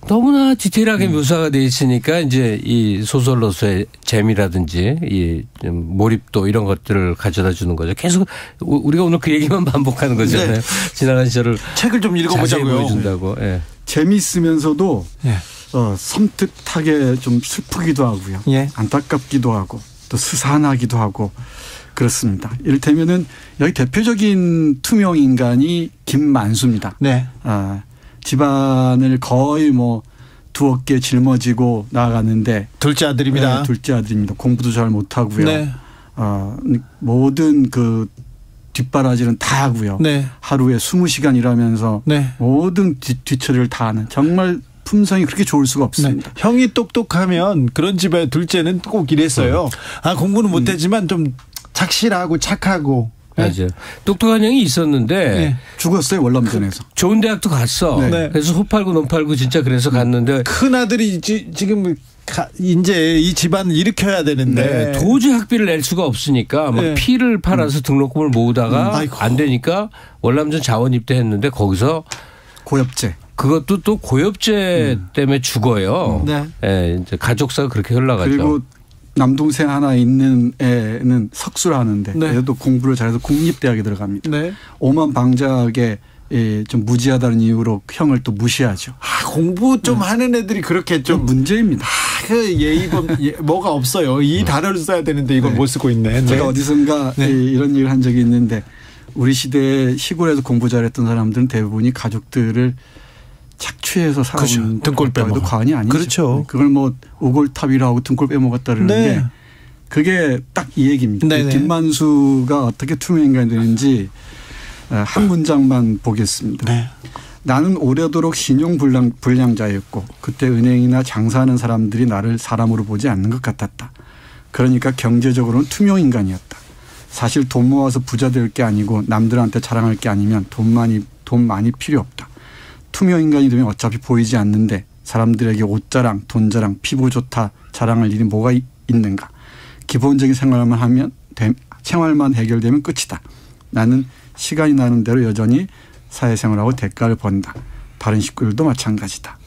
Speaker 19: 너무나 디테일하게 묘사가 돼 있으니까 이제 이 소설로서의 재미라든지 이 몰입도 이런 것들을 가져다 주는 거죠. 계속 우리가 오늘 그 얘기만 반복하는 거잖아요. 네. 지나간 시절을
Speaker 4: 책을 좀 읽어보자고요.
Speaker 19: 보여준다고. 네.
Speaker 20: 재미있으면서도 섬뜩하게 좀 슬프기도 하고요. 안타깝기도 하고 또 스산하기도 하고 그렇습니다. 이를테면은 여기 대표적인 투명 인간이 김만수입니다.
Speaker 4: 네.
Speaker 20: 집안을 거의 뭐 두어깨 짊어지고 나아갔는데
Speaker 4: 둘째 아들입니다.
Speaker 20: 네, 둘째 아들입니다. 공부도 잘 못하고요.
Speaker 4: 네.
Speaker 20: 모든 그 뒷바라지는 다 하고요.
Speaker 4: 네.
Speaker 20: 하루에 20시간 일하면서
Speaker 4: 네.
Speaker 20: 모든 뒤처리를 다 하는 정말 품성이 그렇게 좋을 수가 없습니다.
Speaker 4: 네. 형이 똑똑하면 그런 집에 둘째는 꼭 이랬어요. 공부는 못했지만 좀 착실하고 착하고.
Speaker 19: 맞아요. 똑똑한 형이 있었는데
Speaker 20: 죽었어요. 월남전에서.
Speaker 19: 좋은 대학도 갔어.
Speaker 4: 네.
Speaker 19: 그래서 호 팔고 논 팔고 진짜 그래서 갔는데
Speaker 4: 큰 아들이 지금 이제 이 집안을 일으켜야 되는데
Speaker 19: 도저히 학비를 낼 수가 없으니까 막 피를 팔아서 등록금을 모으다가 안 되니까 월남전 자원 입대했는데 거기서
Speaker 20: 고엽제.
Speaker 19: 그것도 또 고엽제 때문에 죽어요. 네. 이제 가족사가 그렇게 흘러가죠.
Speaker 20: 그리고 남동생 하나 있는 애는 석수를 하는데 얘도 공부를 잘해서 국립대학에 들어갑니다. 오만 방자하게 좀 무지하다는 이유로 형을 또 무시하죠.
Speaker 4: 공부 좀 하는 애들이 그렇게 좀
Speaker 20: 문제입니다.
Speaker 4: 그 예의범 뭐가 없어요. 이 단어를 써야 되는데 이걸 못 쓰고 있네.
Speaker 20: 제가 어디선가 이런 얘기를 한 적이 있는데 우리 시대에 시골에서 공부 잘했던 사람들은 대부분이 가족들을 착취해서 살아온
Speaker 4: 등골 빼먹어.
Speaker 20: 과언이 아니죠.
Speaker 4: 그렇죠.
Speaker 20: 그걸 뭐 우골탑이라고 등골 빼먹었다 그러는데 그게 딱 이 얘기입니다. 김만수가 어떻게 투명인간이 되는지 한 문장만 보겠습니다. 나는 오래도록 신용불량자였고 그때 은행이나 장사하는 사람들이 나를 사람으로 보지 않는 것 같았다. 그러니까 경제적으로는 투명인간이었다. 사실 돈 모아서 부자 될 게 아니고 남들한테 자랑할 게 아니면 돈 많이 필요 없다. 투명인간이 되면 어차피 보이지 않는데 사람들에게 옷자랑, 돈자랑, 피부 좋다 자랑할 일이 뭐가 있는가. 기본적인 생활만 해결되면 끝이다. 나는 시간이 나는 대로 여전히 사회생활하고 대가를 번다. 다른 식구들도 마찬가지다.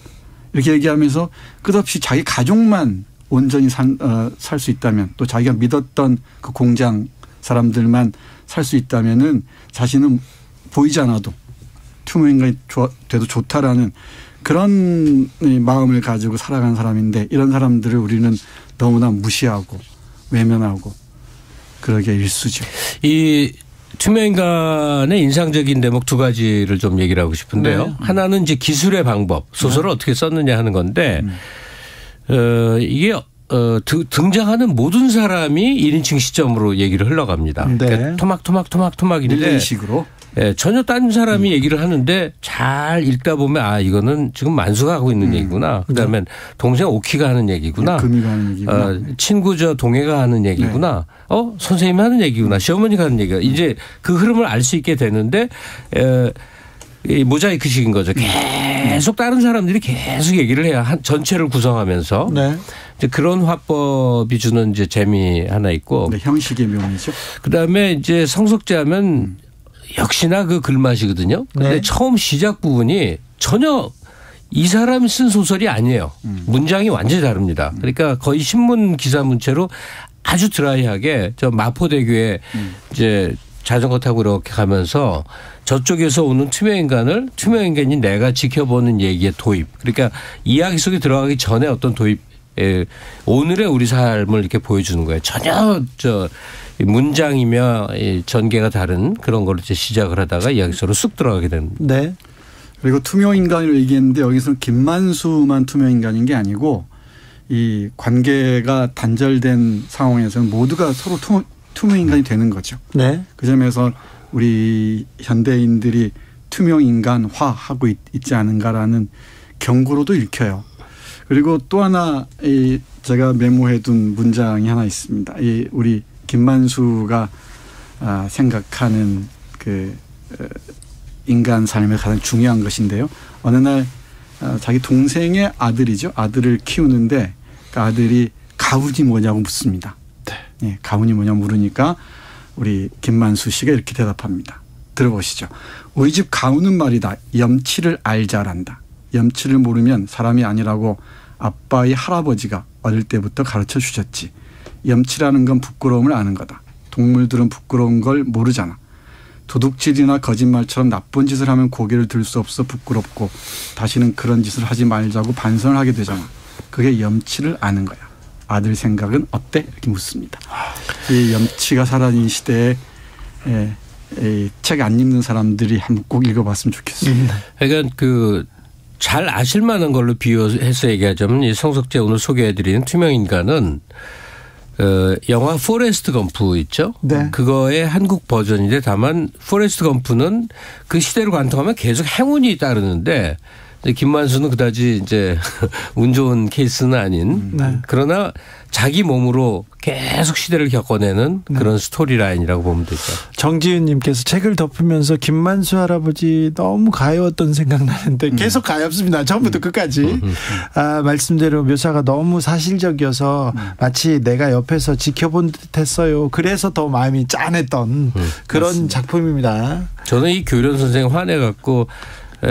Speaker 20: 이렇게 얘기하면서 끝없이 자기 가족만 온전히 살 수 있다면 또 자기가 믿었던 그 공장 사람들만 살 수 있다면은 자신은 보이지 않아도 투명인간이 돼도 좋다라는 그런 마음을 가지고 살아가는 사람인데 이런 사람들을 우리는 너무나 무시하고 외면하고 그러게 일쑤죠.
Speaker 19: 이 투명인간의 인상적인 대목 두 가지를 좀 얘기를 하고 싶은데요. 하나는 이제 기술의 방법, 소설을 어떻게 썼느냐 하는 건데 이게 등장하는 모든 사람이 1인칭 시점으로 얘기를 흘러갑니다. 그러니까 토막인데
Speaker 20: 이런 식으로.
Speaker 19: 전혀 딴 사람이 얘기를 하는데 잘 읽다 보면 이거는 지금 만수가 하고 있는 얘기구나. 그다음에 동생 오키가 하는 얘기구나.
Speaker 20: 금이가 하는 얘기구나.
Speaker 19: 친구 동해가 하는 얘기구나. 선생님이 하는 얘기구나. 시어머니가 하는 얘기가. 이제 그 흐름을 알 수 있게 되는데 이 모자이크식인 거죠. 계속 다른 사람들이 계속 얘기를 해야 전체를 구성하면서 이제 그런 화법이 주는 이제 재미 하나 있고.
Speaker 20: 형식의 묘미죠.
Speaker 19: 그다음에 이제 성석재하면 역시나 그 글맛이거든요. 근데 처음 시작 부분이 전혀 이 사람이 쓴 소설이 아니에요. 문장이 완전히 다릅니다. 그러니까 거의 신문 기사 문체로 아주 드라이하게 저 마포대교에 이제 자전거 타고 이렇게 가면서 저쪽에서 오는 투명인간이 내가 지켜보는 얘기의 도입. 그러니까 이야기 속에 들어가기 전에 어떤 도입, 오늘의 우리 삶을 이렇게 보여주는 거예요. 전혀 문장이며 전개가 다른 그런 걸로 이제 시작을 하다가 이야기 속으로 쑥 들어가게 되는.
Speaker 20: 그리고 투명인간으로 얘기했는데 여기서는 김만수만 투명인간인 게 아니고 이 관계가 단절된 상황에서는 모두가 서로 투명인간이 되는 거죠. 그 점에서 우리 현대인들이 투명인간화하고 있지 않은가라는 경고로도 읽혀요. 그리고 또 하나 제가 메모해둔 문장이 하나 있습니다. 우리 김만수가 생각하는 그 인간 삶의 가장 중요한 것인데요. 어느 날 자기 동생의 아들이죠. 아들을 키우는데 그 아들이 가훈이 뭐냐고 묻습니다. 가훈이 뭐냐 물으니까 우리 김만수 씨가 이렇게 대답합니다. 들어보시죠. 우리 집 가훈은 말이다. 염치를 알자란다. 염치를 모르면 사람이 아니라고 아빠의 할아버지가 어릴 때부터 가르쳐 주셨지. 염치라는 건 부끄러움을 아는 거다. 동물들은 부끄러운 걸 모르잖아. 도둑질이나 거짓말처럼 나쁜 짓을 하면 고개를 들 수 없어 부끄럽고 다시는 그런 짓을 하지 말자고 반성을 하게 되잖아. 그게 염치를 아는 거야. 아들 생각은 어때? 이렇게 묻습니다. 이 염치가 사라진 시대에 책 안 읽는 사람들이 한번 꼭 읽어봤으면 좋겠습니다.
Speaker 19: 그러니까 잘 아실 만한 걸로 비유해서 얘기하자면 이 성석재 오늘 소개해드리는 투명인간은 영화 포레스트 검프 있죠? 그거의 한국 버전인데 다만 포레스트 검프는 그 시대를 관통하면 계속 행운이 따르는데 김만수는 그다지 이제 운 좋은 케이스는 아닌 그러나 자기 몸으로 계속 시대를 겪어내는 그런 스토리라인이라고 보면 되죠.
Speaker 4: 정지은님께서 책을 덮으면서 김만수 할아버지 너무 가여웠던 생각나는데 계속 가엽습니다. 처음부터 끝까지. 말씀대로 묘사가 너무 사실적이어서 마치 내가 옆에서 지켜본 듯했어요. 그래서 더 마음이 짠했던 그런 맞습니다. 작품입니다.
Speaker 19: 저는 이 교련 선생 화내갖고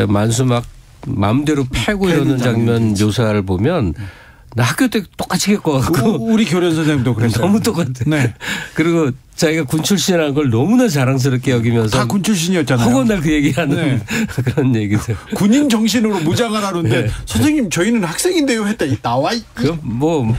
Speaker 19: 만수 막 마음대로 패고 이러는 장면 묘사를 보면 나 학교 때 똑같이 겪어갖고
Speaker 4: 우리 교련 선생님도 그랬어요.
Speaker 19: 너무 똑같아. 네. 그리고 자기가 군 출신이라는 걸 너무나 자랑스럽게 여기면서
Speaker 4: 다 군 출신이었잖아요.
Speaker 19: 허건날 그 얘기하는 그런 얘기들.
Speaker 4: 군인 정신으로 무장을 하는데 선생님 저희는 학생인데요 했더니 나와.
Speaker 19: 그 뭐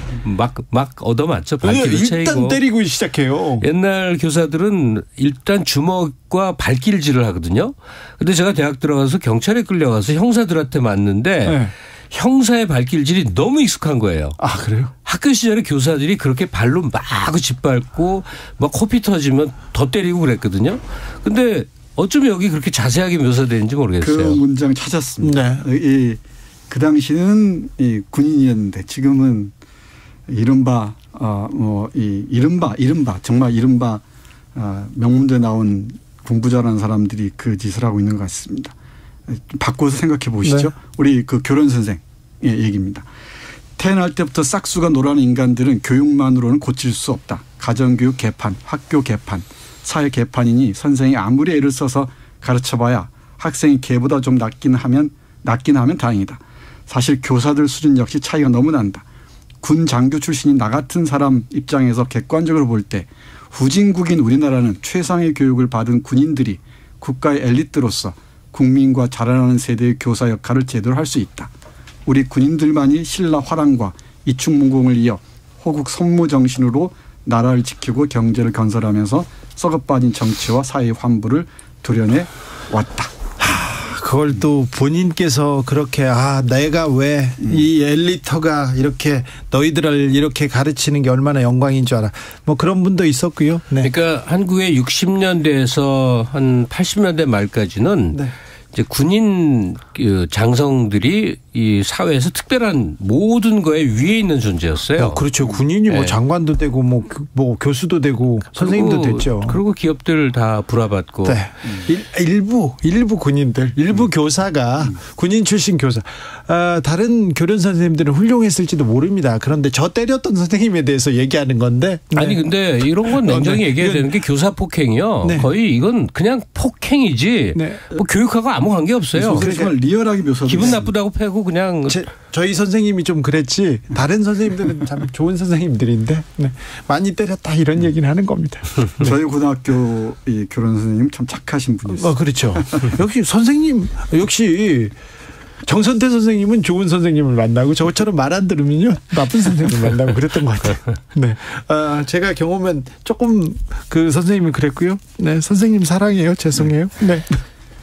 Speaker 19: 막 얻어맞죠. 발길을
Speaker 4: 일단
Speaker 19: 채이고.
Speaker 4: 때리고 시작해요.
Speaker 19: 옛날 교사들은 일단 주먹과 발길질을 하거든요. 근데 제가 대학 들어가서 경찰에 끌려가서 형사들한테 맞는데 형사의 발길질이 너무 익숙한 거예요.
Speaker 4: 아, 그래요?
Speaker 19: 학교 시절에 교사들이 그렇게 발로 막 짓밟고 막 코피 터지면 더 때리고 그랬거든요. 근데 어쩌면 여기 그렇게 자세하게 묘사되는지 모르겠어요.
Speaker 20: 그 문장 찾았습니다. 그 당시는 군인이었는데 지금은 이른바 정말 이른바 명문대 나온 공부 잘하는 사람들이 그 짓을 하고 있는 것 같습니다. 바꿔서 생각해 보시죠. 우리 그 교련 선생 얘기입니다. 태어날 때부터 싹수가 노란 인간들은 교육만으로는 고칠 수 없다. 가정교육 개판, 학교 개판, 사회 개판이니 선생이 아무리 애를 써서 가르쳐봐야 학생이 걔보다 좀 낫긴 하면 다행이다. 사실 교사들 수준 역시 차이가 너무 난다. 군 장교 출신인 나 같은 사람 입장에서 객관적으로 볼 때 후진국인 우리나라는 최상의 교육을 받은 군인들이 국가의 엘리트로서 국민과 자라나는 세대의 교사 역할을 제대로 할 수 있다. 우리 군인들만이 신라 화랑과 이충문공을 이어 호국 선무 정신으로 나라를 지키고 경제를 건설하면서 썩어빠진 정치와 사회의 환부를 도려내 왔다.
Speaker 4: 그걸 또 본인께서 그렇게 내가 왜 이 엘리트가 이렇게 너희들을 이렇게 가르치는 게 얼마나 영광인 줄 알아. 뭐 그런 분도 있었고요. 네.
Speaker 19: 그러니까 한국의 60년대에서 한 80년대 말까지는 이제 군인 장성들이 이 사회에서 특별한 모든 거에 위에 있는 존재였어요.
Speaker 4: 그렇죠. 군인이 뭐 장관도 되고 뭐 교수도 되고 선생님도 됐죠.
Speaker 19: 그리고 기업들 다 불화받고.
Speaker 4: 네. 일부 군인들, 일부 교사가 군인 출신 교사. 다른 교련 선생님들은 훌륭했을지도 모릅니다. 그런데 저 때렸던 선생님에 대해서 얘기하는 건데.
Speaker 19: 아니 근데 이런 건 냉정히 얘기해야 되는 게 교사 폭행이요. 거의 이건 그냥 폭행이지. 뭐 교육하고 아무 관계 없어요.
Speaker 20: 정말 리얼하게 묘사.
Speaker 19: 기분 나쁘다고 패고 그냥.
Speaker 4: 저희 선생님이 좀 그랬지 다른 선생님들은 참 좋은 선생님들인데 많이 때렸다 이런 얘기는 하는 겁니다.
Speaker 20: 저희 고등학교 이 교련 선생님 참 착하신 분이었어요.
Speaker 4: 그렇죠. 역시 선생님 역시 정선태 선생님은 좋은 선생님을 만나고 저처럼 말 안 들으면요 나쁜 선생님을 만나고 그랬던 것 같아요. 네, 제가 경험은 조금 그 선생님이 그랬고요. 네, 선생님 사랑해요. 죄송해요. 네,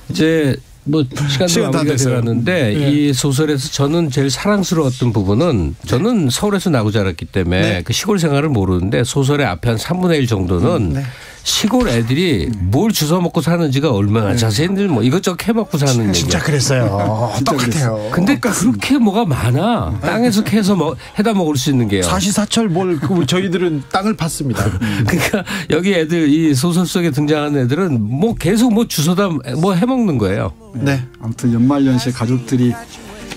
Speaker 19: 이제. 뭐 시간도 마무리가 되었는데 이 소설에서 저는 제일 사랑스러웠던 부분은 저는 서울에서 나고 자랐기 때문에 그 시골 생활을 모르는데 소설의 앞에 한 3분의 1 정도는 시골 애들이 뭘 주워 먹고 사는지가 얼마나 자세히들 뭐 이것저것 해먹고 사는 얘기.
Speaker 4: 진짜 그랬어요. 똑같아요.
Speaker 19: 근데 그렇게 뭐가 많아. 땅에서 캐서 해다 먹을 수 있는 게요.
Speaker 4: 사시사철 저희들은 땅을 팠습니다.
Speaker 19: 그러니까 여기 애들 이 소설 속에 등장하는 애들은 뭐 계속 뭐 주워다 뭐 해먹는 거예요.
Speaker 20: 네. 아무튼 연말연시에 가족들이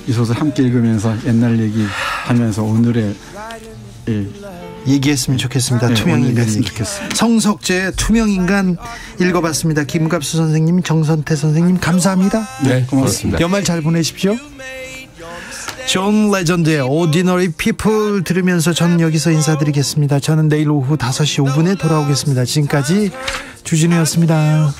Speaker 20: 이 소설 함께 읽으면서 옛날 얘기하면서 오늘의
Speaker 4: 얘기했으면 좋겠습니다. 투명인간 성석재의 투명인간 읽어봤습니다. 김갑수 선생님, 정선태 선생님 감사합니다.
Speaker 19: 네, 고맙습니다.
Speaker 4: 연말 잘 보내십시오. 존 레전드의 Ordinary People 들으면서 저는 여기서 인사드리겠습니다. 저는 내일 오후 5시 5분에 돌아오겠습니다. 지금까지 주진우였습니다.